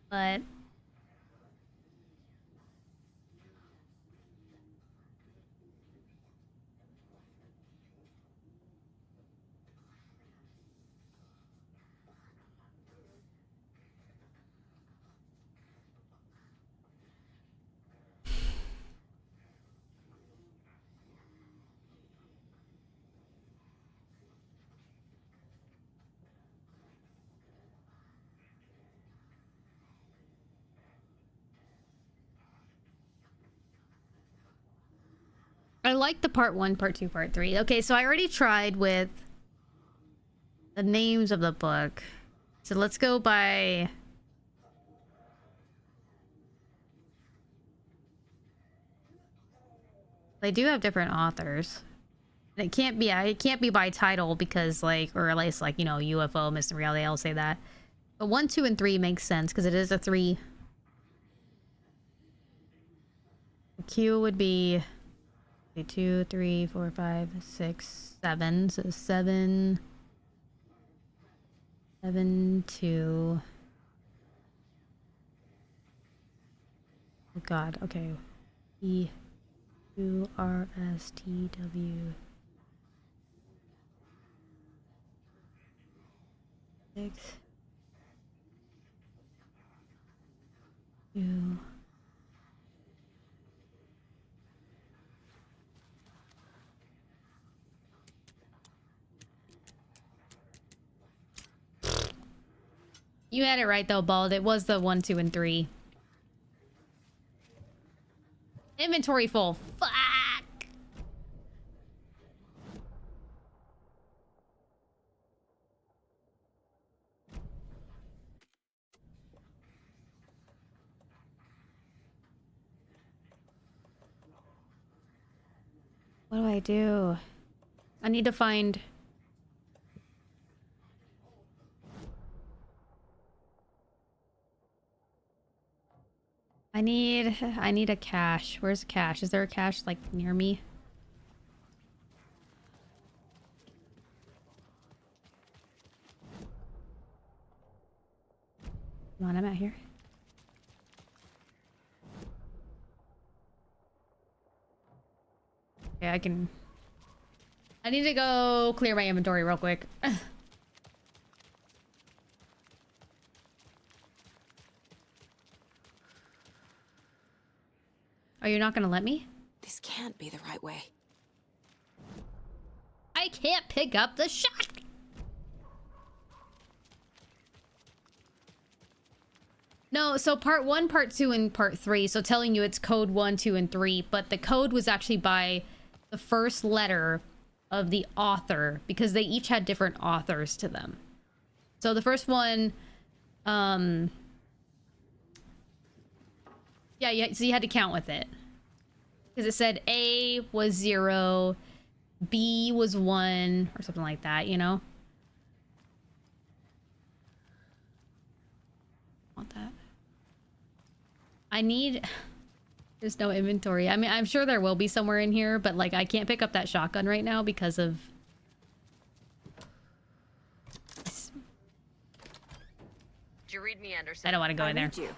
But... I like the part 1, part 2, part 3. Okay, so I already tried with the names of the book. So let's go by... They do have different authors. And it can't be, yeah, it can't be by title because like, or at least like, you know, UFO, Missing Reality, I'll say that. But 1, 2, and 3 makes sense because it is a 3. Q would be 2, 3, 4, 5, 6, 7. So 7, 7, 2. Oh God. Okay. E, U, R, S, T, W. 6. 2. You had it right though, Bald. It was the 1, 2, and 3. Inventory full. Fuck! What do I do? I need to find... I need a cache. Where's the cache? Is there a cache like near me? Come on, I'm out here. Okay, I need to go clear my inventory real quick. Are you not gonna let me? This can't be the right way. I can't pick up the shot. No, so part 1, part 2, and part 3. So telling you it's code 1, 2, and 3, but the code was actually by the first letter of the author because they each had different authors to them. So the first one, yeah, so you had to count with it. Because it said A was 0, B was 1, or something like that, you know? Want that. I need... There's no inventory. I mean, I'm sure there will be somewhere in here, but, like, I can't pick up that shotgun right now because of... Did you read me, Anderson? I don't want to go in there. read you.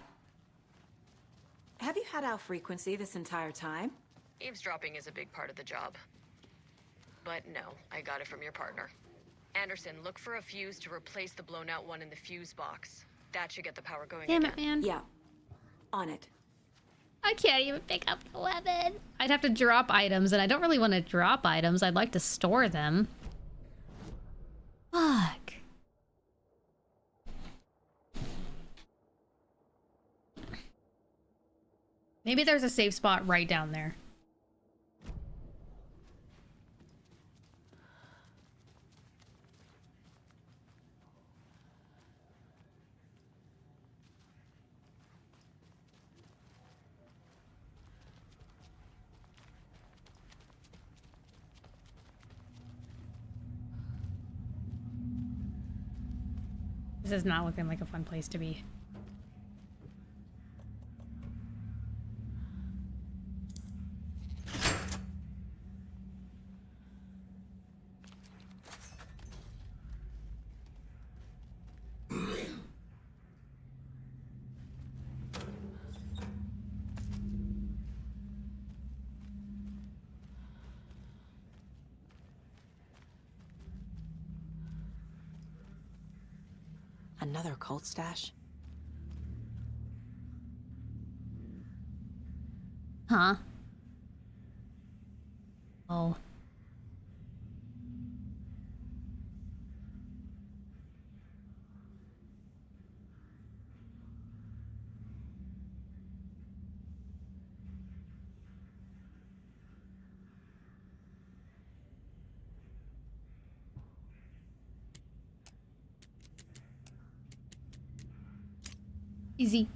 Have you had our frequency this entire time? Eavesdropping is a big part of the job. But no, I got it from your partner. Anderson, look for a fuse to replace the blown out one in the fuse box. That should get the power going Damn again. it, man. Yeah. On it. I can't even pick up the weapon. I'd have to drop items, and I don't really want to drop items. I'd like to store them. Fuck. Maybe there's a safe spot right down there. This is not looking like a fun place to be. Another cult stash? Huh? Oh. Easy.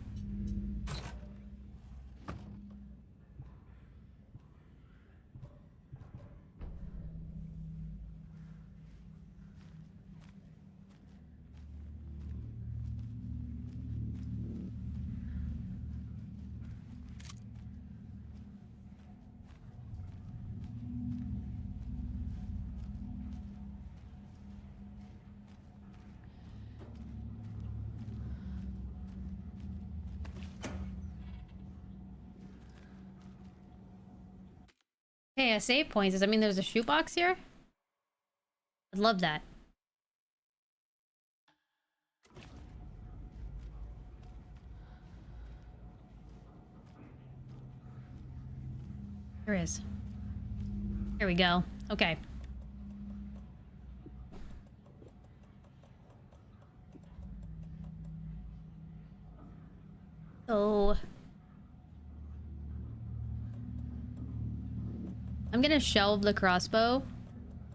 Hey, a save points. Does that mean there's a shoebox here? I'd love that. There is. There we go. Okay. So I'm gonna shelve the crossbow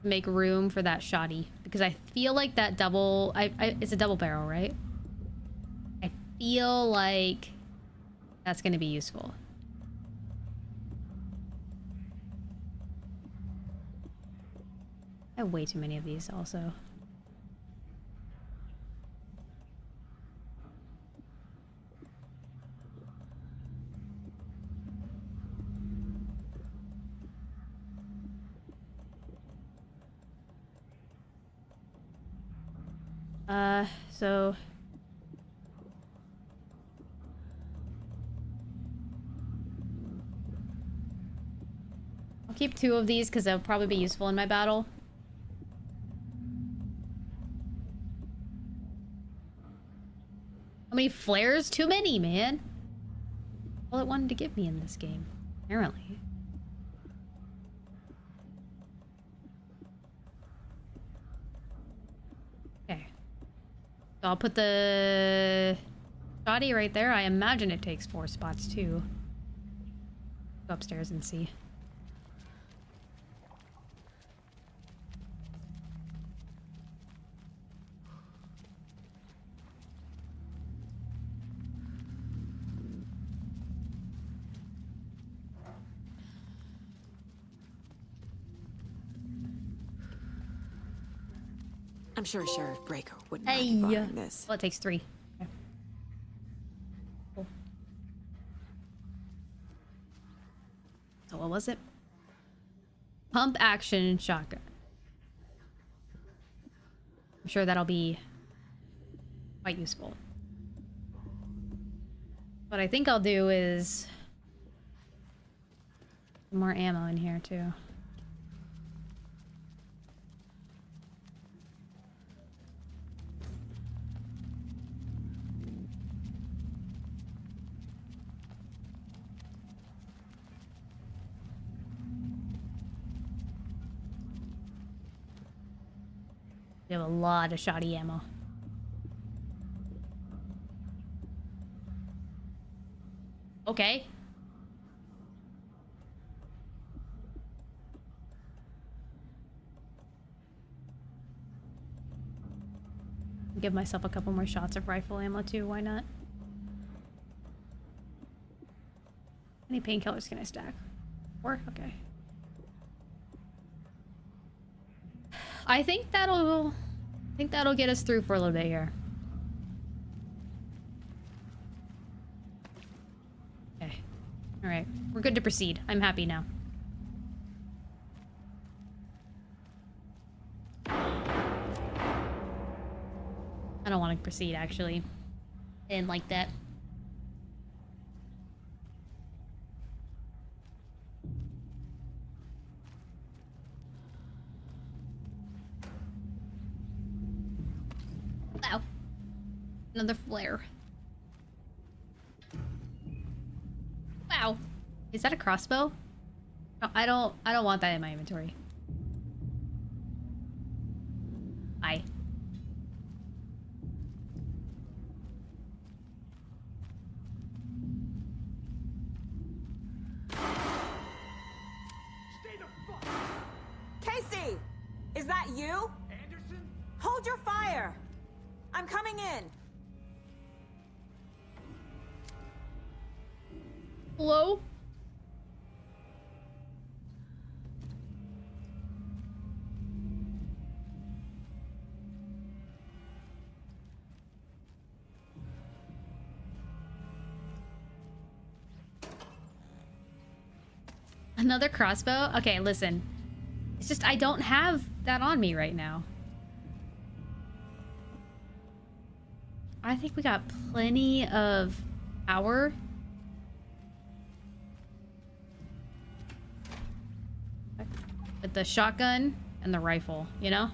to make room for that shoddy because I feel like that double it's a double barrel, right? I feel like that's gonna be useful. I have way too many of these also. So I'll keep 2 of these because they'll probably be useful in my battle. How many flares? Too many, man. All it wanted to give me in this game, apparently. Okay. So I'll put the shoddy right there. I imagine it takes 4 spots too. Go upstairs and see. I'm sure Sheriff Breaker wouldn't mind borrowing this. Well, it takes 3. Okay. Cool. So what was it? Pump action shotgun. I'm sure that'll be quite useful. What I think I'll do is more ammo in here too. We have a lot of shoddy ammo. Okay. Give myself a couple more shots of rifle ammo too, why not? How many painkillers can I stack? 4? Okay. I think that'll get us through for a little bit here. Okay. Alright. We're good to proceed. I'm happy now. I don't want to proceed, actually. I didn't like that. Wow. Another flare. Wow. Is that a crossbow? No, I don't want that in my inventory. Bye. Casey! Is that you? Anderson? Hold your fire! I'm coming in! Hello? Another crossbow? Okay, listen. It's just I don't have that on me right now. I think we got plenty of power. With the shotgun and the rifle, you know?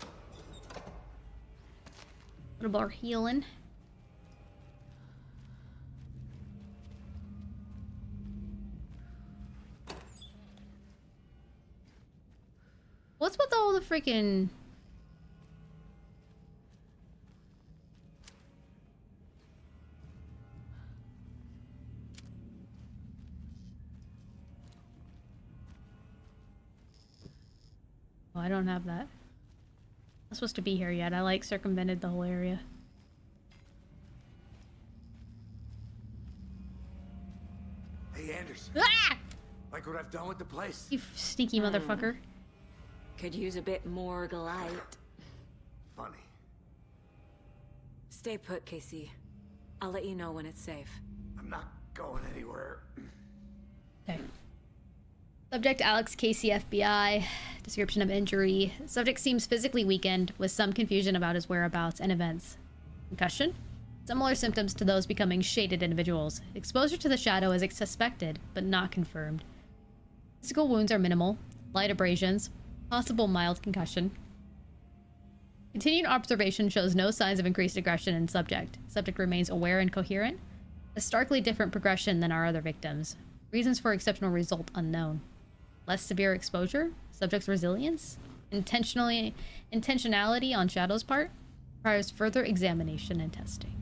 A little more healing. What's with all the freaking... Oh, I don't have that. I'm supposed to be here yet. I like circumvented the whole area. Hey, Anders. Ah! Like what I've done with the place? You sneaky motherfucker. Could use a bit more light. Funny. Stay put, Casey. I'll let you know when it's safe. I'm not going anywhere. Okay. Subject Alex Casey, FBI. Description of injury. Subject seems physically weakened, with some confusion about his whereabouts and events. Concussion? Similar symptoms to those becoming shaded individuals. Exposure to the shadow is suspected, but not confirmed. Physical wounds are minimal. Light abrasions. Possible mild concussion. Continued observation shows no signs of increased aggression in subject. Subject remains aware and coherent. A starkly different progression than our other victims. Reasons for exceptional result unknown. Less severe exposure. Subject's resilience. Intentionality on Shadow's part. Requires further examination and testing.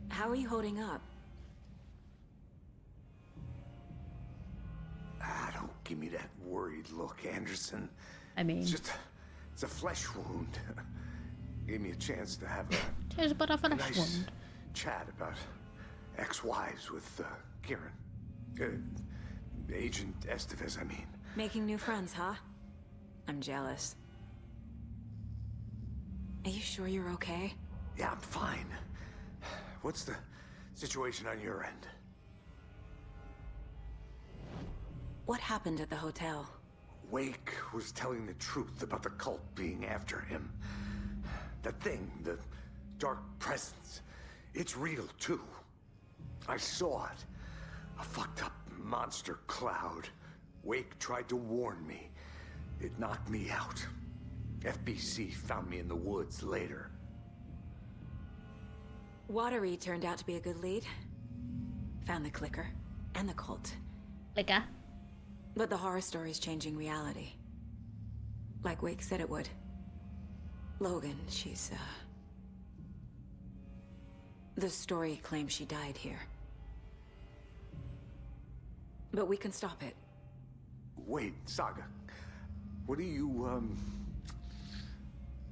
How are you holding up? Don't give me that worried look, Anderson. I mean... It's a flesh wound. Gave me a chance to have Tis but a flesh nice wound. chat about ex-wives with Kieran. Agent Estevez, I mean. Making new friends, huh? I'm jealous. Are you sure you're okay? Yeah, I'm fine. What's the situation on your end? What happened at the hotel? Wake was telling the truth about the cult being after him. That thing, the dark presence, it's real too. I saw it. A fucked up monster cloud. Wake tried to warn me. It knocked me out. FBC found me in the woods later. Watery turned out to be a good lead. Found the clicker and the cult. Clicker? But the horror story's changing reality. Like Wake said it would. Logan, she's, the story claims she died here. But we can stop it. Wait, Saga. What do you,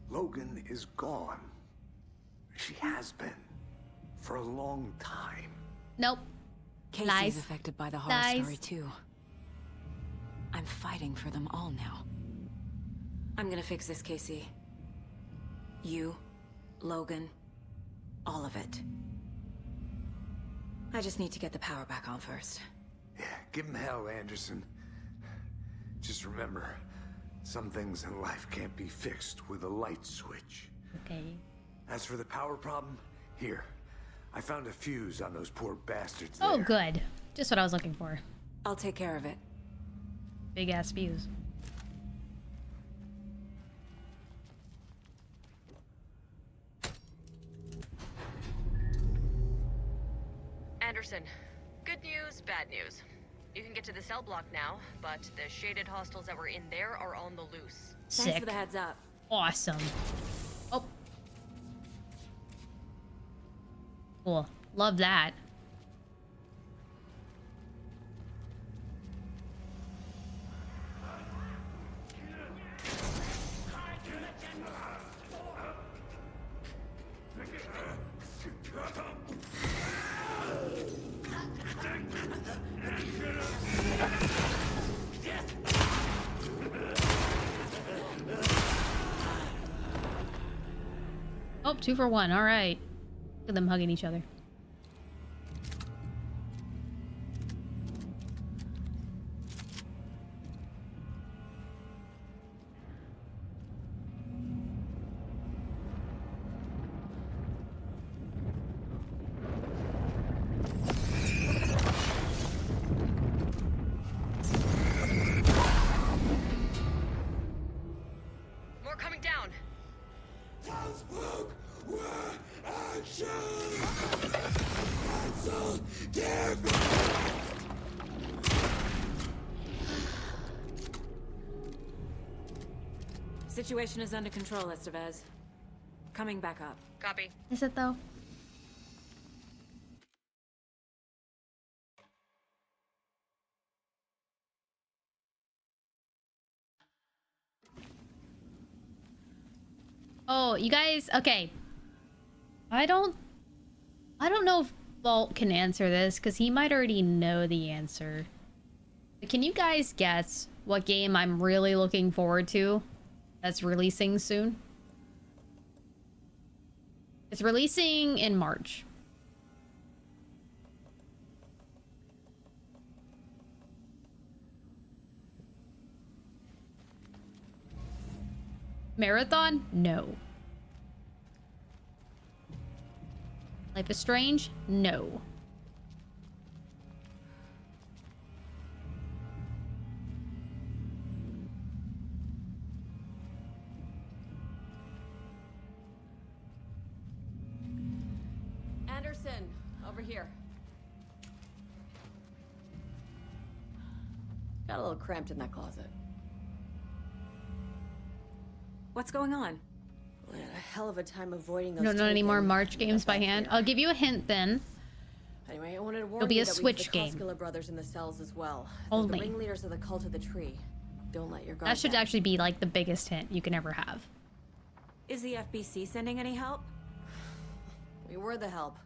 Logan is gone. She has been. For a long time. Nope. Casey's Lies. affected by the horror Lies. story too. I'm fighting for them all now. I'm gonna fix this, Casey. You, Logan, all of it. I just need to get the power back on first. Yeah, give him hell, Anderson. Just remember, some things in life can't be fixed with a light switch. Okay. As for the power problem, here. I found a fuse on those poor bastards Oh, there. good. Just what I was looking for. I'll take care of it. Big ass fuse. Anderson, good news, bad news. You can get to the cell block now, but the shaded hostiles that were in there are on the loose. Sick. Thanks for the heads up. Awesome. Oh. Cool. Love that. Oh, 2 for 1. All right. Look at them hugging each other. More coming down. Situation is under control, Estevez. Coming back up. Copy. Is it though? Oh, you guys, okay. I don't know if Bolt can answer this because he might already know the answer. But can you guys guess what game I'm really looking forward to that's releasing soon? It's releasing in March. Marathon? No. Life is Strange? No. Anderson, over here. Got a little cramped in that closet. What's going on? We had a hell of a time avoiding those. No, not any more taken. March games by hand. I'll give you a hint then. Anyway, I wanted to warn It'll be you a that Switch we have game. the Koskela brothers in the cells as well. They're Only. the ringleaders of the cult of the tree. Don't let your guard That should down. actually be like the biggest hint you can ever have. Is the FBC sending any help? We were the help.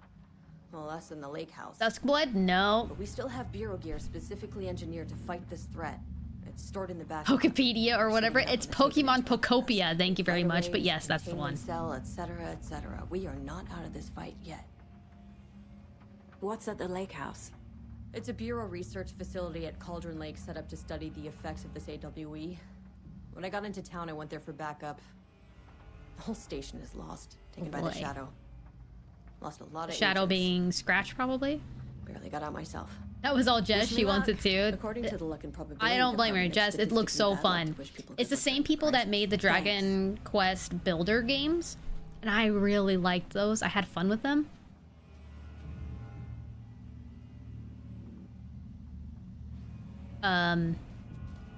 Well, us in the lake house. Duskblood? No. But we still have bureau gear specifically engineered to fight this threat. It's stored in the back. Pokepedia or whatever. It's Pokemon Pocopia. Thank you very much. But yes, that's the one. Cell, etc., etc. We are not out of this fight yet. What's at the lake house? It's a bureau research facility at Cauldron Lake set up to study the effects of this AWE. When I got into town, I went there for backup. The whole station is lost, taken by the boy. Shadow. Lost a lot of Shadow agents. being Scratch, probably. Barely got out myself. That was all Jess. Wish me She wants luck. it too. According to the luck and probability I don't blame her, department, Jess. it's It looks so statistically bad luck fun. to wish people It's the good same luck. people that made the Dragon Quest Builder games, and I really liked those. I had fun with them.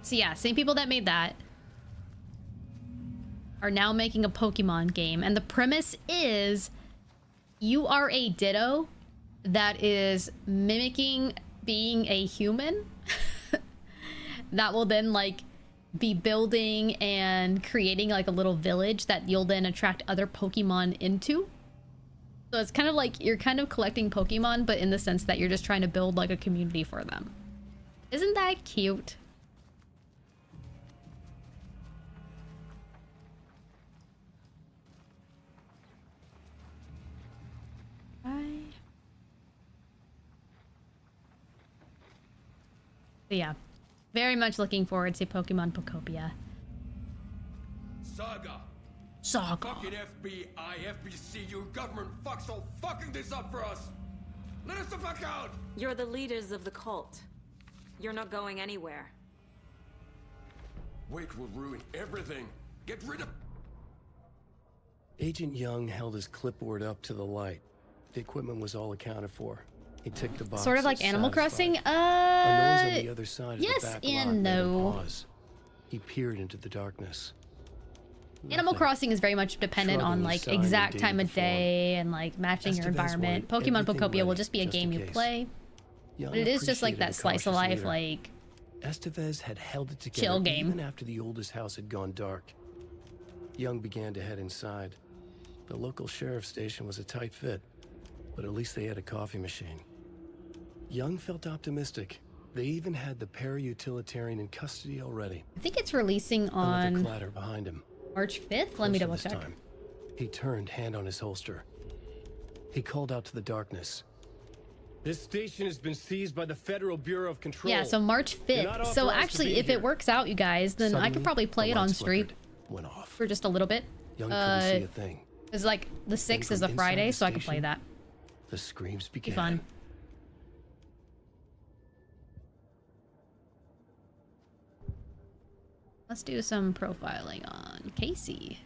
So yeah, same people that made that are now making a Pokemon game, and the premise is you are a Ditto that is mimicking being a human that will then like be building and creating like a little village that you'll then attract other Pokemon into. So it's kind of like you're kind of collecting Pokemon, but in the sense that you're just trying to build like a community for them. Isn't that cute? So yeah, very much looking forward to Pokemon Pocopia. Saga. Saga. Fucking FBI, FBC, your government fucks all fucking this up for us. Let us the fuck out. You're the leaders of the cult. You're not going anywhere. Wake will ruin everything. Get rid of. Agent Young held his clipboard up to the light. The equipment was all accounted for. He ticked the box. Sort of like Animal Crossing. A noise on the other side yes of the back and lot made him no. pause. He peered into the darkness. Animal Crossing is very much dependent on Shrugging, like signed and exact dated time the of day and like matching your Estevez environment. wanted Pokemon everything Pocopia will ready, just be a just game in you case. play. Young But it is just like appreciated that the slice of cautious life, leader. like Estevez had held it together chill game. even after the oldest house had gone dark. Young began to head inside. The local sheriff's station was a tight fit, but at least they had a coffee machine. Young felt optimistic. They even had the para-utilitarian in custody already. I think it's releasing Another on clatter behind him. March 5th. Let me Closer double this check. time. He turned, hand on his holster. He called out to the darkness. This station has been seized by the Federal Bureau of Control. Yeah, so March You're not 5th. So authorized to actually, be if here. it works out, you guys, then I could Suddenly, probably play the it on lights stream flickered, went off. for just a little bit. Young couldn't see a thing. It's like the 6th is from a Friday, inside the so I can play station, that. The screams Be began. fun. Let's do some profiling on Casey.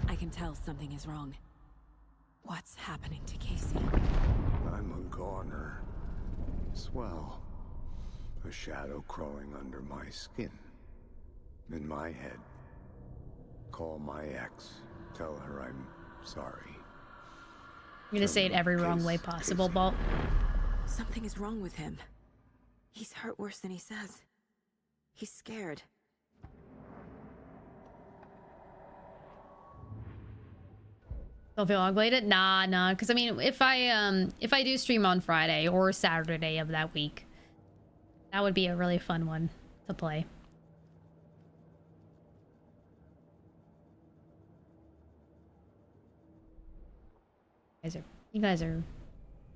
I can tell something is wrong. What's happening to Casey? I'm a goner. Swell. A shadow crawling under my skin. In my head. Call my ex. Tell her I'm sorry. I'm gonna say it every wrong way possible, Bolt. Something is wrong with him. He's hurt worse than he says. He's scared. Don't feel obligated? Nah. Because I mean, if I do stream on Friday or Saturday of that week, that would be a really fun one to play. You guys are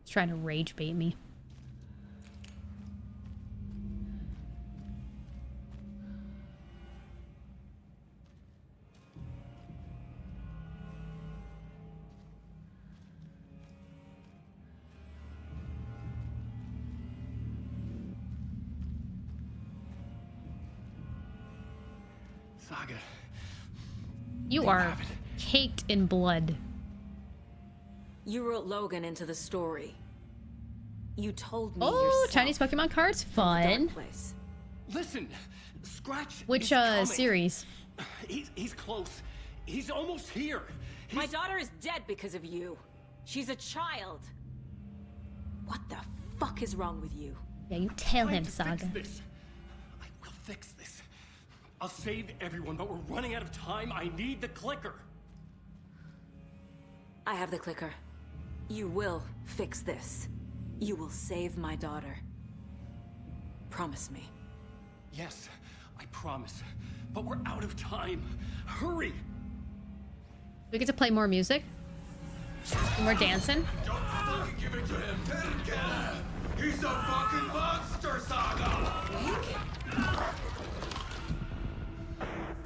just trying to rage bait me. Saga. You are caked in blood. You wrote Logan into the story. You told me Oh, yourself. Chinese Pokemon cards? Fun. Listen, Scratch. Which series? He's close. He's almost here. My daughter is dead because of you. She's a child. What the fuck is wrong with you? Yeah, you tell him, Saga. I will fix this. I'll save everyone, but we're running out of time. I need the clicker. I have the clicker. You will fix this. You will save my daughter. Promise me. Yes, I promise. But we're out of time. Hurry! We get to play more music? More dancing? Don't fucking give it to him! He's a fucking monster, Saga!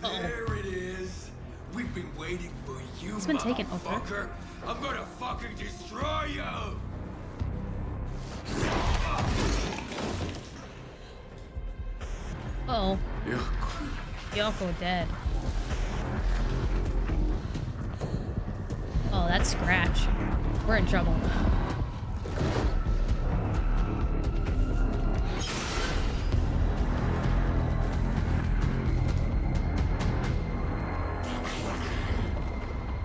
There it is. We've been waiting for you, It's been taken over. motherfucker. I'm gonna fucking destroy you! Oh. Yoko dead. Oh, that's Scratch. We're in trouble.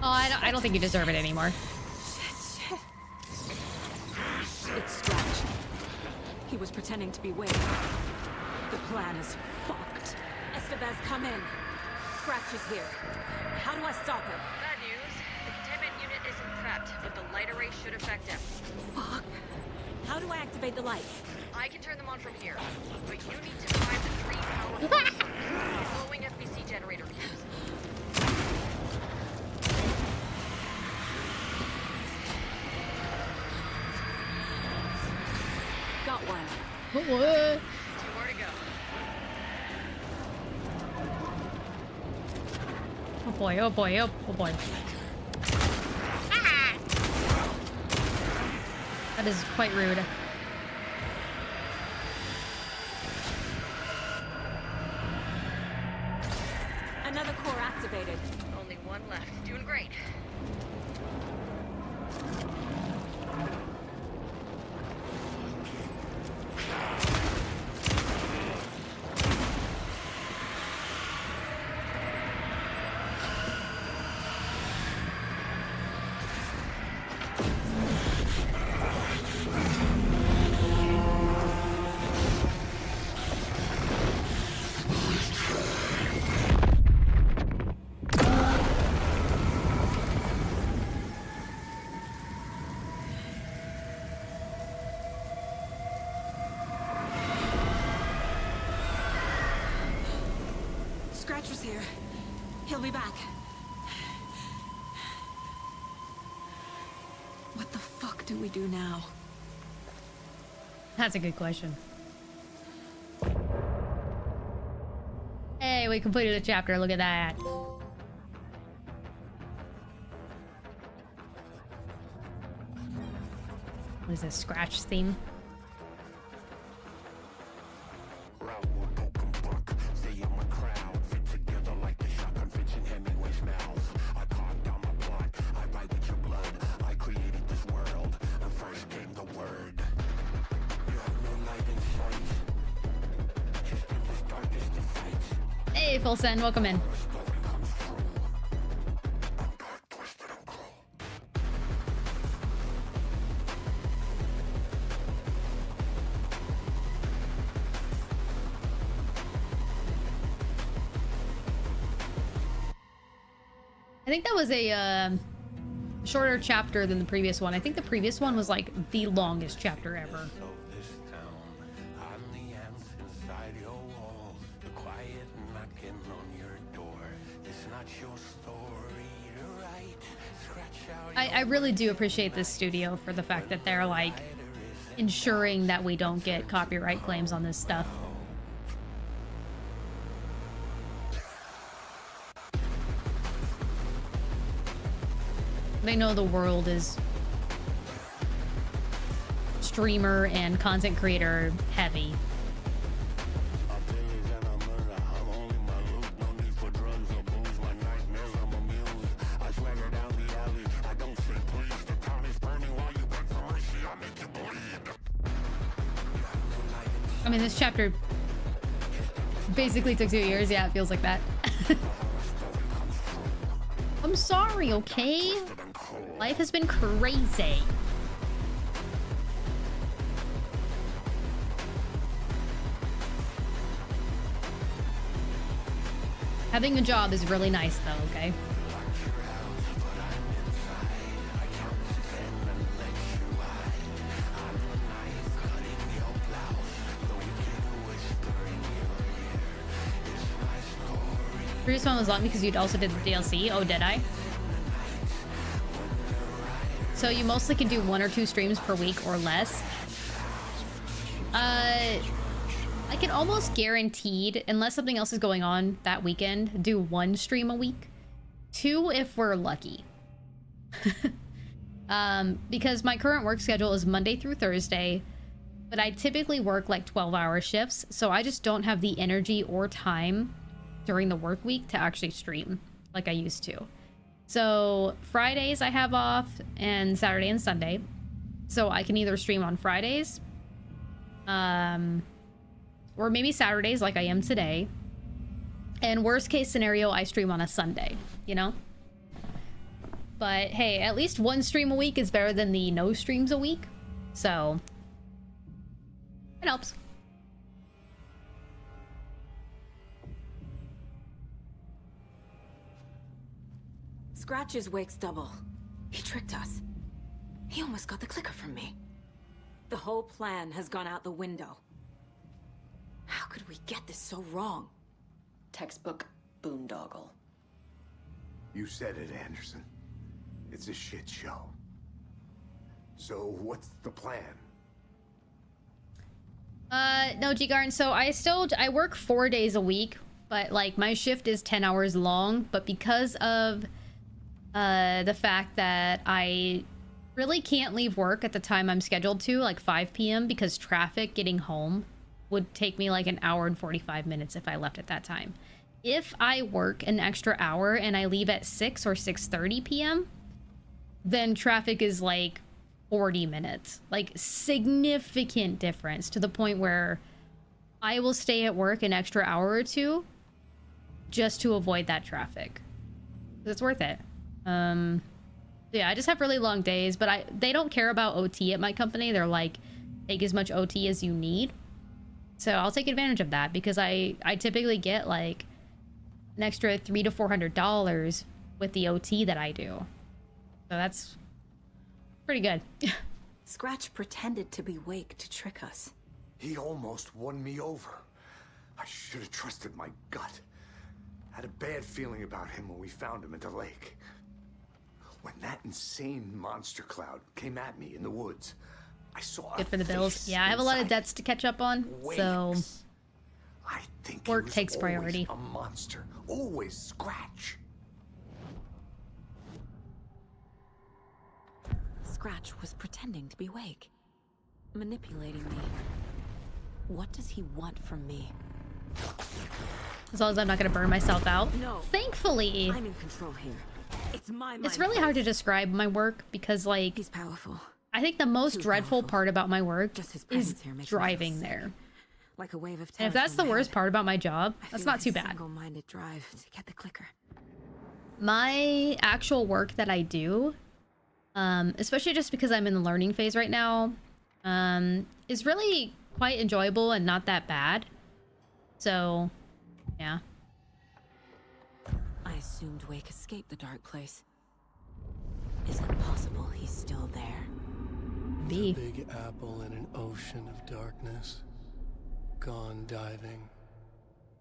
Oh, I don't think you deserve it anymore. It's Scratch. He was pretending to be Wade. The plan is fucked. Estevez, come in. Scratch is here. How do I stop him? Bad news. The containment unit isn't prepped, but the light array should affect him. Fuck. How do I activate the lights? I can turn them on from here, but you need to find the 3 power sources. Glowing FBC generator fuse. Got one. What? 2 more to go. Oh boy, oh boy, oh boy. Ah! That is quite rude. Another core activated. Only one left. Doing great. Scratch was here. He'll be back. What the fuck do we do now? That's a good question. Hey, we completed a chapter. Look at that. What is this? Scratch theme? Hey, Full Send, welcome in. I think that was a shorter chapter than the previous one. I think the previous one was like the longest chapter ever. I really do appreciate this studio for the fact that they're like ensuring that we don't get copyright claims on this stuff. They know the world is streamer and content creator heavy. I mean, this chapter basically took 2 years. Yeah, it feels like that. I'm sorry, okay? Life has been crazy. Having a job is really nice, though, okay? Previous one was long because you'd also did the DLC. Oh, did I? So you mostly can do 1 or 2 streams per week or less. I can almost guaranteed, unless something else is going on that weekend, do 1 stream a week. 2 if we're lucky. Because my current work schedule is Monday through Thursday, but I typically work like 12-hour shifts, so I just don't have the energy or time during the work week to actually stream like I used to. So Fridays I have off, and Saturday and Sunday. So I can either stream on Fridays, or maybe Saturdays like I am today. And worst case scenario, I stream on a Sunday, you know? But hey, at least 1 stream a week is better than the no streams a week. So it helps. Scratch's wake's double. He tricked us. He almost got the clicker from me. The whole plan has gone out the window. How could we get this so wrong? Textbook boondoggle. You said it, Anderson. It's a shit show. So what's the plan? No, G-Garn, so I work 4 days a week, but like my shift is 10 hours long, but because of the fact that I really can't leave work at the time I'm scheduled to, like 5 p.m. because traffic getting home would take me like an hour and 45 minutes if I left at that time. If I work an extra hour and I leave at 6 or 6:30 p.m., then traffic is like 40 minutes. Like significant difference to the point where I will stay at work an extra hour or 2 just to avoid that traffic. It's worth it. Yeah, I just have really long days, but they don't care about OT at my company. They're like, take as much OT as you need. So I'll take advantage of that because I typically get like an extra $300 to $400 with the OT that I do. So that's pretty good. Scratch pretended to be Wake to trick us. He almost won me over. I should have trusted my gut. Had a bad feeling about him when we found him at the lake. When that insane monster cloud came at me in the woods, I saw good for the bills. Yeah, I have a lot of debts to catch up on, so I think work takes priority. A monster, always Scratch. Scratch was pretending to be Wake, manipulating me. What does he want from me? As long as I'm not going to burn myself out. No. Thankfully. I'm in control here. It's my It's really hard to describe my work because, like, he's powerful. I think the most dreadful part about my work is here makes me driving feel there. Like a wave of And if that's the worst part about my job, that's not too bad. Single-minded drive to get the clicker. My actual work that I do, especially just because I'm in the learning phase right now, is really quite enjoyable and not that bad. So, yeah. I assumed Wake escaped the dark place. Is it possible he's still there? The Big Apple in an ocean of darkness. Gone diving.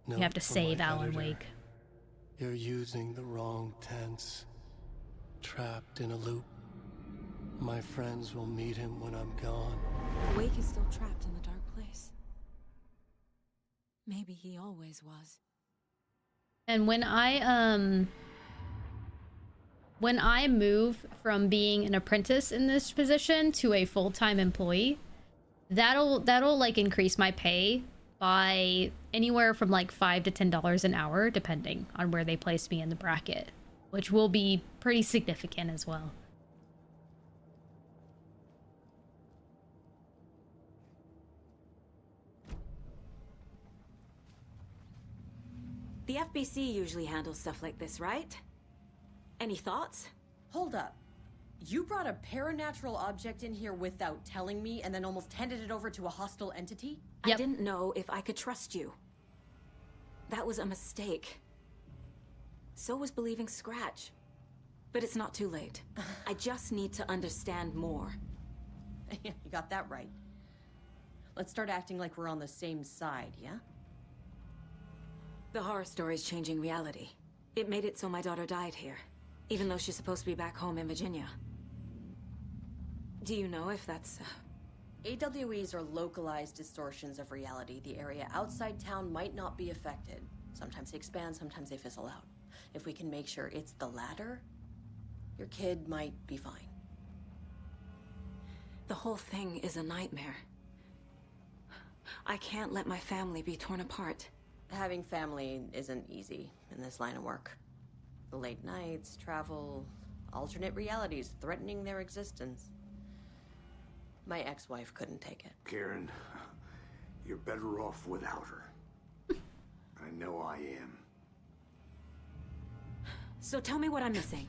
You have to save Alan Wake. You're using the wrong tense. Trapped in a loop. My friends will meet him when I'm gone. Wake is still trapped in the dark place. Maybe he always was. And when I move from being an apprentice in this position to a full-time employee, that'll like increase my pay by anywhere from like $5 to $10 an hour, depending on where they place me in the bracket, which will be pretty significant as well. The FBC usually handles stuff like this, right? Any thoughts? Hold up. You brought a paranatural object in here without telling me and then almost handed it over to a hostile entity? I didn't know if I could trust you. That was a mistake. So was believing Scratch. But it's not too late. I just need to understand more. You got that right. Let's start acting like we're on the same side, yeah? The horror story's changing reality. It made it so my daughter died here, even though she's supposed to be back home in Virginia. Do you know if that's... AWEs are localized distortions of reality. The area outside town might not be affected. Sometimes they expand, sometimes they fizzle out. If we can make sure it's the latter, your kid might be fine. The whole thing is a nightmare. I can't let my family be torn apart. Having family isn't easy in this line of work. The late nights, travel, alternate realities threatening their existence. My ex-wife couldn't take it. Karen, you're better off without her. I know I am. So tell me what I'm missing.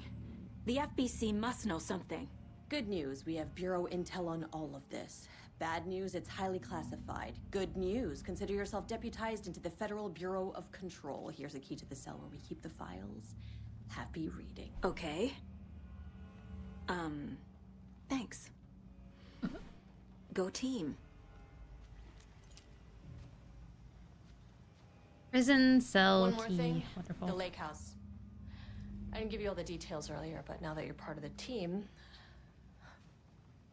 The FBC must know something. Good news, we have Bureau intel on all of this. Bad news, it's highly classified. Good news, consider yourself deputized into the Federal Bureau of Control. Here's a key to the cell where we keep the files. Happy reading. Okay. Thanks. Go team. Prison cell One more key. thing. Wonderful. The lake house. I didn't give you all the details earlier, but now that you're part of the team,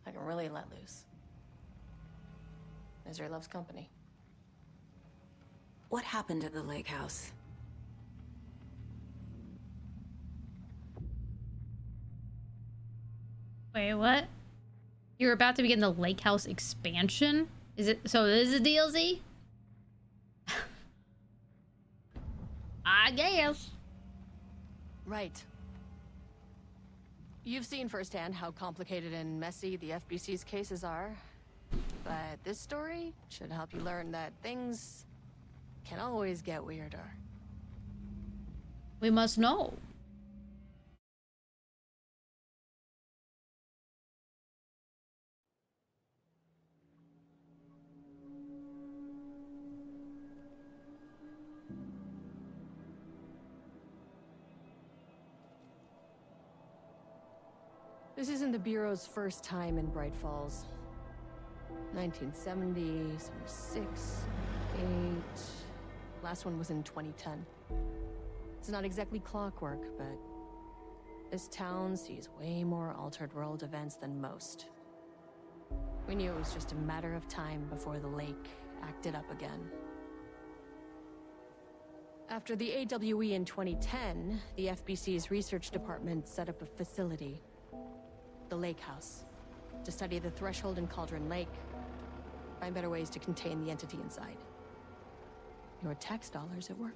I can really let loose. Misery loves company. What happened at the lake house? Wait, what? You're about to begin the Lake House expansion? Is it? So this is a DLC? I guess. Right. You've seen firsthand how complicated and messy the FBC's cases are. But this story should help you learn that things can always get weirder. We must know. This isn't the Bureau's first time in Bright Falls. 1970, 76, 8... Last one was in 2010. It's not exactly clockwork, but this town sees way more altered world events than most. We knew it was just a matter of time before the lake acted up again. After the AWE in 2010, the FBC's research department set up a facility, the Lake House, to study the threshold in Cauldron Lake, find better ways to contain the entity inside. Your tax dollars at work.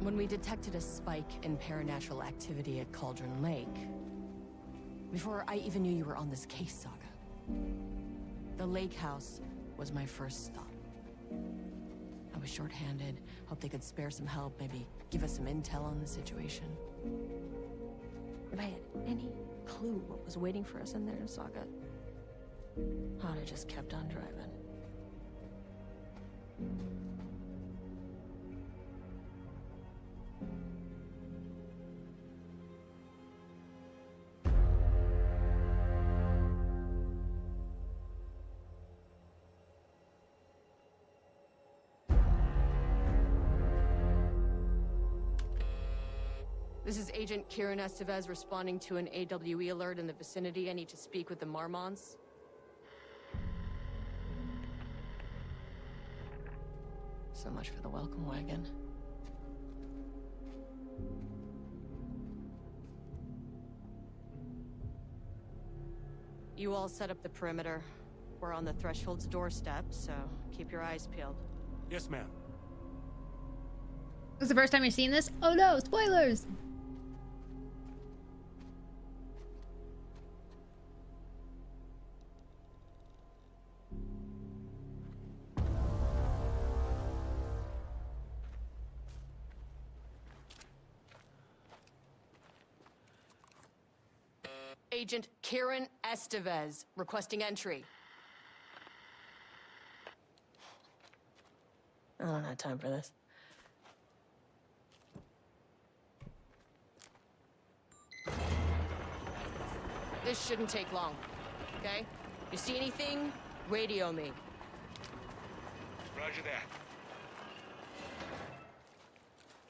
When we detected a spike in paranatural activity at Cauldron Lake, before I even knew you were on this case, Saga, the Lake House was my first stop. I was short-handed, hoped they could spare some help, maybe give us some intel on the situation. If I had any clue what was waiting for us in there, Saga, I'd have just kept on driving. This is Agent Kieran Estevez responding to an AWE alert in the vicinity. I need to speak with the Marmonts. So much for the welcome wagon. You all set up the perimeter. We're on the Threshold's doorstep, so keep your eyes peeled. Yes, ma'am. This is the first time you've seen this? Oh no, spoilers! Agent Kieran Estevez, requesting entry. I don't have time for this. This shouldn't take long, okay? You see anything, radio me. Roger that.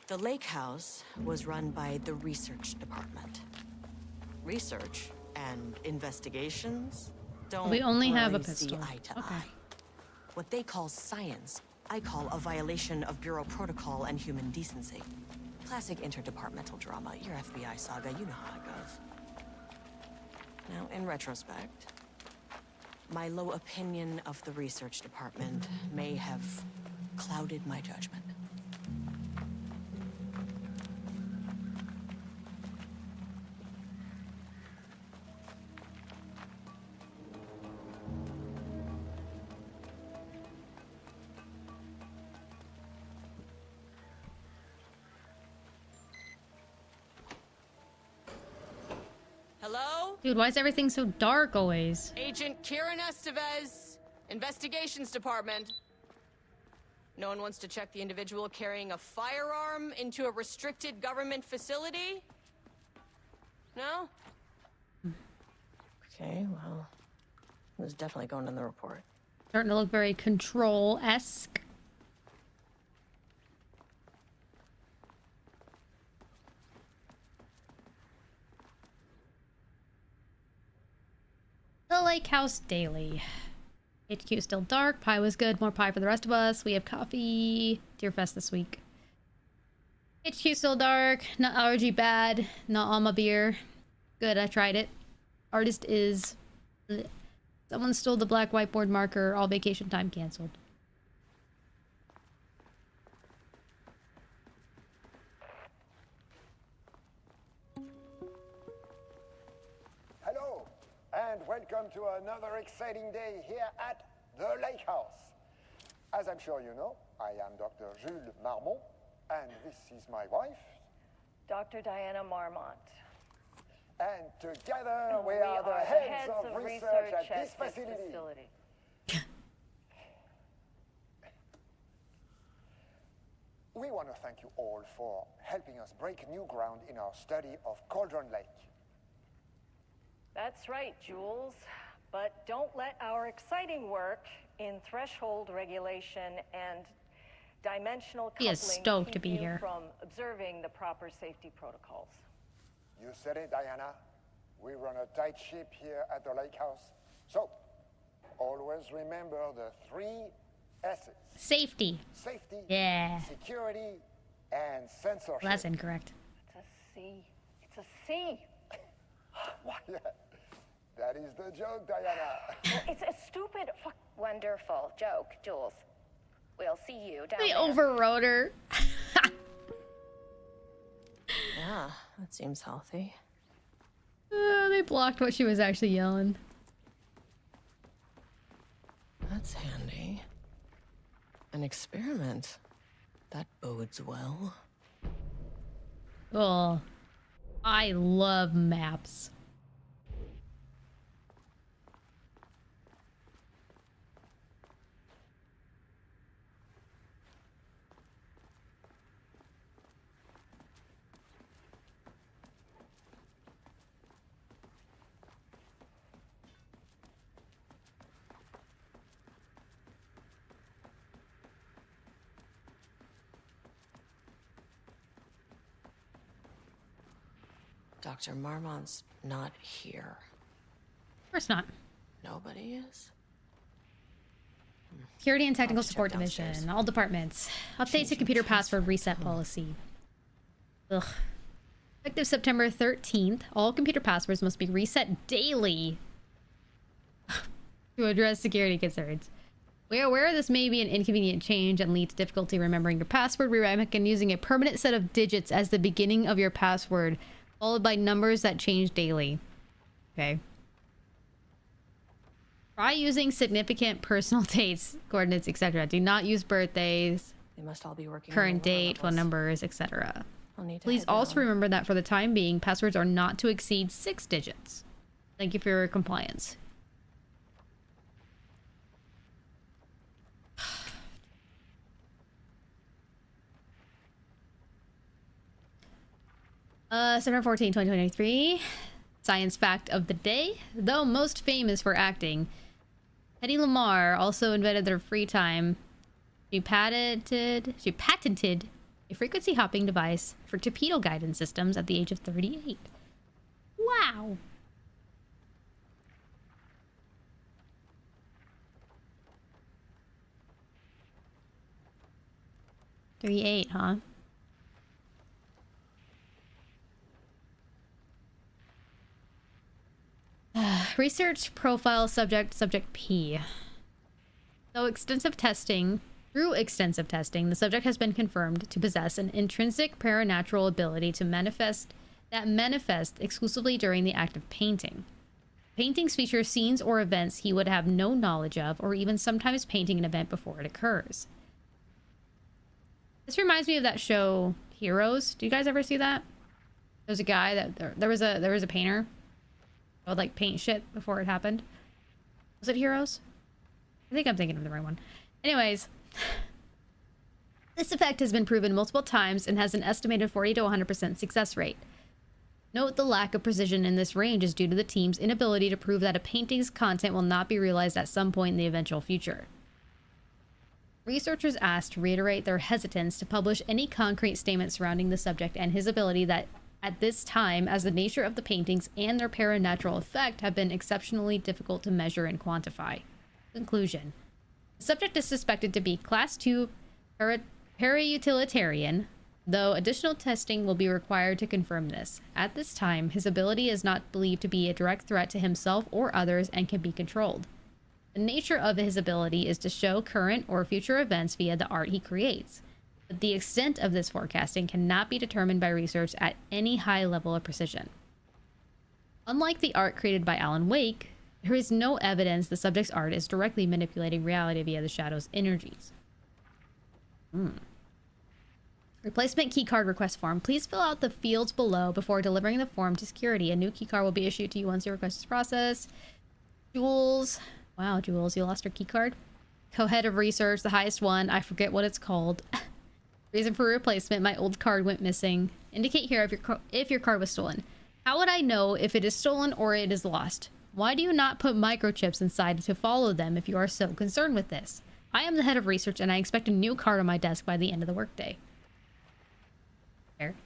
The lake house was run by the research department. Research and investigations don't We only have a really pistol. see eye to Okay. eye. What they call science, I call a violation of Bureau protocol and human decency. Classic interdepartmental drama. Your FBI saga, you know how it goes. Now, in retrospect, my low opinion of the research department may have clouded my judgment. Hello? Dude, why is everything so dark always? Agent Kieran Estevez, Investigations Department. No one wants to check the individual carrying a firearm into a restricted government facility? No? Okay, well, this is definitely going in the report. Starting to look very Control-esque. The Lake House Daily. HQ still dark. Pie was good. More pie for the rest of us. We have coffee. Deerfest this week. HQ still dark. Not allergy bad. Not Alma beer. Good, I tried it. Artist is... bleh. Someone stole the black whiteboard marker. All vacation time canceled. Hello, and welcome to another exciting day here at the Lake House. As I'm sure you know, I am Dr. Jules Marmont, and this is my wife, Dr. Diana Marmont. and together we are the heads of research at this facility. We want to thank you all for helping us break new ground in our study of Cauldron Lake. That's right, Jules. But don't let our exciting work in threshold regulation and dimensional He coupling is stoked to keep be you here. from observing the proper safety protocols. You said it, Diana. We run a tight ship here at the Lake House. So, always remember the 3 S's. Safety. Safety, Yeah. security, and censorship. Well, that's incorrect. It's a C. It's a C. Why, yeah. That is the joke, Diana. Well, it's a stupid Wonderful joke, Jules. We'll see you down They there. overrode her. Yeah, that seems healthy. They blocked what she was actually yelling. That's handy. An experiment. That bodes well. Oh, I love maps. Dr. Marmont's not here. Of course not. Nobody is? Security and Technical Support Division. All departments. Update to computer password reset policy. Ugh. Effective September 13th, all computer passwords must be reset daily to address security concerns. We are aware this may be an inconvenient change and lead to difficulty remembering your password. We recommend using a permanent set of digits as the beginning of your password, followed by numbers that change daily. Okay. Try using significant personal dates, coordinates, etc. Do not use birthdays, They must all be working. current date, phone numbers, etc. I'll need to Please head also down. remember that for the time being, passwords are not to exceed 6 digits. Thank you for your compliance. September 14, 2023. Science fact of the day. Though most famous for acting, Hedy Lamarr also invented their free time. She patented a frequency hopping device for torpedo guidance systems at the age of 38. Wow. $38, huh? Research profile subject P. Through extensive testing, the subject has been confirmed to possess an intrinsic paranatural ability to manifest exclusively during the act of painting. Paintings feature scenes or events he would have no knowledge of, or even sometimes painting an event before it occurs. This reminds me of that show Heroes. Do you guys ever see that? There's a guy that there was a painter who would like paint shit before it happened. Was it Heroes? I think I'm thinking of the right one. Anyways, this effect has been proven multiple times and has an estimated 40 to 100% success rate. Note the lack of precision in this range is due to the team's inability to prove that a painting's content will not be realized at some point in the eventual future. Researchers asked to reiterate their hesitance to publish any concrete statement surrounding the subject and his ability that at this time, as the nature of the paintings and their paranatural effect have been exceptionally difficult to measure and quantify. Conclusion. The subject is suspected to be Class 2 para-utilitarian, though additional testing will be required to confirm this. At this time, his ability is not believed to be a direct threat to himself or others and can be controlled. The nature of his ability is to show current or future events via the art he creates. But the extent of this forecasting cannot be determined by research at any high level of precision. Unlike the art created by Alan Wake, there is no evidence the subject's art is directly manipulating reality via the shadow's energies. Replacement keycard request form. Please fill out the fields below before delivering the form to security. A new keycard will be issued to you once your request is processed. Jules. Wow, Jules, you lost your keycard. Co-head of research, the highest one. I forget what it's called. Reason for replacement. My old card went missing. Indicate here if your card was stolen. How would I know if it is stolen or it is lost? Why do you not put microchips inside to follow them if you are so concerned with this? I am the head of research and I expect a new card on my desk by the end of the workday. There.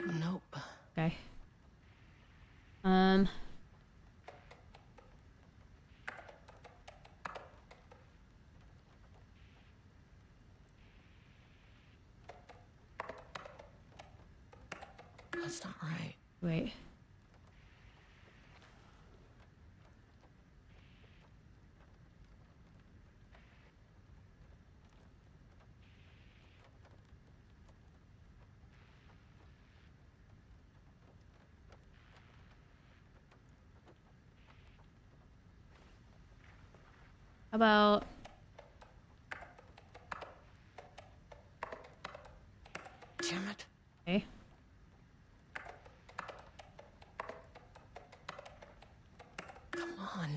Nope. Okay. That's not right. Wait. How about... Damn it. Okay. Come on.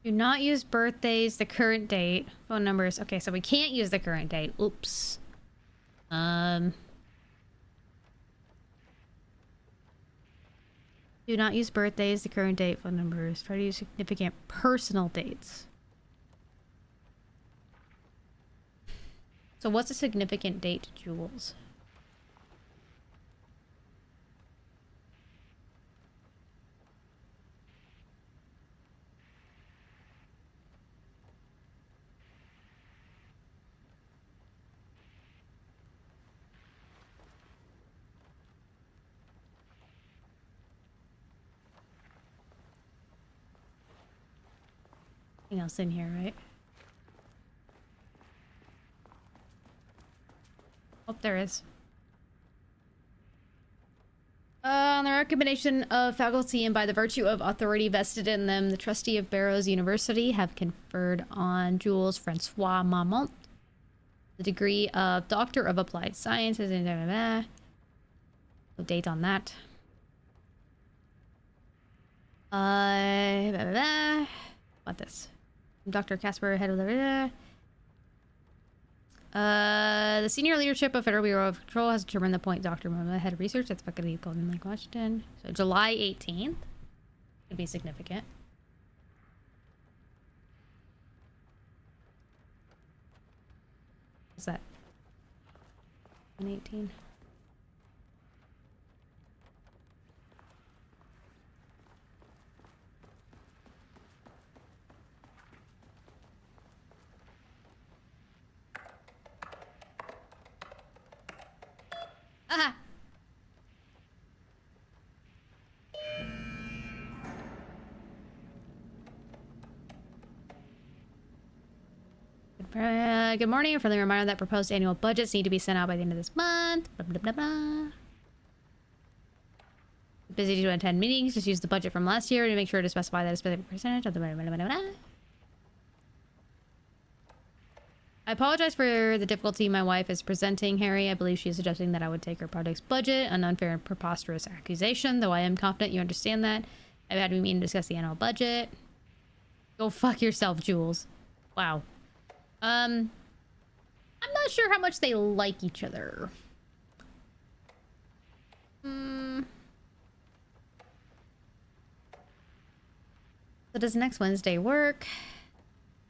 Do not use birthdays, the current date, phone numbers. Okay, so we can't use the current date. Oops. Do not use birthdays, the current date, phone numbers. Try to use significant personal dates. So what's a significant date to Jules? Nothing else in here, right? Oh, there is. On the recommendation of faculty and by the virtue of authority vested in them, the trustee of Barrows University have conferred on Jules Francois Marmont the degree of Doctor of Applied Sciences and no date on that. What this? Dr. Casper, head of the... the senior leadership of Federal Bureau of Control has determined the point Dr. Moma, head of research, that's fucking Golden Lake, Washington. So July 18th could be significant. What's that? 118. Aha! Good morning. A friendly reminder that proposed annual budgets need to be sent out by the end of this month. Blah, blah, blah, blah. Busy to attend meetings. Just use the budget from last year to make sure to specify that a specific percentage of the blah, blah, blah, blah, blah. I apologize for the difficulty my wife is presenting, Harry. I believe she is suggesting that I would take her project's budget, an unfair and preposterous accusation, though I am confident you understand that. I've had a meeting to discuss the annual budget. Go fuck yourself, Jules. Wow. I'm not sure how much they like each other. So does next Wednesday work?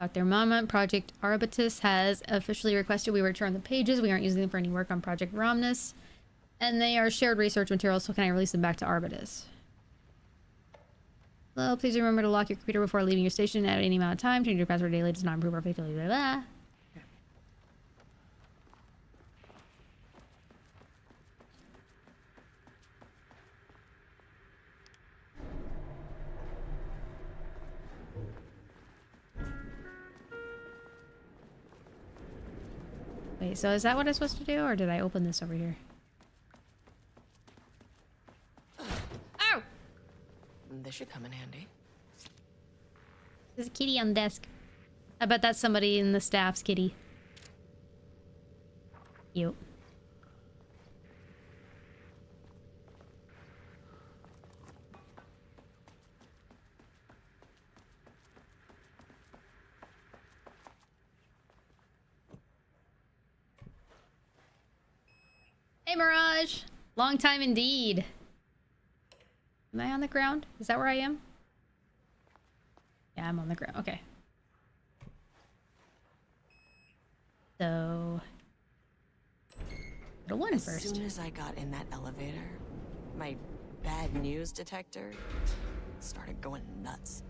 Dr. Marmont, Project Arbitus has officially requested we return the pages. We aren't using them for any work on Project Romnus. And they are shared research materials, so can I release them back to Arbitus? Hello, please remember to lock your computer before leaving your station at any amount of time. Change your password daily does not improve our faithfully. Blah, blah. Wait, so is that what I'm supposed to do, or did I open this over here? Oh! This should come in handy. There's a kitty on the desk. I bet that's somebody in the staff's kitty. Cute. Hey, Mirage! Long time indeed. Am I on the ground? Is that where I am? Yeah, I'm on the ground. Okay. So... the one first. As soon as I got in that elevator, my bad news detector started going nuts.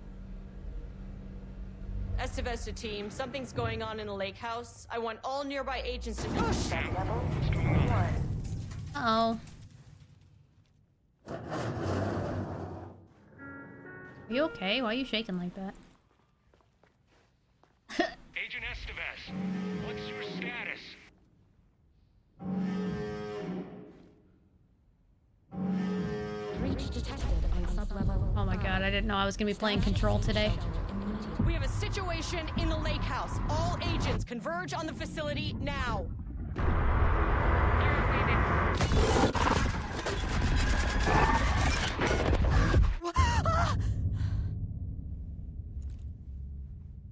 Estivesta team, something's going on in the lake house. I want all nearby agents to... Oh, shit! Uh-oh. Are you okay? Why are you shaking like that? Agent Estevez, what's your status? Breach detected on sub-level. Oh my god, I didn't know I was gonna be playing Control today. We have a situation in the lake house. All agents converge on the facility now.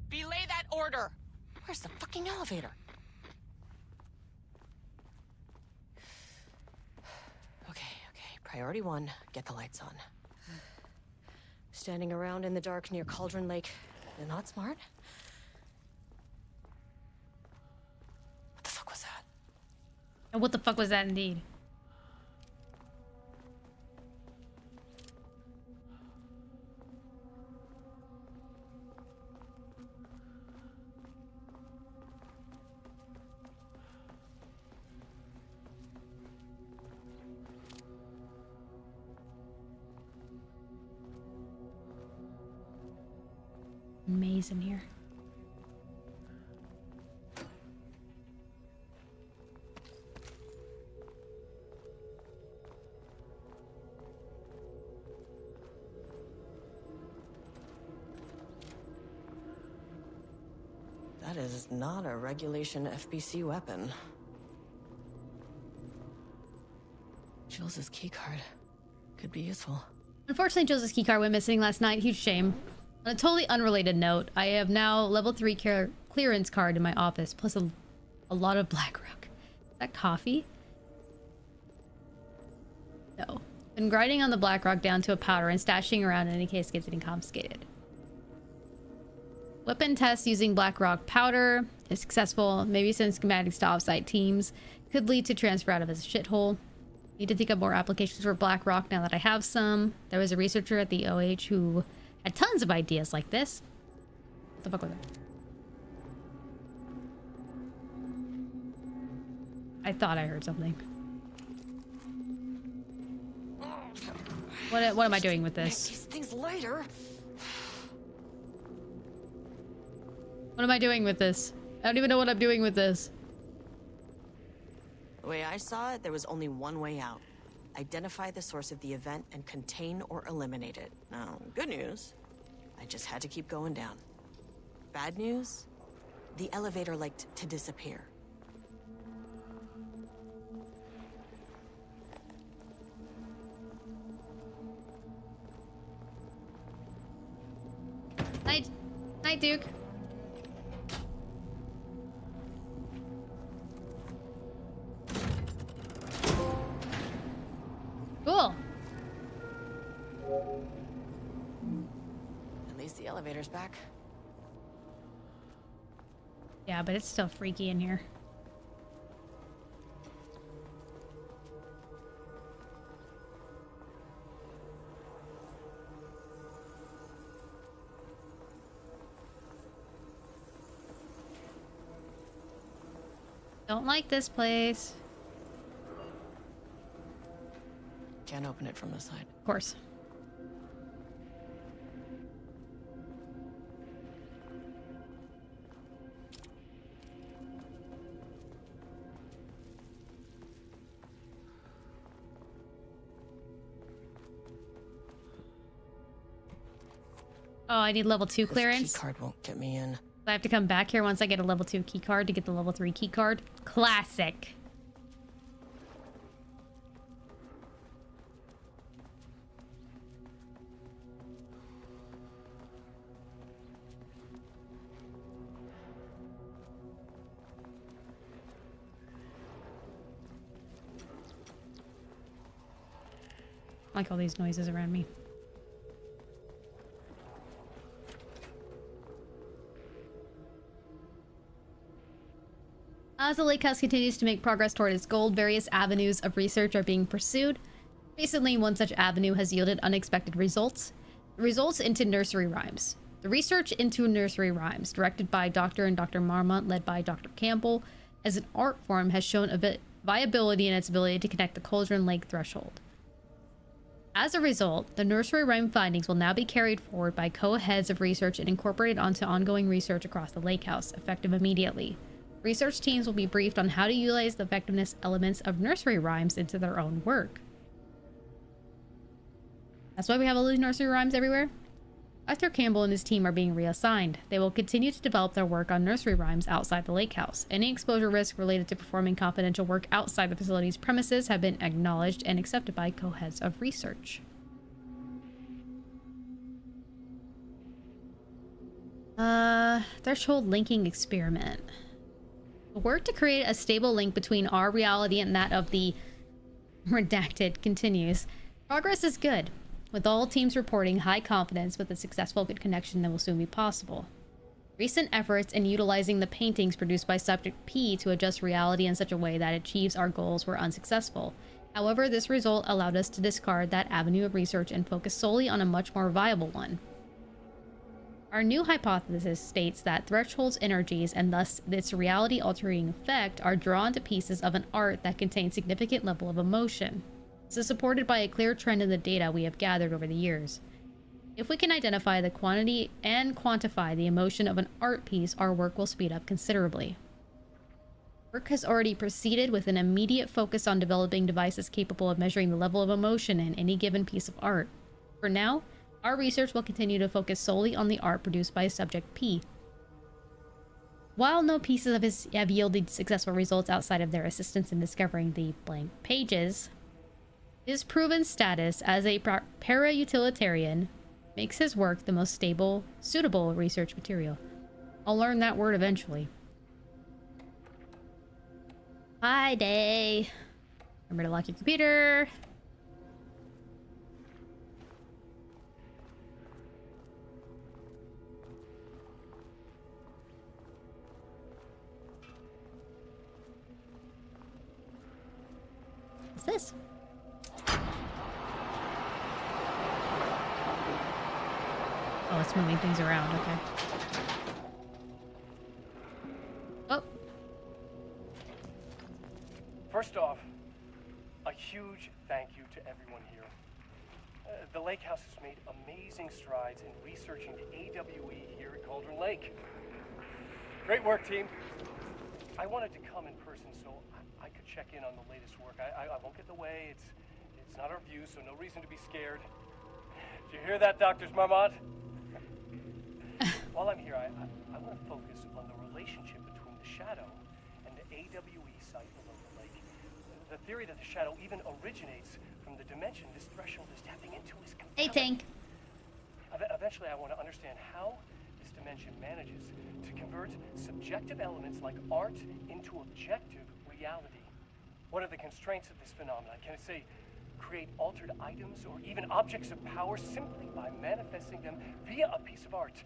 Belay that order. Where's the fucking elevator? Priority 1, get the lights on. Standing around in the dark near Cauldron Lake, they're not smart? What the fuck was that? And what the fuck was that indeed? Maze in here. That is not a regulation FBC weapon. Jules' keycard could be useful. Unfortunately, Joseph's keycard went missing last night. Huge shame. On a totally unrelated note, I have now level 3 clearance card in my office, plus a lot of Blackrock. Is that coffee? No. Been grinding on the Blackrock down to a powder and stashing around in case it gets getting confiscated. Weapon test using Blackrock powder is successful. Maybe send schematics to offsite teams. Could lead to transfer out of his shithole. Need to think of more applications for Blackrock now that I have some. There was a researcher at the OH who had tons of ideas like this. What the fuck was that? I thought I heard something. What am I doing with this? These things later. What am I doing with this? I don't even know what I'm doing with this. The way I saw it, there was only one way out. Identify the source of the event and contain or eliminate it. Now, good news, I just had to keep going down. Bad news, the elevator liked to disappear. Night, Duke. Cool. At least the elevator's back. Yeah, but it's still freaky in here. Don't like this place. Can't open it from the side. Of course. Oh, I need level 2 clearance. This key card won't get me in. I have to come back here once I get a level 2 key card to get the level 3 key card. Classic. I like all these noises around me. As the lake house continues to make progress toward its goal, various avenues of research are being pursued. Recently, one such avenue has yielded unexpected results. Results into nursery rhymes. The research into nursery rhymes, directed by Dr. and Dr. Marmont, led by Dr. Campbell, as an art form has shown a viability in its ability to connect the Cauldron Lake threshold. As a result, the nursery rhyme findings will now be carried forward by co-heads of research and incorporated onto ongoing research across the lake house, effective immediately. Research teams will be briefed on how to utilize the effectiveness elements of nursery rhymes into their own work. That's why we have all these nursery rhymes everywhere. Dr. Campbell and his team are being reassigned. They will continue to develop their work on nursery rhymes outside the lake house. Any exposure risk related to performing confidential work outside the facility's premises have been acknowledged and accepted by co-heads of research. Threshold linking experiment. Work to create a stable link between our reality and that of the Redacted continues. Progress is good, with all teams reporting high confidence with a successful good connection that will soon be possible. Recent efforts in utilizing the paintings produced by Subject P to adjust reality in such a way that it achieves our goals were unsuccessful. However, this result allowed us to discard that avenue of research and focus solely on a much more viable one. Our new hypothesis states that Threshold's energies, and thus its reality-altering effect, are drawn to pieces of an art that contain significant level of emotion. This is supported by a clear trend in the data we have gathered over the years. If we can identify the quantity and quantify the emotion of an art piece, our work will speed up considerably. Work has already proceeded with an immediate focus on developing devices capable of measuring the level of emotion in any given piece of art. For now, our research will continue to focus solely on the art produced by Subject P. While no pieces of his have yielded successful results outside of their assistance in discovering the blank pages, his proven status as a para-utilitarian makes his work the most stable, suitable research material. I'll learn that word eventually. Hi, Day. Remember to lock your computer. What's this? Oh, it's moving things around, okay. Oh. First off, a huge thank you to everyone here. The Lake House has made amazing strides in researching the AWE here at Cauldron Lake. Great work, team. I wanted to come in person so I could check in on the latest work. I won't get in the way. It's not our view, so no reason to be scared. Did you hear that, Dr. Marmont? While I'm here, I want to focus on the relationship between the Shadow and the AWE site below the lake. The theory that the Shadow even originates from the dimension this threshold is tapping into is compelling. Hey, Tank. Eventually, I want to understand how this dimension manages to convert subjective elements like art into objective reality. What are the constraints of this phenomenon? Can it, say, create altered items or even objects of power simply by manifesting them via a piece of art?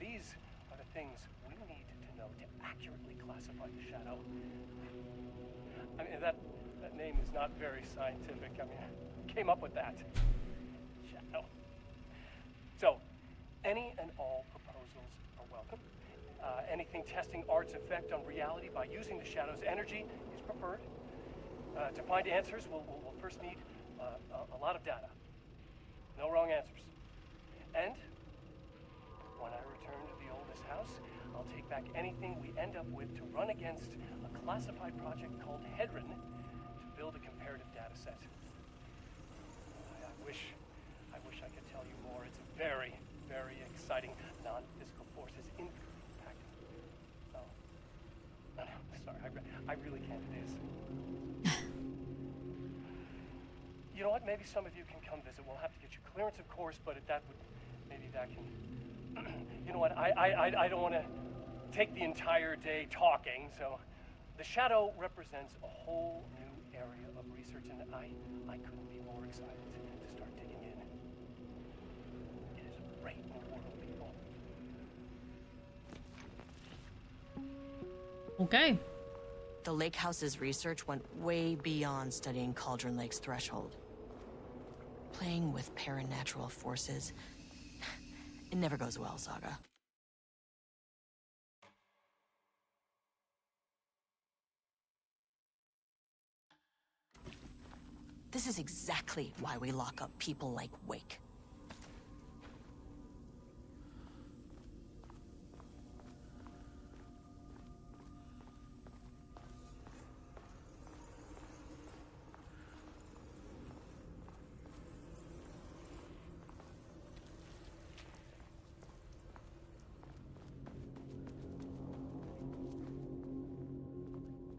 These are the things we need to know to accurately classify the Shadow. I mean, that name is not very scientific. I mean, I came up with that. Shadow. So, any and all proposals are welcome. Anything testing art's effect on reality by using the Shadow's energy is preferred. To find answers, we'll first need a lot of data. No wrong answers. And when I return to the oldest house, I'll take back anything we end up with to run against a classified project called Hedron to build a comparative data set. I wish I could tell you more. It's a very, very exciting non-physical forces impacting. Oh, no, sorry, I really can't do this. You know what? Maybe some of you can come visit. We'll have to get you clearance, of course, but maybe that can. You know what? I don't want to take the entire day talking. So, the Shadow represents a whole new area of research, and I couldn't be more excited to start digging in. It is a great new world, people. Okay. The Lake House's research went way beyond studying Cauldron Lake's threshold. Playing with paranatural forces, it never goes well, Saga. This is exactly why we lock up people like Wake.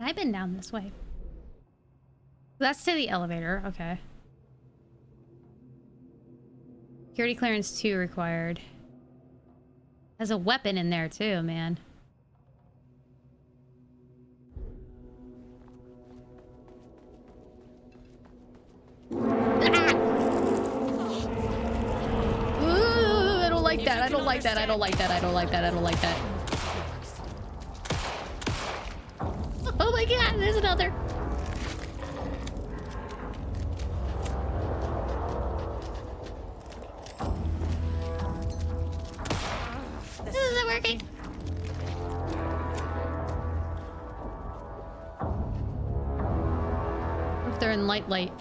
I've been down this way. That's to the elevator. Okay. Security clearance 2 required. Has a weapon in there too, man. don't like that. I don't like that. I don't like that. Oh my god, there's another. This isn't working. What if they're in light?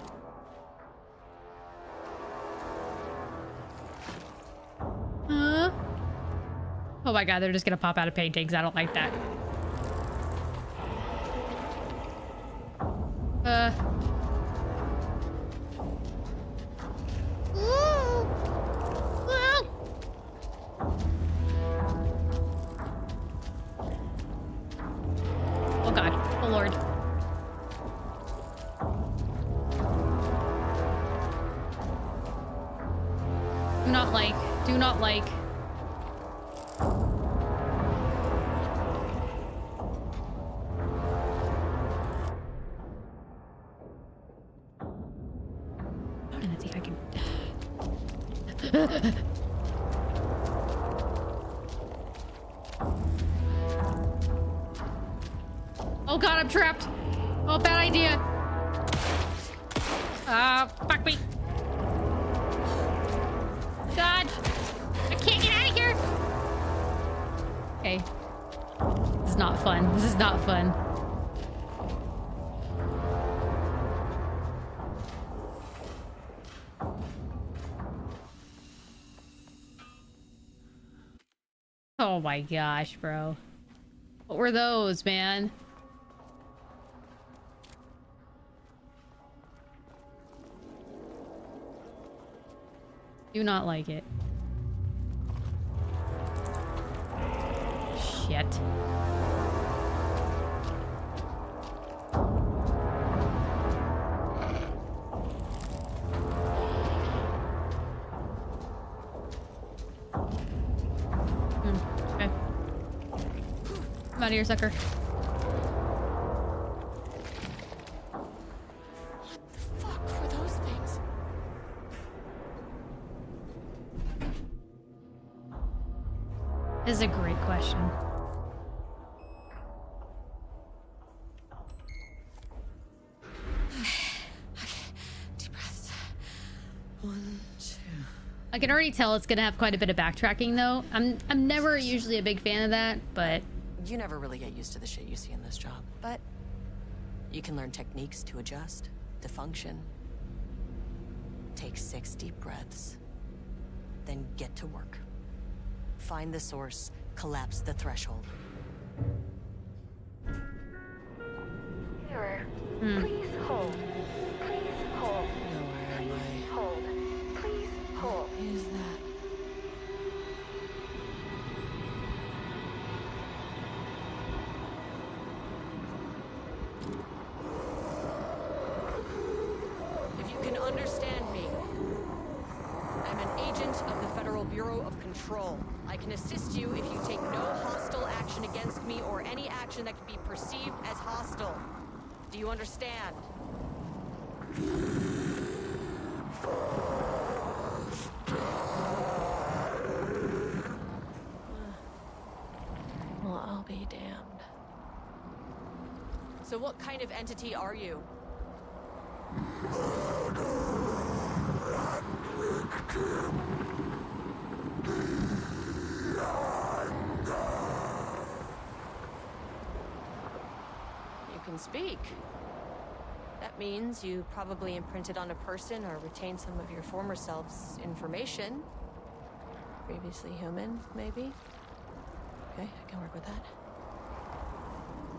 Oh my god, they're just gonna pop out of paintings. I don't like that. Oh god. Oh lord. Do not like. I think I can. Oh god, I'm trapped. Oh, bad idea. Fuck me. God. I can't get out of here. Okay. This is not fun. This is not fun. Oh my gosh, bro. What were those, man? Do not like it. Shit. Okay. Come out of here, sucker. Fuck were those things? This is a great question. Deep breaths. 1, 2. I can already tell it's gonna have quite a bit of backtracking though. I'm never usually a big fan of that, but You never really get used to the shit you see in this job, but you can learn techniques to adjust, to function. Take 6 deep breaths, then get to work. Find the source, collapse the threshold. Mirror, please hold. Please hold. Where am Please hold. Please hold. What is that? If you can understand me, I'm an agent of the Federal Bureau of Control. I can assist you if you take no hostile action against me or any action that can be perceived as hostile. Do you understand? Well, I'll be damned. So what kind of entity are you? You can speak. That means you probably imprinted on a person or retained some of your former self's information. Previously human, maybe? Okay, I can work with that.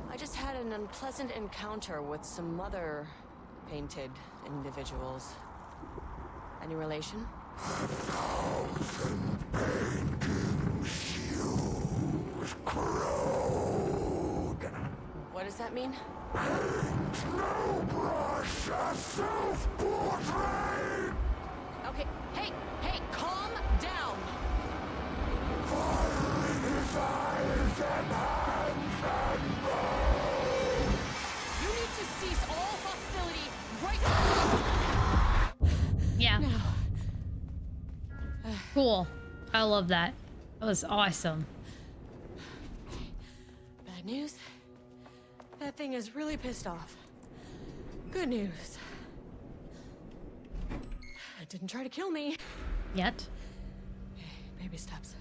I just had an unpleasant encounter with some other painted individuals. Any relation? 1,000 paintings used corrode. What does that mean? Paint no brush, a self-portrait. Okay, hey, calm down. Fire in his eyes and hands and bones. You need to cease all hostility right now. yeah. Cool. I love that. That was awesome. Bad news? That thing is really pissed off. Good news. It didn't try to kill me. Yet. Baby steps.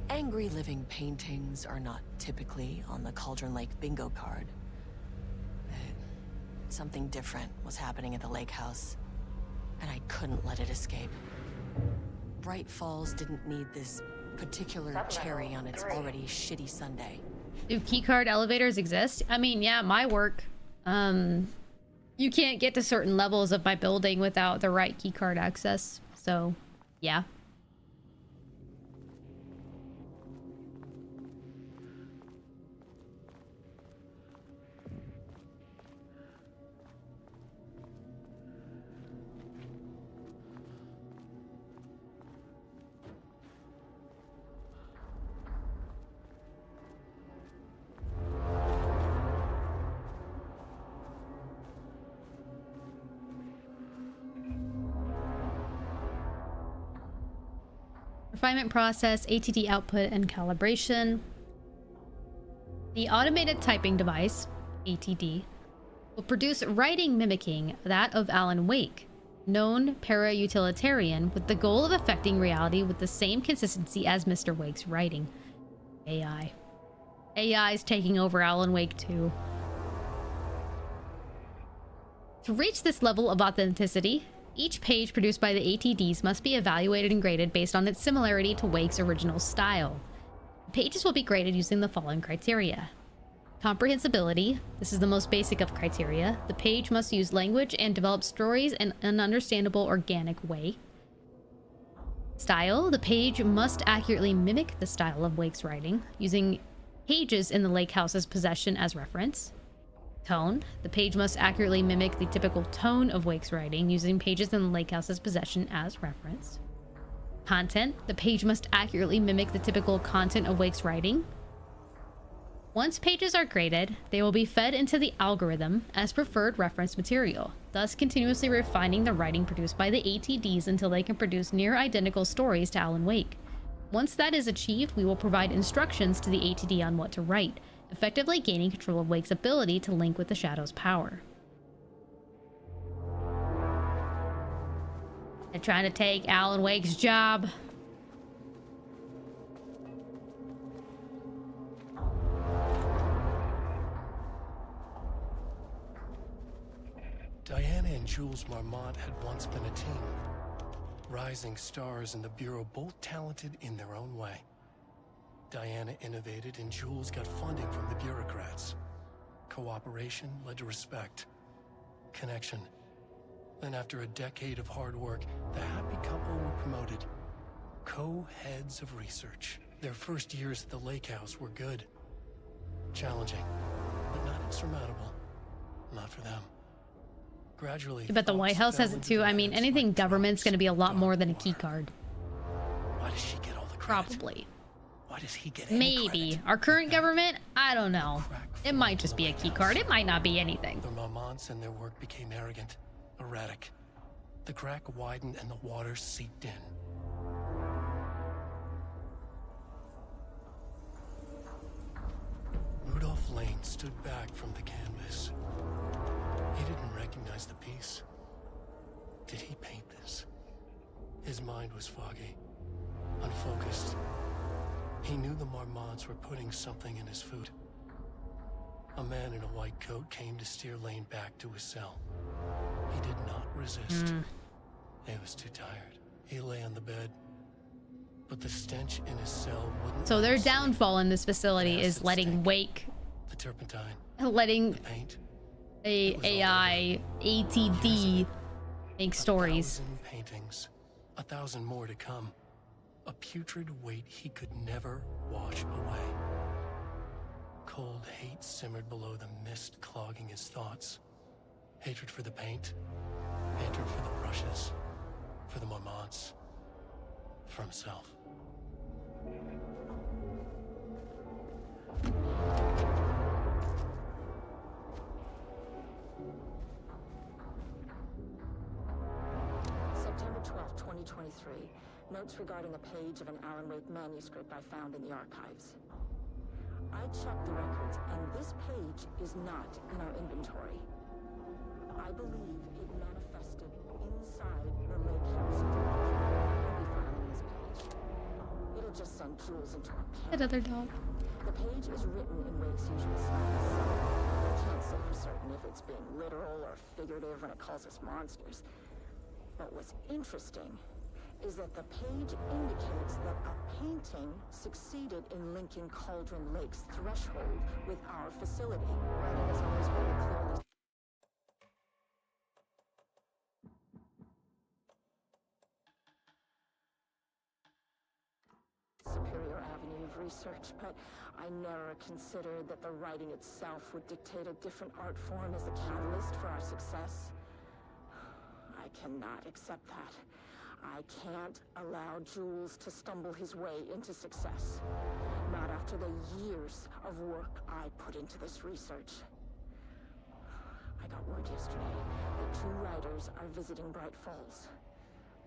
Angry living paintings are not typically on the Cauldron Lake bingo card. Something different was happening at the lake house, and I couldn't let it escape. Bright Falls didn't need this particular cherry on its already shitty sundae. Do keycard elevators exist? I mean, yeah, my work. You can't get to certain levels of my building without the right keycard access. So, yeah. Refinement process, ATD output, and calibration. The automated typing device, ATD, will produce writing mimicking that of Alan Wake, known para-utilitarian, with the goal of affecting reality with the same consistency as Mr. Wake's writing. AI. AI is taking over Alan Wake too. To reach this level of authenticity, each page produced by the ATDs must be evaluated and graded based on its similarity to Wake's original style. Pages will be graded using the following criteria. Comprehensibility. This is the most basic of criteria. The page must use language and develop stories in an understandable, organic way. Style. The page must accurately mimic the style of Wake's writing, using pages in the lake house's possession as reference. Tone. The page must accurately mimic the typical tone of Wake's writing, using pages in the lake house's possession as reference. Content. The page must accurately mimic the typical content of Wake's writing. Once pages are graded, they will be fed into the algorithm as preferred reference material, thus continuously refining the writing produced by the ATDs until they can produce near identical stories to Alan Wake. Once that is achieved, we will provide instructions to the ATD on what to write, effectively gaining control of Wake's ability to link with the Shadow's power. They're trying to take Alan Wake's job. Diana and Jules Marmont had once been a team. Rising stars in the Bureau, both talented in their own way. Diana innovated and Jules got funding from the bureaucrats. Cooperation led to respect, connection. Then after a decade of hard work, the happy couple were promoted. Co-heads of research. Their first years at the lake house were good. Challenging, but not insurmountable. Not for them. Gradually, I bet the White House has it too. I mean, anything government's going to be a lot more than a key card. Why does she get all the credit? Probably. Why does he get any Maybe. credit? Our current government? I don't know. It might just be a key card. It might not be anything. The Marmonts and their work became arrogant, erratic. The crack widened and the water seeped in. Rudolph Lane stood back from the canvas. He didn't recognize the piece. Did he paint this? His mind was foggy, unfocused. He knew the Marmonts were putting something in his food. A man in a white coat came to steer Lane back to his cell. He did not resist. He was too tired. He lay on the bed, but the stench in his cell wouldn't. So their downfall in this facility is letting Wake, the turpentine, letting the paint, a AI ATD make stories. 1,000 paintings, 1,000 more to come. A putrid weight he could never wash away. Cold hate simmered below the mist clogging his thoughts. Hatred for the paint, hatred for the brushes, for the Marmonts, for himself. Notes regarding a page of an Alan Wake manuscript I found in the archives. I checked the records, and this page is not in our inventory. I believe it manifested inside the lake house directly. We'll be filing this page. It'll just send Jules into a panic. That other dog. The page is written in Wake's usual style. I can't say for certain if it's being literal or figurative when it calls us monsters. But what's interesting is that the page indicates that a painting succeeded in linking Cauldron Lake's threshold with our facility. Writing has always been a clearly superior avenue of research, but I never considered that the writing itself would dictate a different art form as the catalyst for our success. I cannot accept that. I can't allow Jules to stumble his way into success. Not after the years of work I put into this research. I got word yesterday that 2 writers are visiting Bright Falls.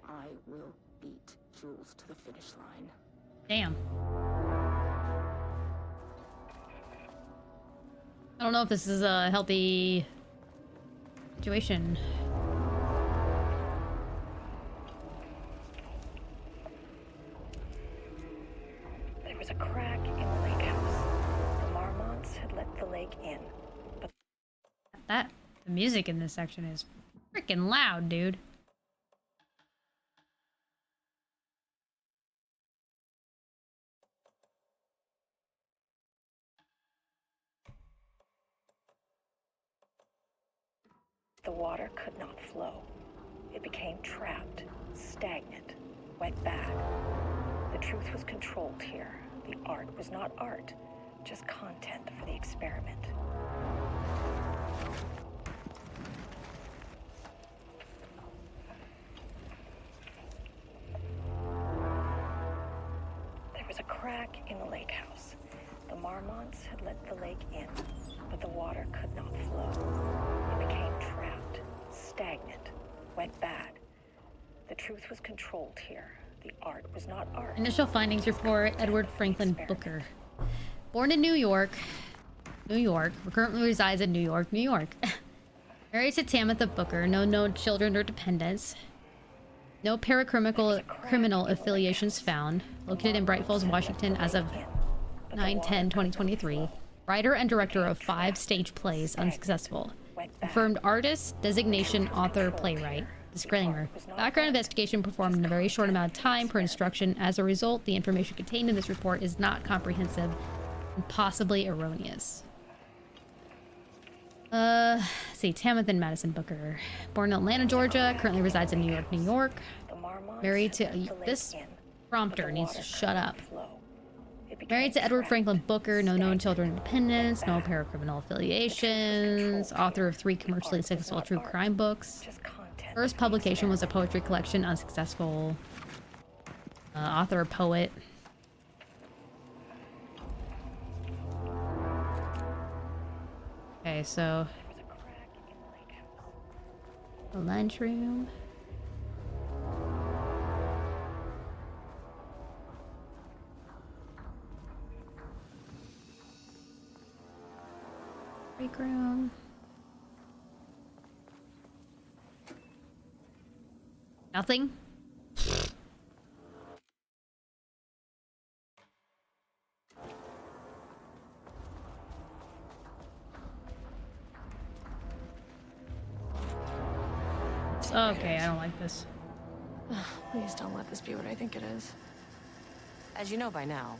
I will beat Jules to the finish line. Damn. I don't know if this is a healthy situation. There was a crack in the lake house. The Marmonts had let the lake in. But The music in this section is freaking loud, dude. the water could not flow. It became trapped, stagnant, went bad. The truth was controlled here. The art was not art, just content for the experiment. There was a crack in the lake house. The Marmonts had let the lake in, but the water could not flow. It became trapped, stagnant, went bad. The truth was controlled here. The art was not art. Initial findings report Edward Franklin Booker. Born in New York, currently resides in New York. Married to Tamitha Booker, no known children or dependents. No criminal affiliations found. Located in Bright Falls, Washington as of 9/10/2023. Writer and director of 5 stage plays, unsuccessful. Confirmed artist, designation, author, playwright. Disclaimer. Background investigation performed in a very short amount of time per instruction. As a result, the information contained in this report is not comprehensive and possibly erroneous. Let's see, Tamitha Madison Booker. Born in Atlanta, Georgia, currently resides in New York. Married to... This prompter needs to shut up. Married to Edward Franklin Booker, no known children or dependents, no paracriminal affiliations, author of 3 commercially successful true crime books. First publication was a poetry collection, unsuccessful. Author, poet. Okay, so... the lunchroom. Break room. Nothing? Okay, I don't like this. Please don't let this be what I think it is. As you know by now,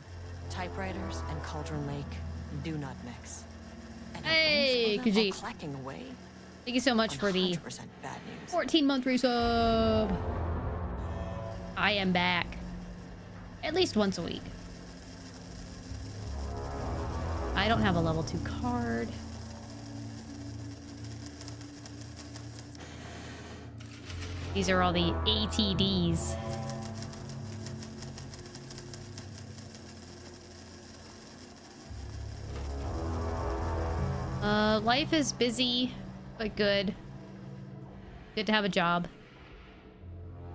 typewriters and Cauldron Lake do not mix. And hey, Khajiit. Clacking away. Thank you so much for the bad news. 14-month resub. I am back. At least once a week. I don't have a level 2 card. These are all the ATDs. Life is busy, but good. Good to have a job.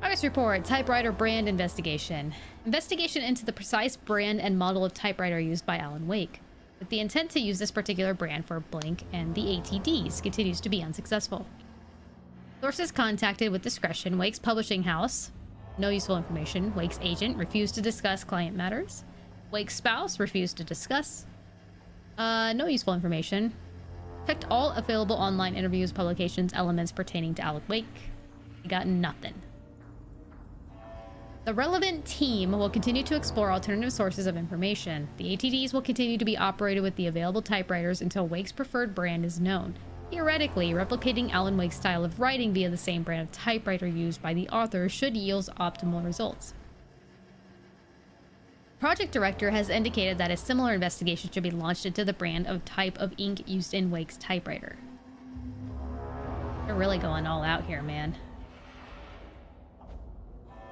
I Progress report, typewriter brand investigation. Investigation into the precise brand and model of typewriter used by Alan Wake, with the intent to use this particular brand for blank and the ATDs, continues to be unsuccessful. Sources contacted with discretion. Wake's publishing house, no useful information. Wake's agent refused to discuss client matters. Wake's spouse refused to discuss. No useful information. Checked all available online interviews, publications, elements pertaining to Alan Wake. We got nothing. The relevant team will continue to explore alternative sources of information. The ATDs will continue to be operated with the available typewriters until Wake's preferred brand is known. Theoretically, replicating Alan Wake's style of writing via the same brand of typewriter used by the author should yield optimal results. Project director has indicated that a similar investigation should be launched into the brand of type of ink used in Wake's typewriter. They're really going all out here, man.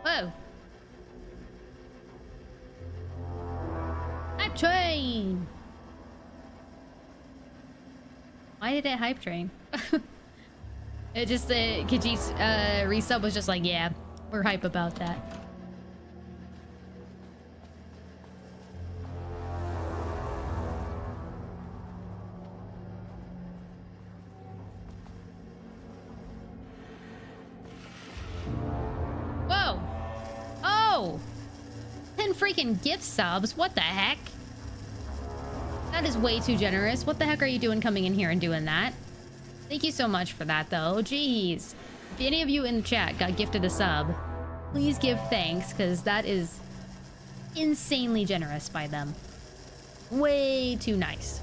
Whoa! Hype train! Why did it hype train? It just, Kiji's resub was just like, yeah, we're hype about that. Whoa! Oh! 10 freaking gift subs, what the heck? That is way too generous. What the heck are you doing coming in here and doing that? Thank you so much for that, though. Jeez. If any of you in the chat got gifted a sub, please give thanks, because that is insanely generous by them. Way too nice.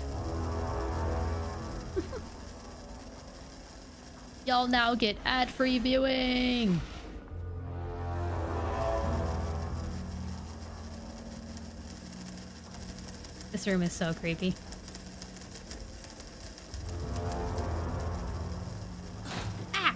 Y'all now get ad-free viewing. This room is so creepy. Ah!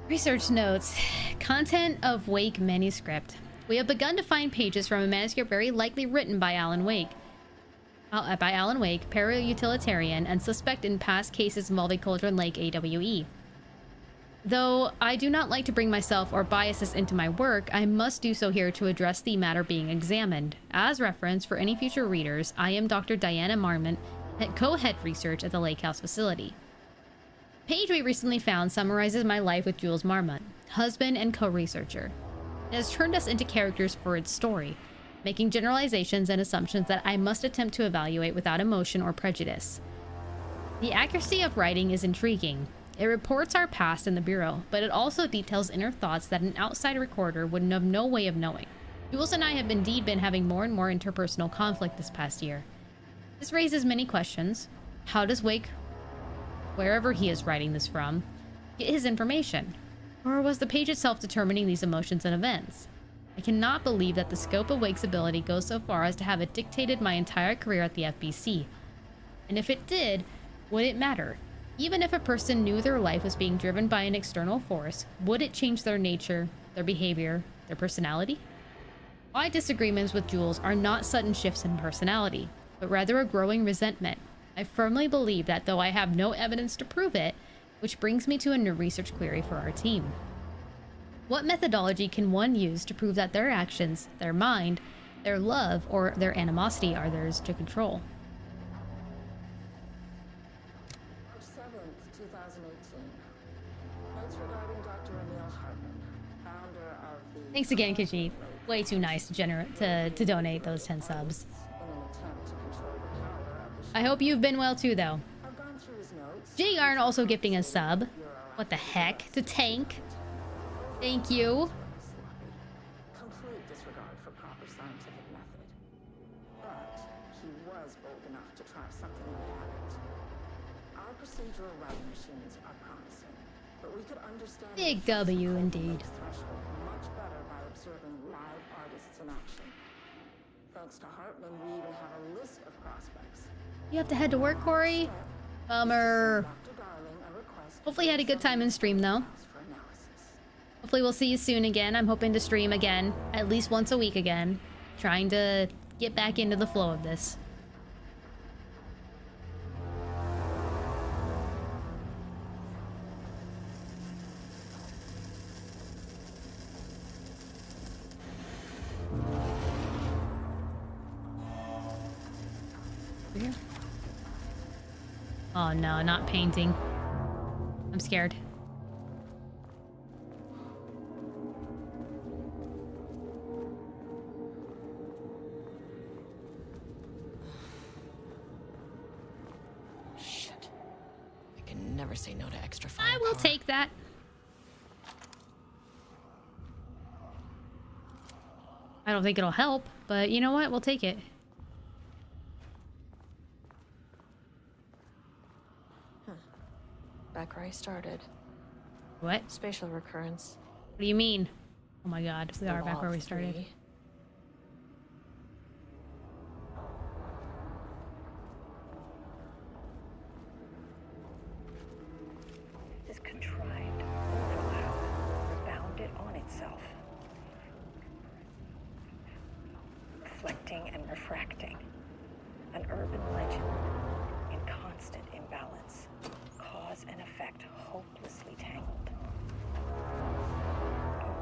Research notes. Content of Wake manuscript. We have begun to find pages from a manuscript very likely written by Alan Wake. Para-utilitarian, and suspect in past cases involving Cauldron Lake AWE. Though I do not like to bring myself or biases into my work, I must do so here to address the matter being examined. As reference for any future readers, I am Dr. Diana Marmont, co-head research at the Lake House facility. The page we recently found summarizes my life with Jules Marmont, husband and co-researcher. It has turned us into characters for its story, making generalizations and assumptions that I must attempt to evaluate without emotion or prejudice. The accuracy of writing is intriguing. It reports our past in the Bureau, but it also details inner thoughts that an outside recorder would have no way of knowing. Jules and I have indeed been having more and more interpersonal conflict this past year. This raises many questions. How does Wake, wherever he is writing this from, get his information? Or was the page itself determining these emotions and events? I cannot believe that the scope of Wake's ability goes so far as to have it dictated my entire career at the FBC. And if it did, would it matter? Even if a person knew their life was being driven by an external force, would it change their nature, their behavior, their personality? My disagreements with Jules are not sudden shifts in personality, but rather a growing resentment. I firmly believe that, though I have no evidence to prove it, which brings me to a new research query for our team. What methodology can one use to prove that their actions, their mind, their love, or their animosity are theirs to control? March 7th, 2018. Notes regarding Dr. Emil Hartman, founder of the... Thanks again, Kishi. Way too nice to donate those 10 subs. I hope you've been well too, though. J Yarn also gifting a sub. What the heck? To Tank. Thank you. Complete disregard for proper scientific method. But he was bold enough to try something we haven't. Our procedural writing machines are promising, but we could understand Big W indeed. threshold much better by observing live artists in action. Thanks to Hartman, we even have a list of prospects. You have to head to work, Corey? Bummer. Hopefully you had a good time in stream, though. Hopefully we'll see you soon again. I'm hoping to stream again, at least once a week again. Trying to get back into the flow of this. Here. Oh no, not painting. I'm scared. Shit. I can never say no to extra I will take that. I don't think it'll help, but you know what? We'll take it. Back where I started. What? Spatial recurrence. What do you mean? Oh my god, we are back where we started. This contrived overlap rebounded on itself, reflecting and refracting. An urban legend in constant imbalance. Cause and effect hopelessly tangled.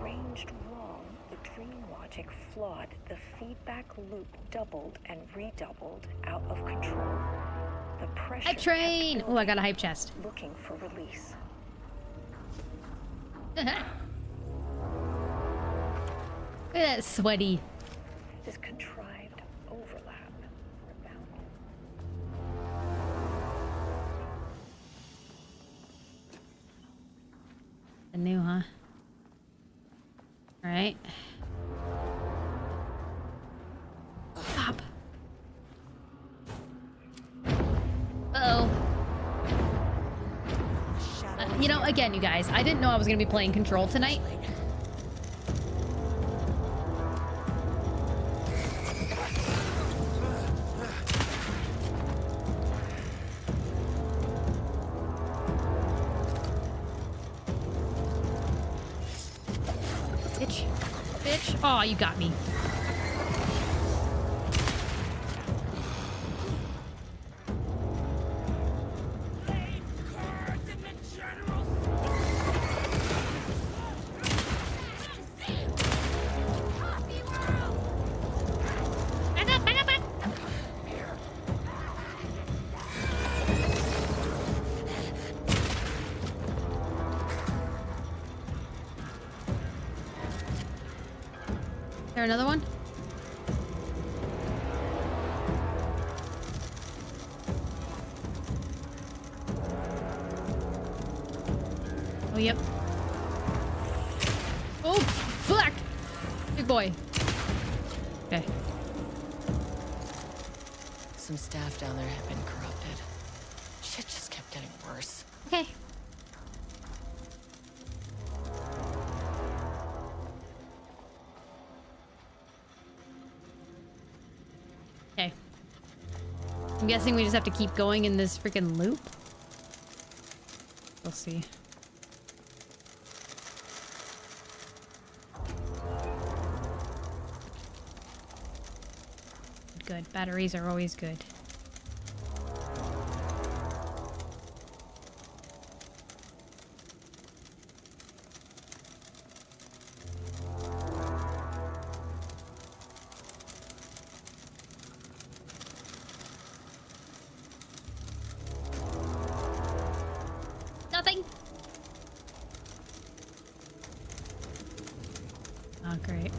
Arranged wrong, the dream logic flawed. The feedback loop doubled and redoubled, out of control. The pressure Hype train! Oh, I got a hype chest. looking for release. Look at that sweaty. This contrived overlap rebounded. The new, huh? Alright. Stop. Uh-oh. You know, again, you guys, I didn't know I was going to be playing Control tonight. Bitch. Bitch. Oh, you got me. Is there another one? Oh, yep. Oh, fuck! Big boy. Okay. Some staff down there have been corrupted. Shit just kept getting worse. Okay. Okay. I'm guessing we just have to keep going in this freaking loop. We'll see. Good. Batteries are always good. Nothing. Oh, great.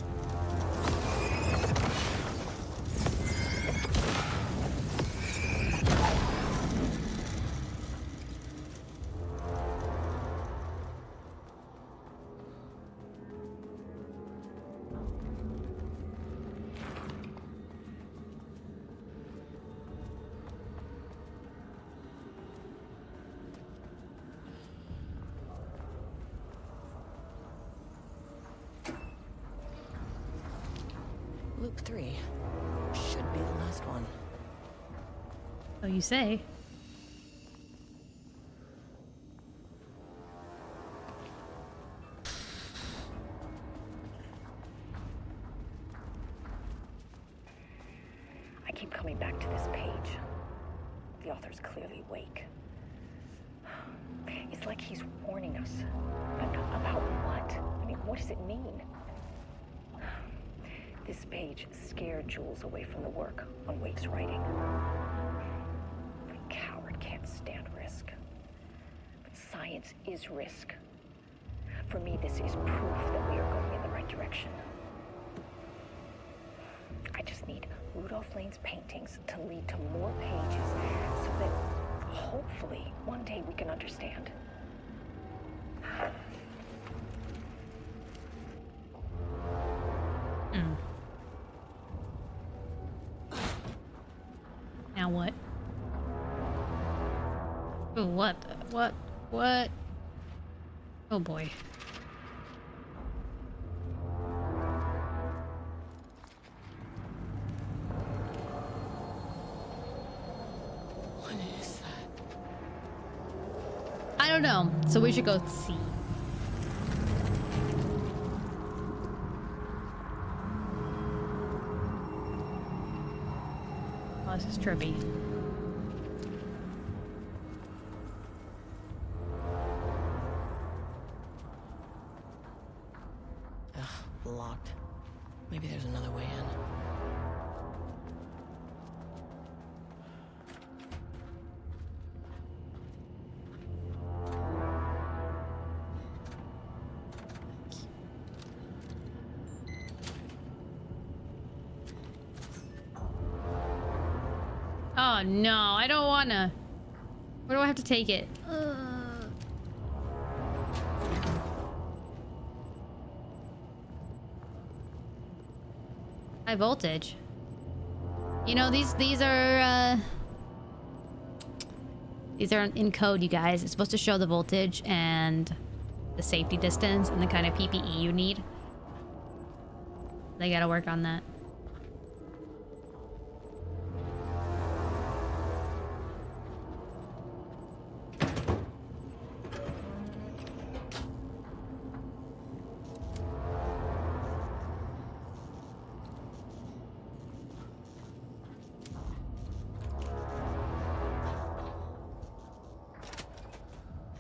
Loop 3. Should be the last one. So you say. page. The author's clearly awake. It's like he's warning us. But about what? I mean, what does it mean? This page scared Jules away from the work on Wake's writing. A coward can't stand risk. But science is risk. For me, this is proof that we are going in the right direction. I just need Rudolph Lane's paintings to lead to more pages so that hopefully one day we can understand. Now what? Oh, what? What? Oh boy. What is that? I don't know. So we should go see. Oh, this is trippy. Ugh, locked. Maybe there's another way in. Oh no, I don't wanna. Where do I have to take it? High voltage. You know, these are in code, you guys. It's supposed to show the voltage and the safety distance and the kind of PPE you need. They gotta work on that.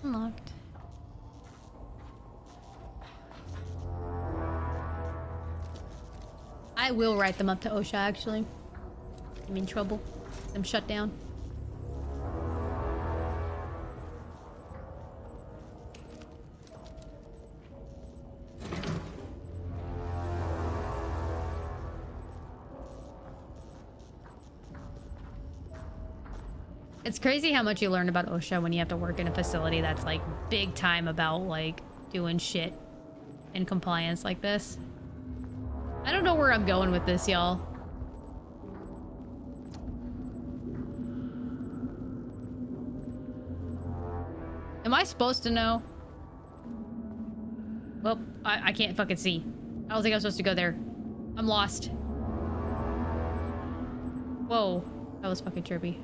Unlocked. I will write them up to OSHA, actually. I'm in trouble. I'm shut down. It's crazy how much you learn about OSHA when you have to work in a facility that's like big time about like doing shit in compliance like this. I don't know where I'm going with this, y'all. Am I supposed to know? Well, I can't fucking see. I don't think I'm supposed to go there. I'm lost. Whoa. That was fucking trippy.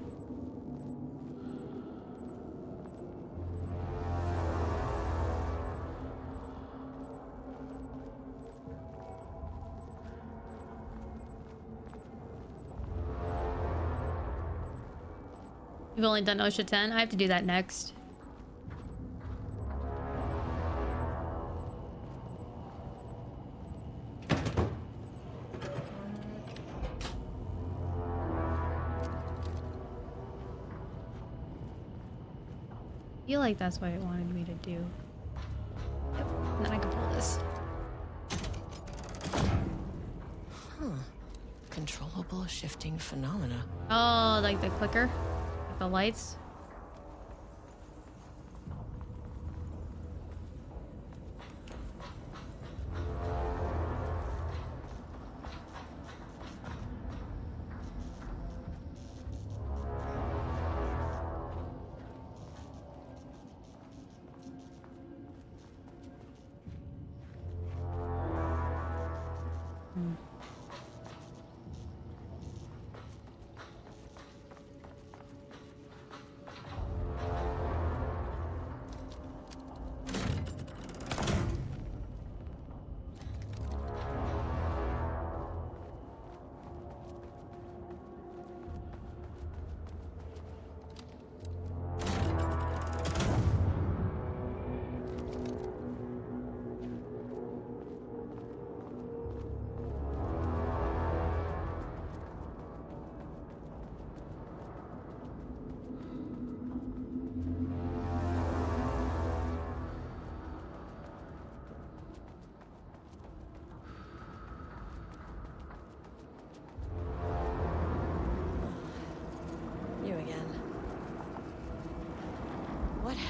You've only done OSHA 10? I have to do that next. I feel like that's what it wanted me to do. Yep, and then I can pull this. Huh. Controllable shifting phenomena. Oh, like the clicker? Like the lights?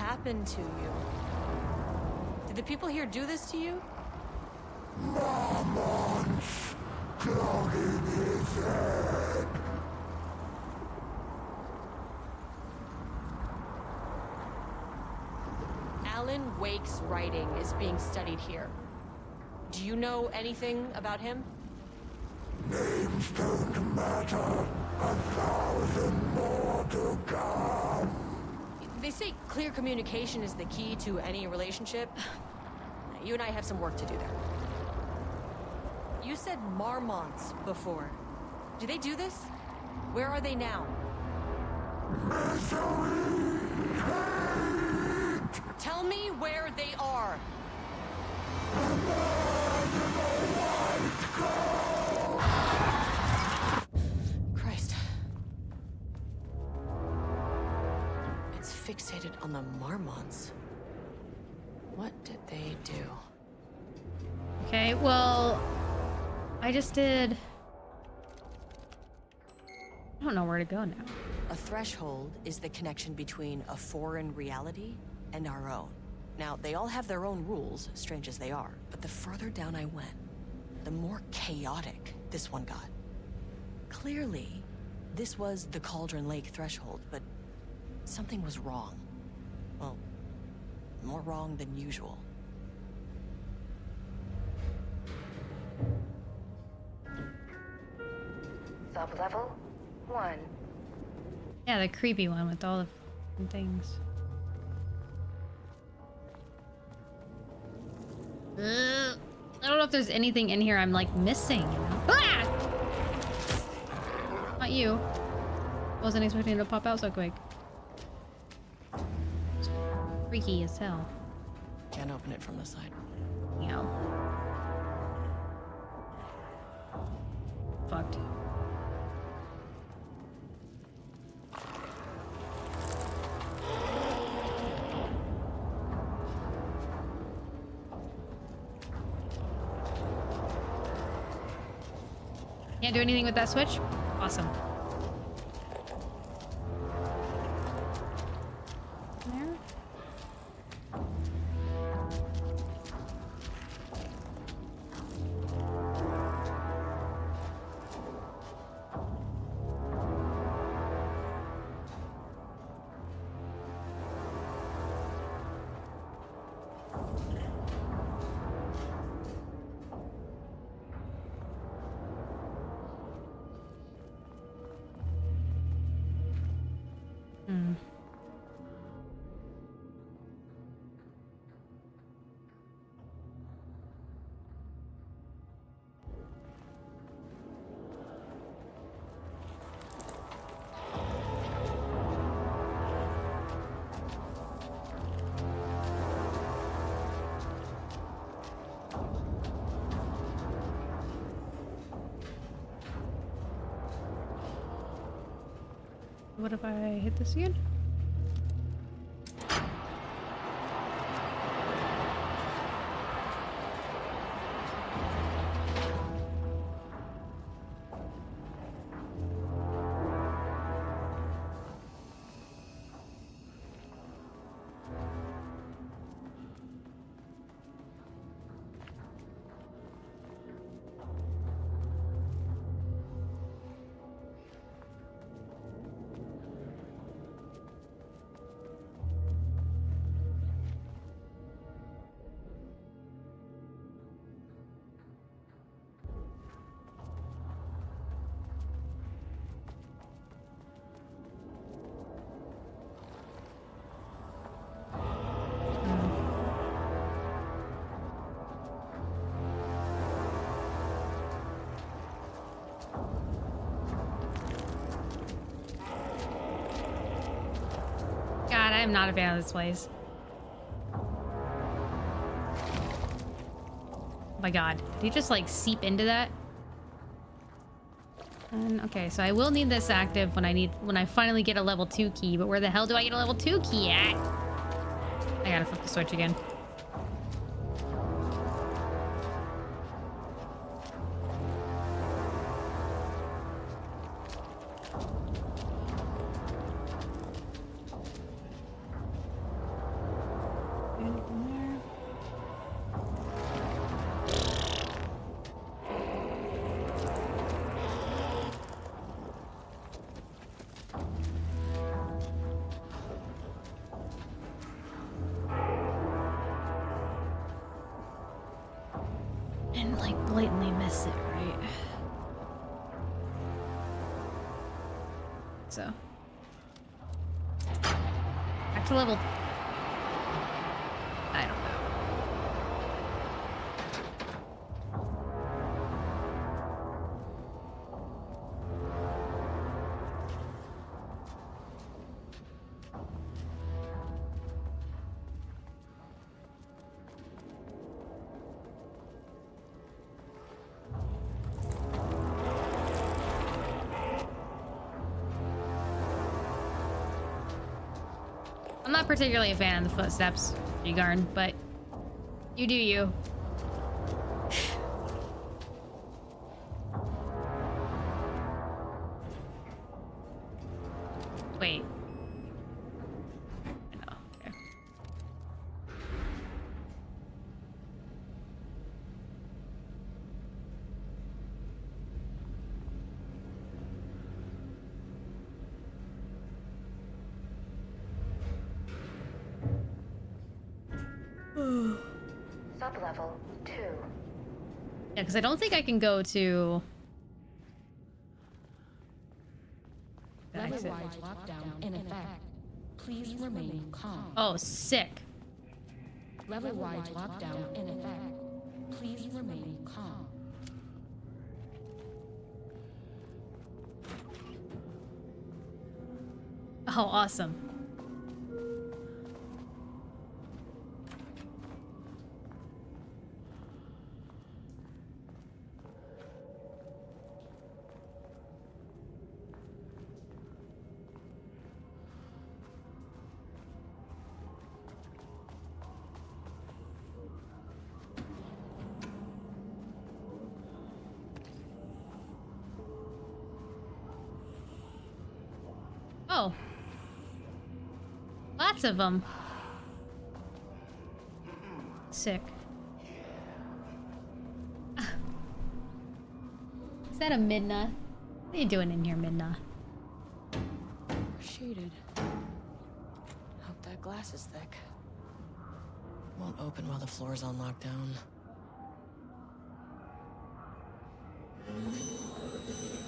happened to you? Did the people here do this to you? Marmon's dug in his head. Alan Wake's writing is being studied here. Do you know anything about him? Names don't matter. 1,000 more to come. They say clear communication is the key to any relationship. You and I have some work to do there. You said Marmonts before. Do they do this? Where are they now? Misery! Hate! Tell me where they are. Christ. It's fixated on the Marmonts. What did they do? Okay, well, I just did... I don't know where to go now. A threshold is the connection between a foreign reality and our own. Now, they all have their own rules, strange as they are, but the further down I went, the more chaotic this one got. Clearly, this was the Cauldron Lake threshold, but something was wrong. Well, more wrong than usual. Sublevel 1. Yeah, the creepy one with all the things. I don't know if there's anything in here I'm like missing. You know? Ah! Not you. Wasn't expecting it to pop out so quick. It's freaky as hell. Can't open it from the side. Yeah. Fucked. Can't do anything with that switch? Awesome. There? What if I hit this again? God, I am not a fan of this place. Oh my god. Did you just like seep into that? And, okay, so I will need this active when I finally get a level 2 key, but where the hell do I get a level 2 key at? I gotta flip the switch again. didn't like blatantly miss it, right? So. Back to level. I don't know. I'm not particularly a fan of the footsteps, G-Garn, but you do you. Wait. I know. Okay. Sublevel 2. Yeah, because I don't think I can go to... Level-wide lockdown in effect. Please remain calm. Oh, sick. Level-wide lockdown in effect. Please remain calm. Oh, awesome. Oh. Lots of them. Sick. Is that a Midna? What are you doing in here, Midna? Shaded. Hope that glass is thick. Won't open while the floor's on lockdown.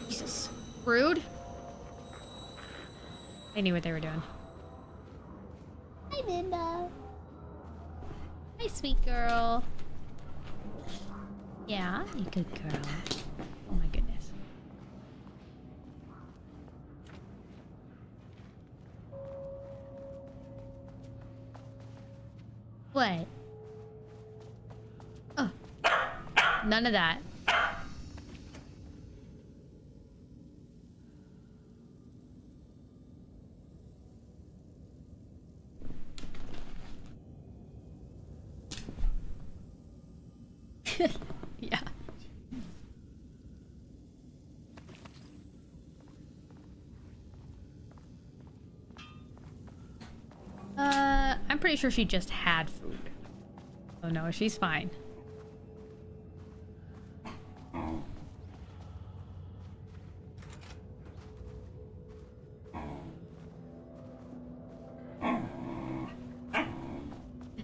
Jesus. Rude. I knew what they were doing. Hi, Midna. Hi, sweet girl. Yeah, you good girl. Oh my goodness. What? Oh. None of that. Yeah. I'm pretty sure she just had food. Oh no, she's fine.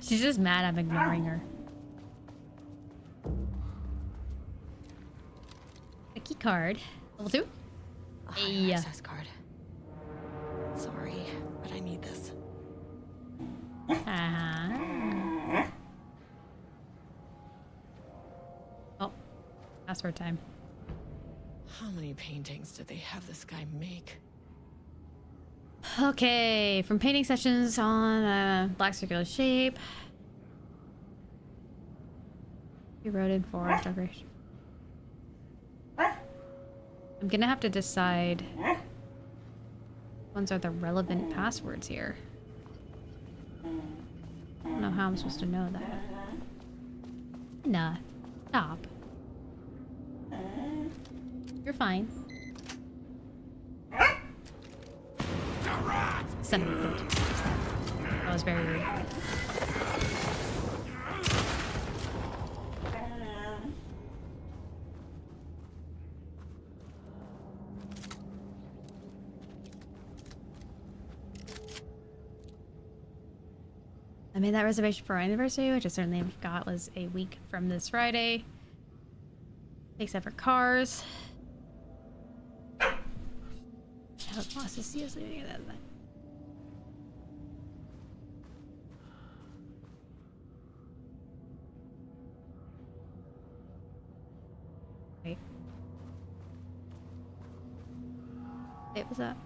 She's just mad I'm ignoring her. A key card. Level 2? A higher access card. Sorry, but I need this. Oh, password time. How many paintings did they have this guy make? Okay, from painting sessions on a black circular shape. Eroded forest decoration. I'm gonna have to decide which ones are the relevant passwords here. I don't know how I'm supposed to know that. Nah, stop. You're fine. Son of a bitch. That was very rude. I made that reservation for our anniversary, which I certainly forgot was a week from this Friday. separate cars. I was lost to see us leaving that. Wait. Hey, what's up?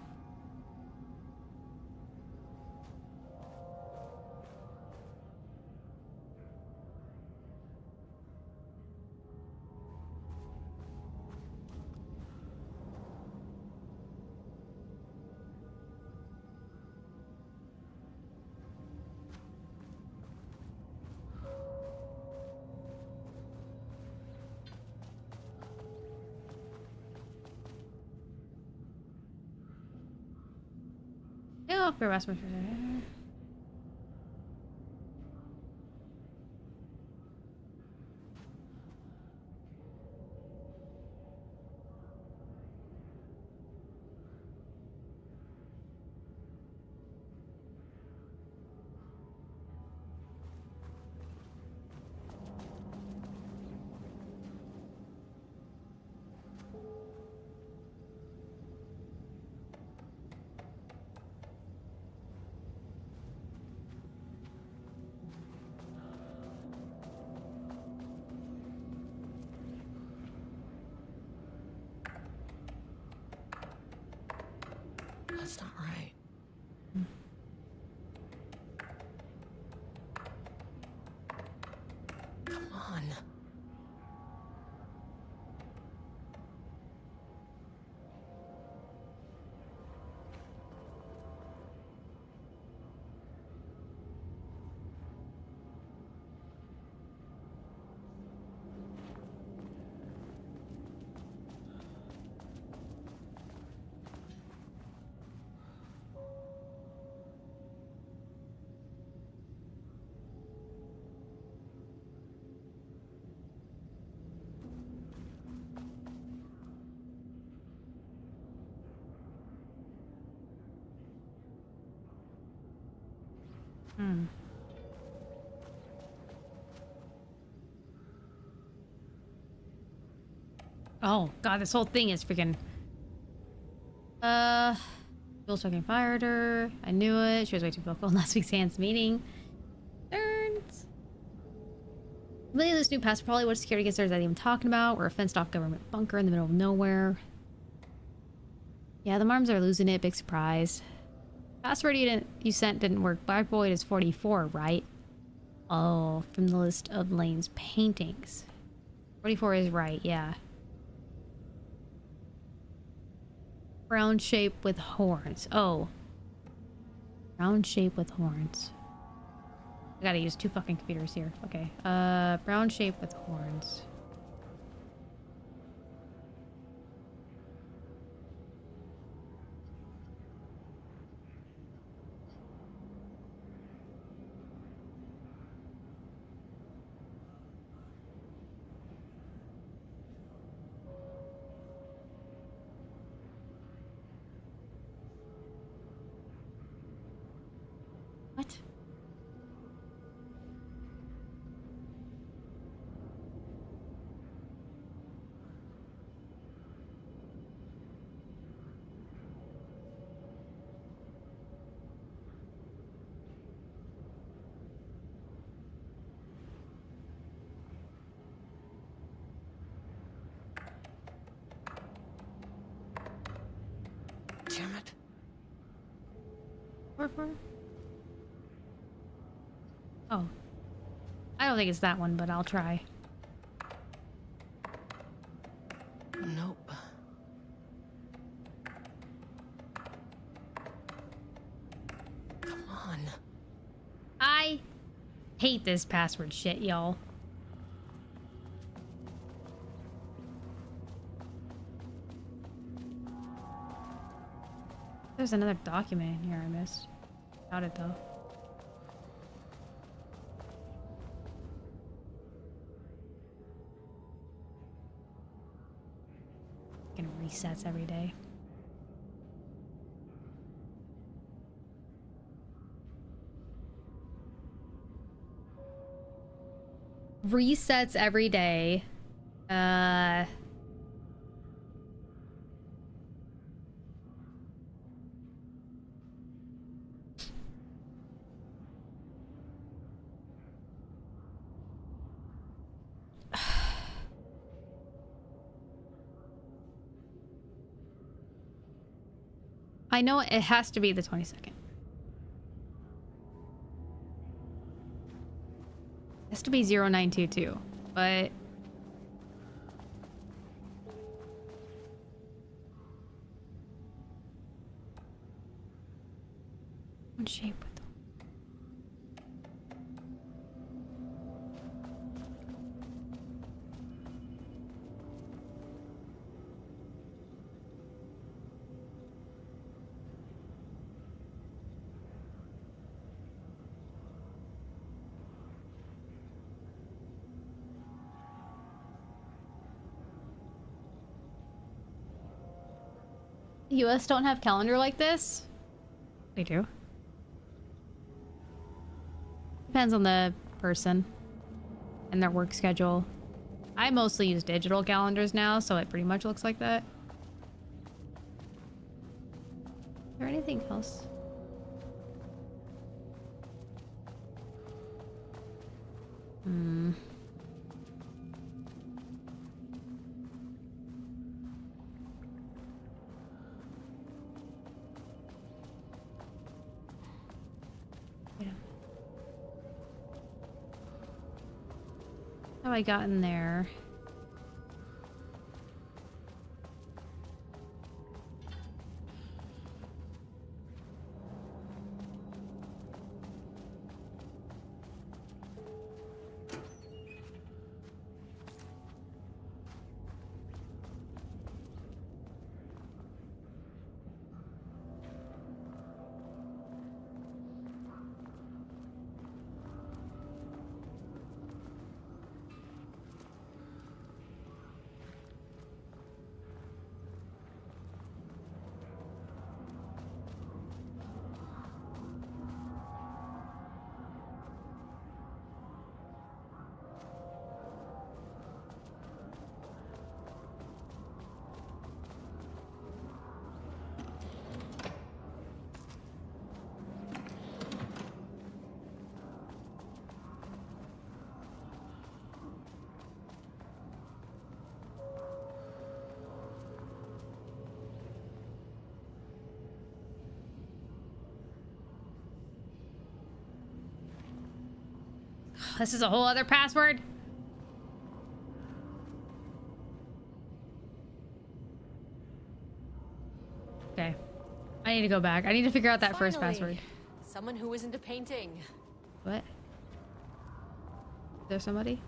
Oh, harassment. That's not right. Come on. Oh god, this whole thing is freaking. Fuel fucking fired her. I knew it. She was way too vocal in last week's hands meeting. Turns. Really, this new pass probably what security gets there is that even talking about. We're a fenced-off government bunker in the middle of nowhere. Yeah, the Marms are losing it. Big surprise. Password you sent didn't work. Black Void is 44, right? Oh, from the list of Lane's paintings. 44 is right, yeah. Brown shape with horns. Oh. Brown shape with horns. I gotta use 2 fucking computers here. Okay. Brown shape with horns. What? Damn it. Oh. I don't think it's that one, but I'll try. Nope. Come on. I hate this password shit, y'all. There's another document in here I missed. Got it though. Fucking resets every day. Resets every day. I know it has to be the 22nd. It has to be 0922, but... What shape with them? US don't have calendar like this? They do. Depends on the person and their work schedule. I mostly use digital calendars now, so it pretty much looks like that. Is there anything else? Hmm. How I got in there? This is a whole other password. Okay. I need to go back. I need to figure out that first password. Someone who isn't a painting. What? Is there somebody?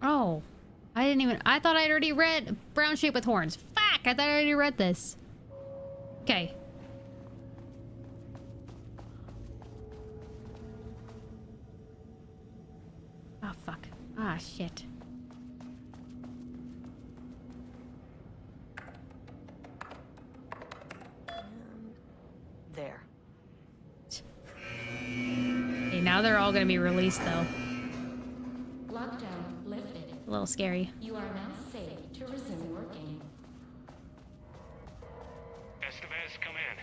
Oh, I thought I'd already read brown shape with horns. Fuck, I thought I already read this. Okay. Oh, fuck. Ah, shit. There. Okay, now they're all gonna be released, though. Lockdown lifted. A little scary. You are now safe to resume working. Estevez, come in.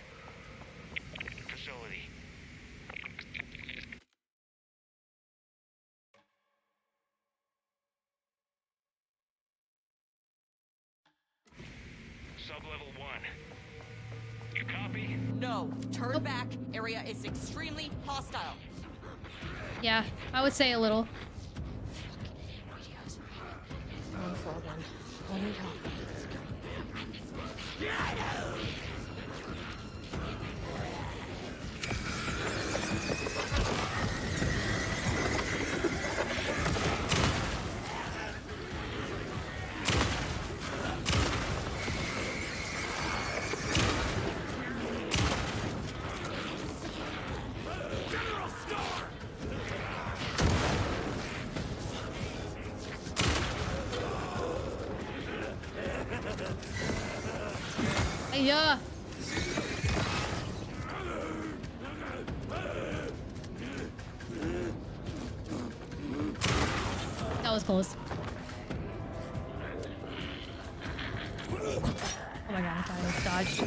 Facility. Sub-level 1. You copy? No. Turn back. Area is extremely hostile. Yeah, I would say a little. Yeah. That was close. Oh my god, I thought I was dodged.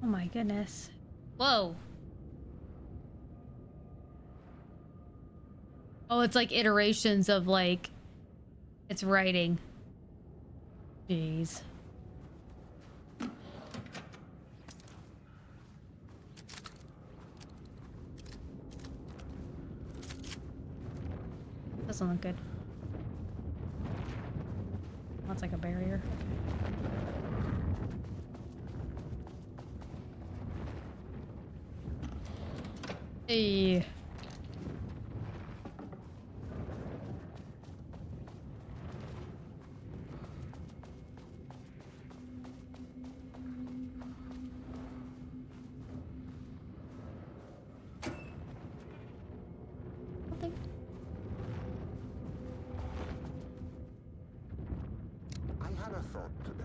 Oh my goodness. Whoa. Oh, it's like iterations of like its writing. Jeez. Doesn't look good. That's like a barrier. Hey. I had a thought today,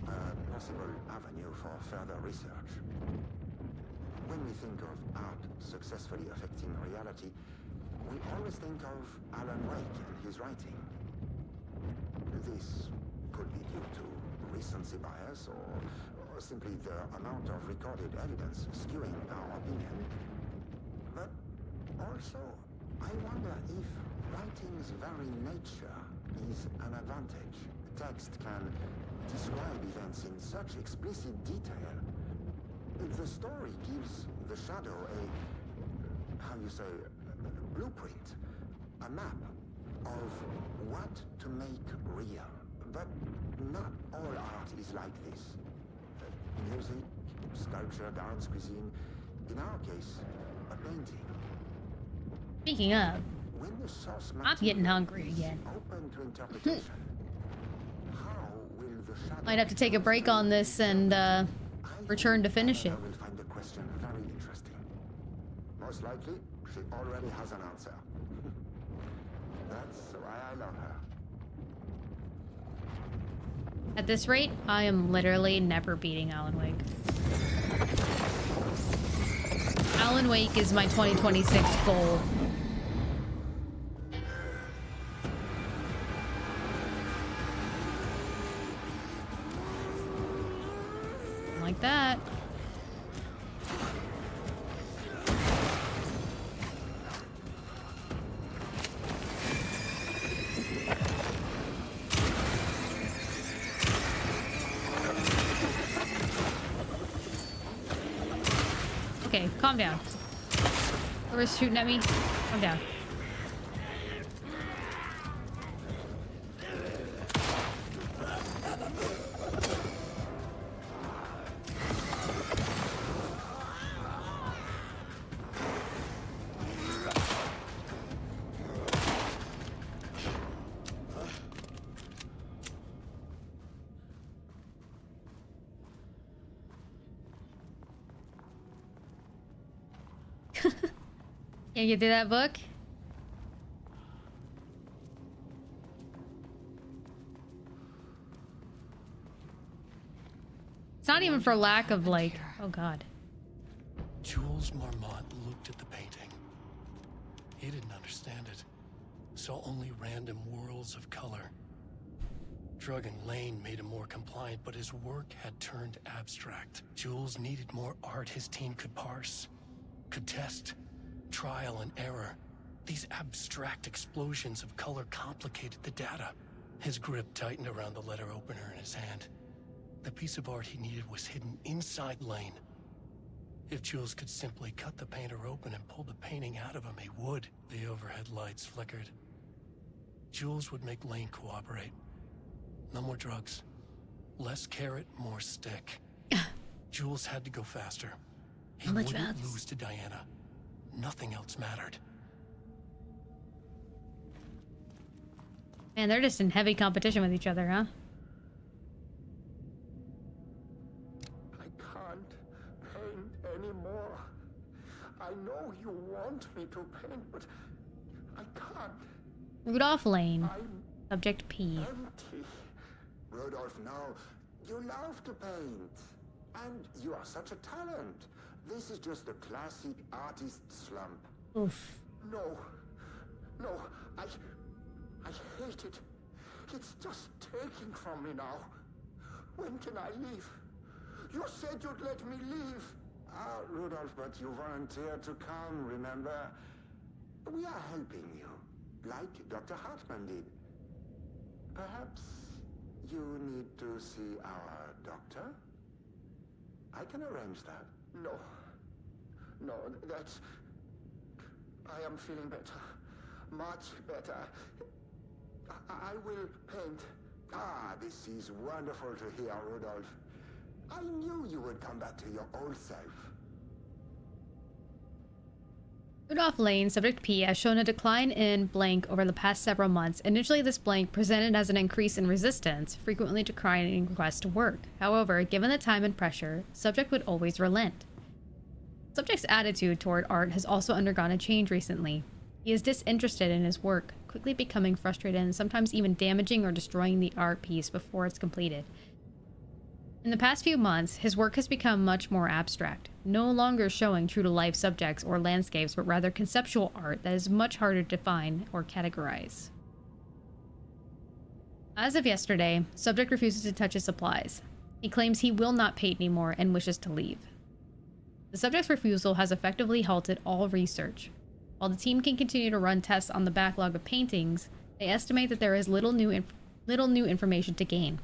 a possible avenue for further research. When we think of art successfully affecting reality, we always think of Alan Wake and his writing. This could be due to recency bias or simply the amount of recorded evidence skewing our opinion. But also, I wonder if writing's very nature is an advantage. Text can describe events in such explicit detail. The story gives the shadow a, how you say, blueprint, a map of what to make real. But not all art is like this. Music, sculpture, dance, cuisine. In our case, a painting. Speaking of, When the source I'm getting hungry again. open to interpretation, how will the shadow Might have to take a break on this and return to finish it. I will find the question very interesting. Most likely, she already has an answer. That's why I love her. At this rate, I am literally never beating Alan Wake. Alan Wake is my 2026 goal. Like that. Okay, calm down. Whoever's shooting at me, calm down. Can't get through that book? It's not even for lack of like, oh god. Jules Marmont looked at the painting. He didn't understand it. Saw only random whirls of color. Drugging Lane made him more compliant, but his work had turned abstract. Jules needed more art his team could parse, could test. Trial and error. These abstract explosions of color complicated the data. His grip tightened around the letter opener in his hand. The piece of art he needed was hidden inside Lane. If Jules could simply cut the painter open and pull the painting out of him, he would. The overhead lights flickered. Jules would make Lane cooperate. No more drugs. Less carrot, more stick. Jules had to go faster. He wouldn't lose to Diana. Nothing else mattered. Man, they're just in heavy competition with each other, huh? I know you want me to paint, but I can't. Rudolph Lane. Subject P. Empty. Rudolph, now, you love to paint. And you are such a talent. This is just a classic artist slump. Oof. No. No, I hate it. It's just taking from me now. When can I leave? You said you'd let me leave. Ah, Rudolph, but you volunteered to come, remember? We are helping you, like Dr. Hartman did. Perhaps you need to see our doctor? I can arrange that. No. No, that's... I am feeling better. Much better. I will paint. Ah, this is wonderful to hear, Rudolph. I knew you would come back to your old self. Rudolph Lane, subject P, has shown a decline in blank over the past several months. Initially, this blank presented as an increase in resistance, frequently declining requests to work. However, given the time and pressure, subject would always relent. Subject's attitude toward art has also undergone a change recently. He is disinterested in his work, quickly becoming frustrated and sometimes even damaging or destroying the art piece before it's completed. In the past few months, his work has become much more abstract, no longer showing true-to-life subjects or landscapes, but rather conceptual art that is much harder to define or categorize. As of yesterday, subject refuses to touch his supplies. He claims he will not paint anymore and wishes to leave. The subject's refusal has effectively halted all research. While the team can continue to run tests on the backlog of paintings, they estimate that there is little new information to gain.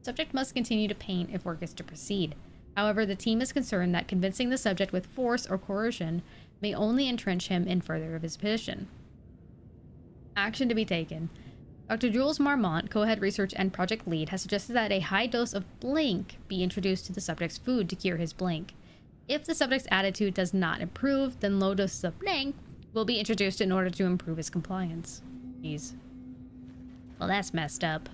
Subject must continue to paint if work is to proceed. However, the team is concerned that convincing the subject with force or coercion may only entrench him in further of his position. Action to be taken. Dr. Jules Marmont, co-head research and project lead, has suggested that a high dose of blank be introduced to the subject's food to cure his blank. If the subject's attitude does not improve, then low doses of blank will be introduced in order to improve his compliance. Jeez. Well, that's messed up.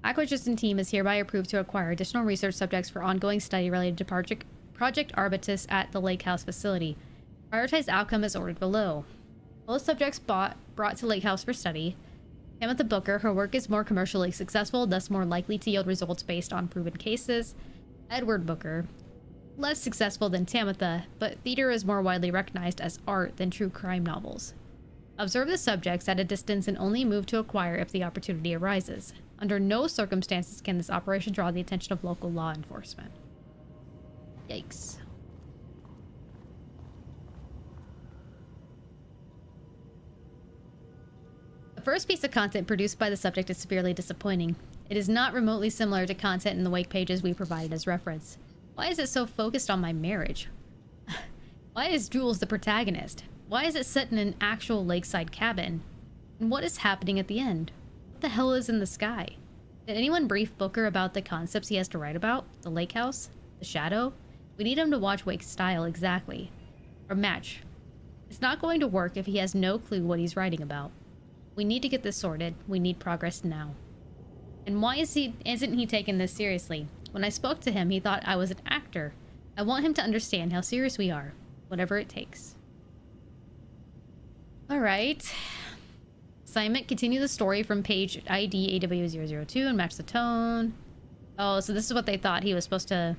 Acquisition team is hereby approved to acquire additional research subjects for ongoing study related to Project Arbitus at the Lake House facility. Prioritized outcome is ordered below. Both subjects brought to Lake House for study. Tamitha Booker, her work is more commercially successful, thus more likely to yield results based on proven cases. Edward Booker, less successful than Tamitha, but theater is more widely recognized as art than true crime novels. Observe the subjects at a distance and only move to acquire if the opportunity arises. Under no circumstances can this operation draw the attention of local law enforcement. Yikes. The first piece of content produced by the subject is severely disappointing. It is not remotely similar to content in the wake pages we provided as reference. Why is it so focused on my marriage? Why is Jules the protagonist? Why is it set in an actual lakeside cabin? And what is happening at the end? What the hell is in the sky? Did anyone brief Booker about the concepts he has to write about? The lake house? The shadow? We need him to watch Wake's style exactly. Or match. It's not going to work if he has no clue what he's writing about. We need to get this sorted. We need progress now. And why isn't he taking this seriously? When I spoke to him, he thought I was an actor. I want him to understand how serious we are. Whatever it takes. Alright. Assignment, continue the story from page ID AW002 and match the tone. Oh, so this is what they thought he was supposed to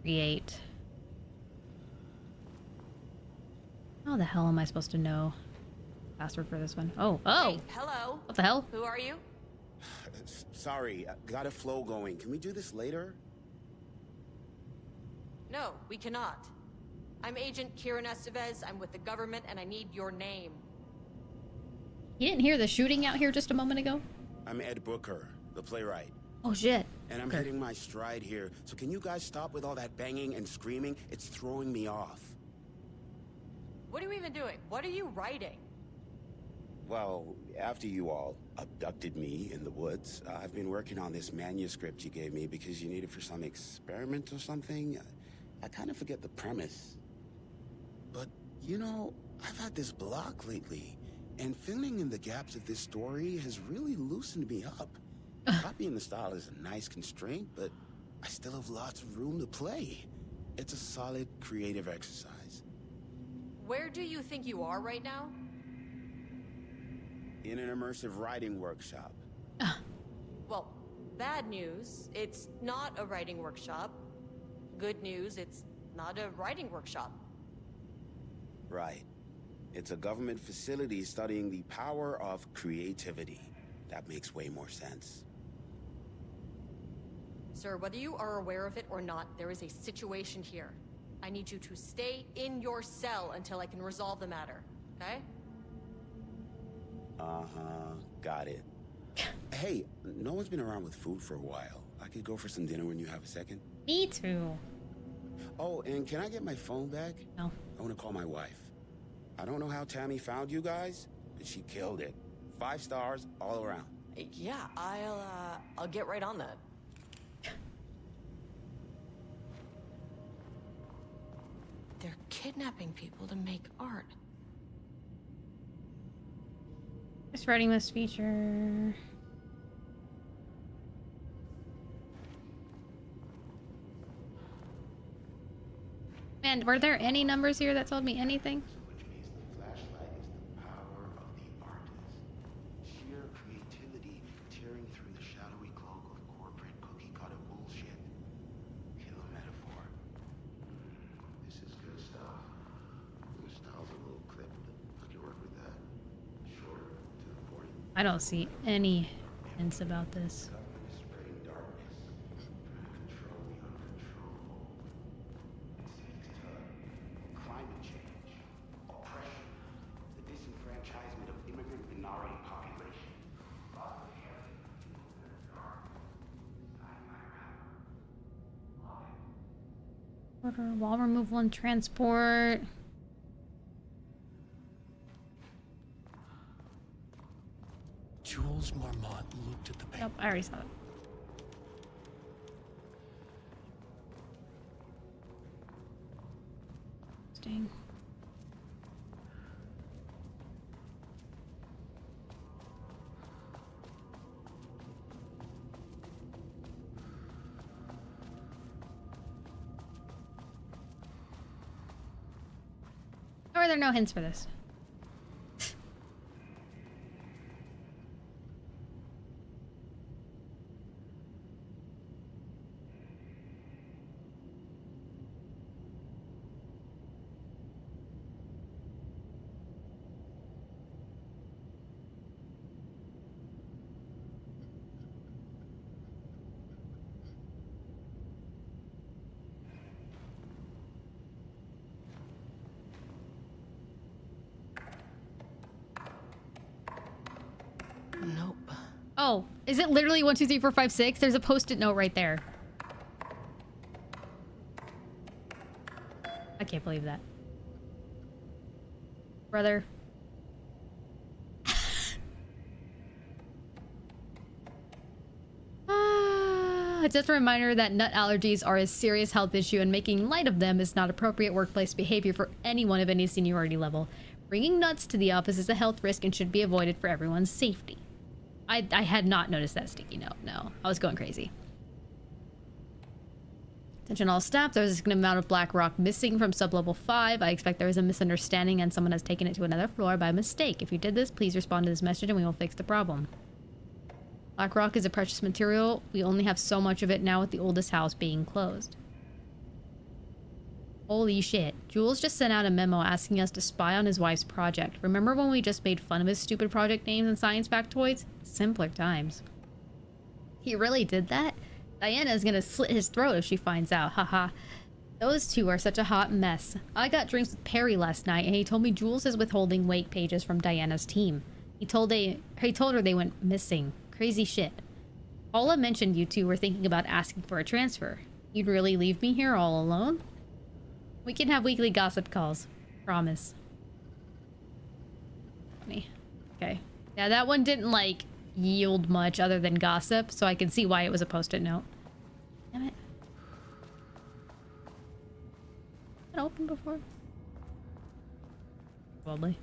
create. How the hell am I supposed to know password for this one? Oh, Hey, hello. What the hell? Who are you? Sorry, got a flow going. Can we do this later? No, we cannot. I'm Agent Kieran Estevez. I'm with the government, and I need your name. You didn't hear the shooting out here just a moment ago? I'm Ed Booker, the playwright. Oh, shit. And I'm hitting my stride here, so can you guys stop with all that banging and screaming? It's throwing me off. What are you even doing? What are you writing? Well, after you all abducted me in the woods, I've been working on this manuscript you gave me because you need it for some experiment or something. I kind of forget the premise. But, you know, I've had this block lately, and filling in the gaps of this story has really loosened me up. Copying the style is a nice constraint, but I still have lots of room to play. It's a solid creative exercise. Where do you think you are right now? In an immersive writing workshop. Well, bad news, it's not a writing workshop. Good news, it's not a writing workshop. Right. It's a government facility studying the power of creativity. That makes way more sense. Sir, whether you are aware of it or not, there is a situation here. I need you to stay in your cell until I can resolve the matter, okay? Uh-huh, got it. Hey, no one's been around with food for a while. I could go for some dinner when you have a second. Me too. Oh, and can I get my phone back? No. I want to call my wife. I don't know how Tammy found you guys, but she killed it. 5 stars all around. Yeah, I'll get right on that. They're kidnapping people to make art. This writing must feature... Man, were there any numbers here that told me anything? Which means the flashlight is the power of the artist. Sheer creativity tearing through the shadowy cloak of corporate cookie-cutter bullshit. Killer metaphor. This is good stuff. Your style's a little clipped, but I can work with that. Short, to the point. I don't see any hints about this. Government is spreading darkness, trying to control the uncontrollable. Climate change, oppression, the disenfranchisement of immigrant minority population. Order wall removal and transport. Jules Marmot looked at the paper. Nope, I already saw it. Interesting. Or are there no hints for this? Nope. Oh, is it literally 1, 2, 3, 4, 5, 6? There's a post-it note right there. I can't believe that. Brother. Just a reminder that nut allergies are a serious health issue and making light of them is not appropriate workplace behavior for anyone of any seniority level. Bringing nuts to the office is a health risk and should be avoided for everyone's safety. I had not noticed that sticky note. No, I was going crazy. Attention all staff, there was a significant amount of black rock missing from sublevel 5. I expect there is a misunderstanding and someone has taken it to another floor by mistake. If you did this, please respond to this message and we will fix the problem. Black rock is a precious material. We only have so much of it now with the oldest house being closed. Holy shit. Jules just sent out a memo asking us to spy on his wife's project. Remember when we just made fun of his stupid project names and science factoids? Simpler times. He really did that? Diana's gonna slit his throat if she finds out, haha. Those two are such a hot mess. I got drinks with Perry last night and he told me Jules is withholding wake pages from Diana's team. He told her they went missing. Crazy shit. Paula mentioned you two were thinking about asking for a transfer. You'd really leave me here all alone? We can have weekly gossip calls. Promise. Funny. Okay. Yeah, that one didn't, like, yield much other than gossip, so I can see why it was a post-it note. Damn it. Was it open before? Probably.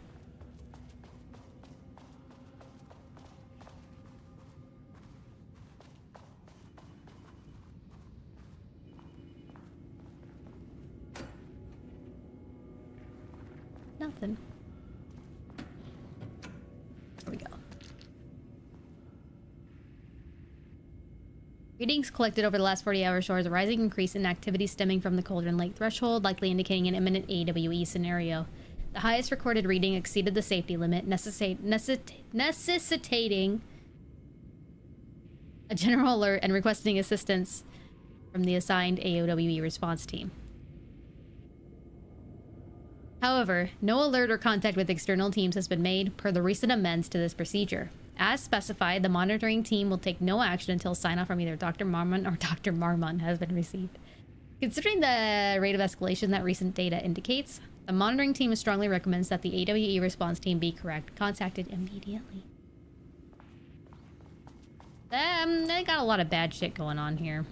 Nothing. There we go. Readings collected over the last 40 hours shows a rising increase in activity stemming from the Cauldron Lake threshold, likely indicating an imminent AWE scenario. The highest recorded reading exceeded the safety limit, necessitating a general alert and requesting assistance from the assigned AOWE response team. However, no alert or contact with external teams has been made per the recent amends to this procedure. As specified, the monitoring team will take no action until sign-off from either Dr. Marmon or Dr. Marmon has been received. Considering the rate of escalation that recent data indicates, the monitoring team strongly recommends that the AWE response team be contacted immediately. They got a lot of bad shit going on here.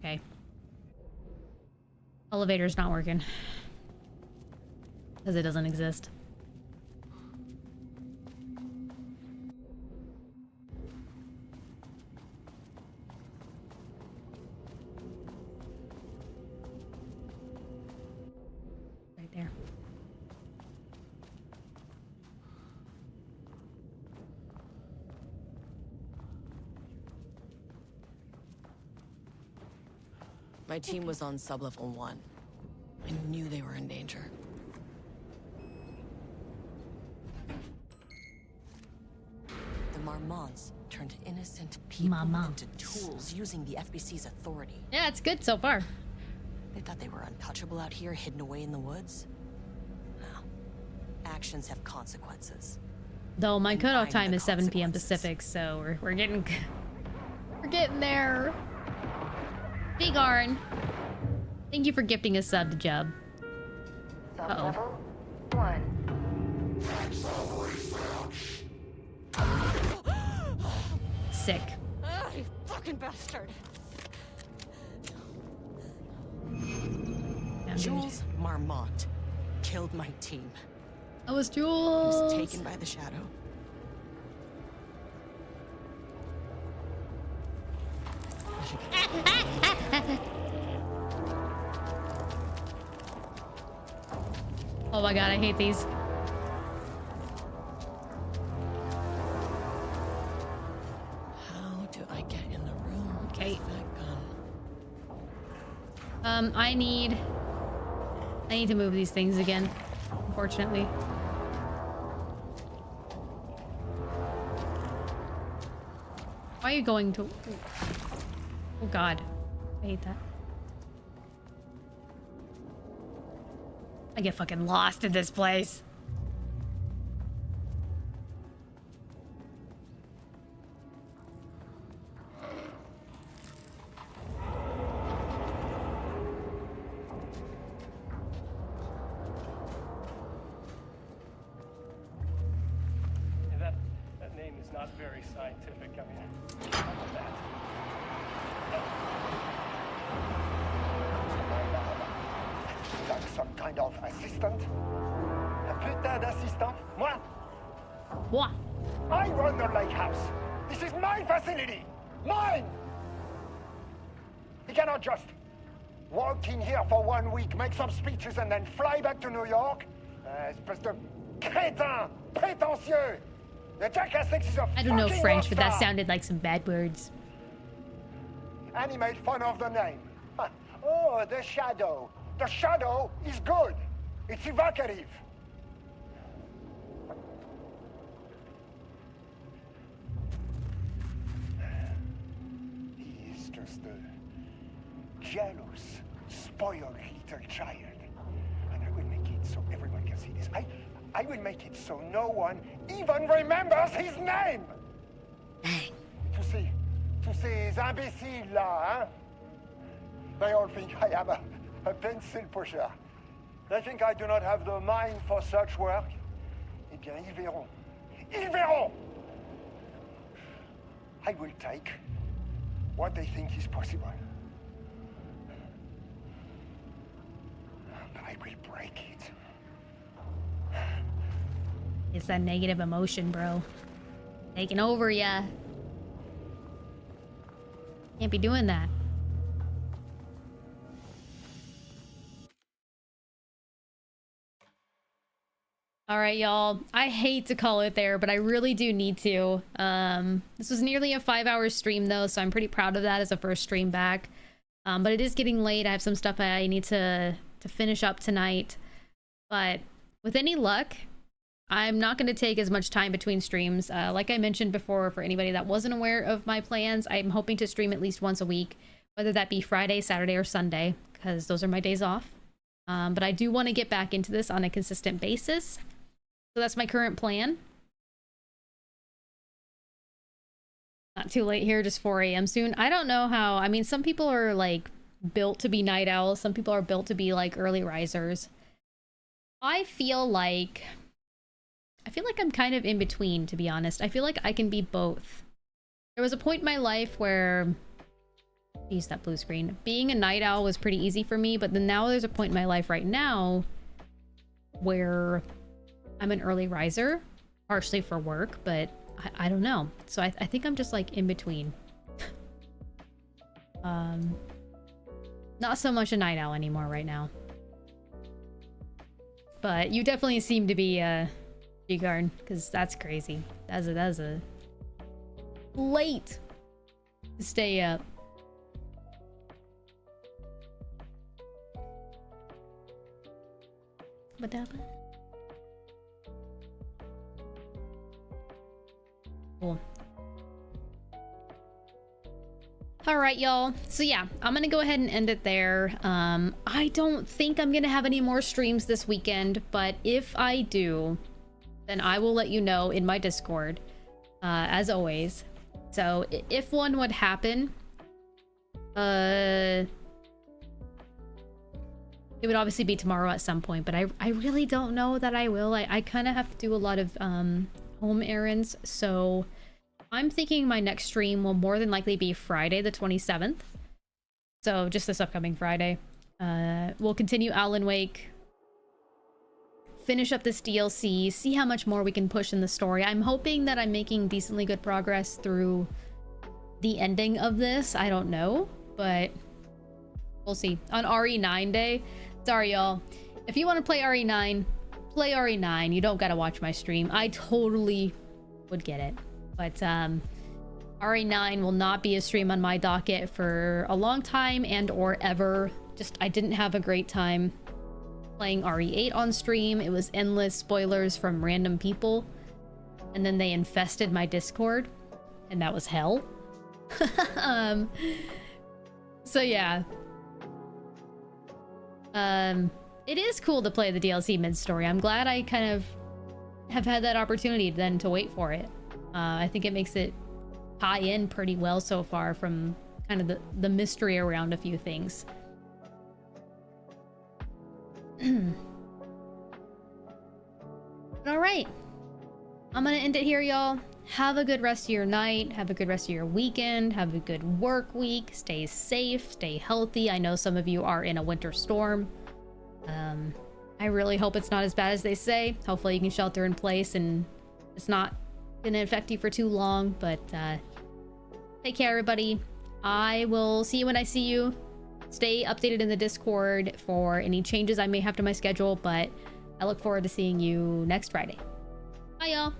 Okay. Elevator's not working. Because it doesn't exist. Right there. My team was on sublevel 1. I knew they were in danger. The Marmonts turned innocent people into tools using the FBC's authority. Yeah, it's good so far. They thought they were untouchable out here, hidden away in the woods. No. Actions have consequences. Though my cutoff time is 7 p.m. Pacific, so we're getting there. Big Arn. Thank you for gifting a sub to Jub. Level 1. Sick. Ah, you fucking bastard. Jules Marmont killed my team. That was He Jules. was taken by the shadow. Oh my god, I hate these. How do I get in the room? Okay. That gun. I need to move these things again, unfortunately. Why are you going to... Oh god. I hate that. I get fucking lost in this place. Yeah, that name is not very scientific. I mean, how about that? Like some kind of assistant? Un putain d'assistant? Moi? What? I run the lake house. This is my facility. Mine! You cannot just walk in here for 1 week, make some speeches, and then fly back to New York? Espèce de crétin! Prétentieux! The jackass thinks he's a I don't know fucking French, but that rockstar. sounded like some bad words. And he made fun of the name. Huh. Oh, the shadow. The shadow is good. It's evocative. He is just a jealous, spoiled little child. And I will make it so everyone can see this. I will make it so no one even remembers his name. Tous ces imbéciles là, hein? They all think I am a pencil pusher. They think I do not have the mind for such work. Eh bien, ils verront. Ils verront! I will take what they think is possible. But I will break it. It's that negative emotion, bro. Taking over ya. Can't be doing that. All right, y'all. I hate to call it there, but I really do need to. This was nearly a 5-hour stream, though, so I'm pretty proud of that as a first stream back. But it is getting late. I have some stuff I need to finish up tonight. But with any luck, I'm not going to take as much time between streams. Like I mentioned before, for anybody that wasn't aware of my plans, I'm hoping to stream at least once a week, whether that be Friday, Saturday, or Sunday, because those are my days off. But I do want to get back into this on a consistent basis. So that's my current plan. Not too late here, just 4 a.m. soon. I don't know how, I mean, some people are like built to be night owls. Some people are built to be like early risers. I feel like I'm kind of in between, to be honest. I feel like I can be both. There was a point in my life where, use that blue screen, being a night owl was pretty easy for me, but then now there's a point in my life right now where I'm an early riser, partially for work, but I don't know. So I think I'm just like in between. Not so much a night owl anymore right now. But you definitely seem to be G-Guard, because that's crazy. That's a late to stay up. What happened? Cool. All right, y'all. So yeah, I'm gonna go ahead and end it there. I don't think I'm gonna have any more streams this weekend, but if I do, then I will let you know in my Discord, as always. So if one would happen, it would obviously be tomorrow at some point, but I really don't know that I will. I kind of have to do a lot of home errands, so I'm thinking my next stream will more than likely be Friday the 27th. So just this upcoming Friday. We'll continue Alan Wake, finish up this DLC, see how much more we can push in the story. I'm hoping that I'm making decently good progress through the ending of this. I don't know, but we'll see. On RE9 day, sorry y'all, if you want to play RE9, play RE9. You don't gotta watch my stream. I totally would get it. But RE9 will not be a stream on my docket for a long time and or ever. Just, I didn't have a great time playing RE8 on stream. It was endless spoilers from random people. And then they infested my Discord. And that was hell. So yeah. It is cool to play the DLC mid-story. I'm glad I kind of have had that opportunity then to wait for it. I think it makes it tie in pretty well so far from kind of the mystery around a few things. All right. I'm gonna end it here, y'all. Have a good rest of your night. Have a good rest of your weekend. Have a good work week. Stay safe. Stay healthy. I know some of you are in a winter storm. I really hope it's not as bad as they say. Hopefully you can shelter in place and it's not gonna affect you for too long, but take care, everybody. I will see you when I see you. Stay updated in the Discord for any changes I may have to my schedule, but I look forward to seeing you next Friday. Bye, y'all.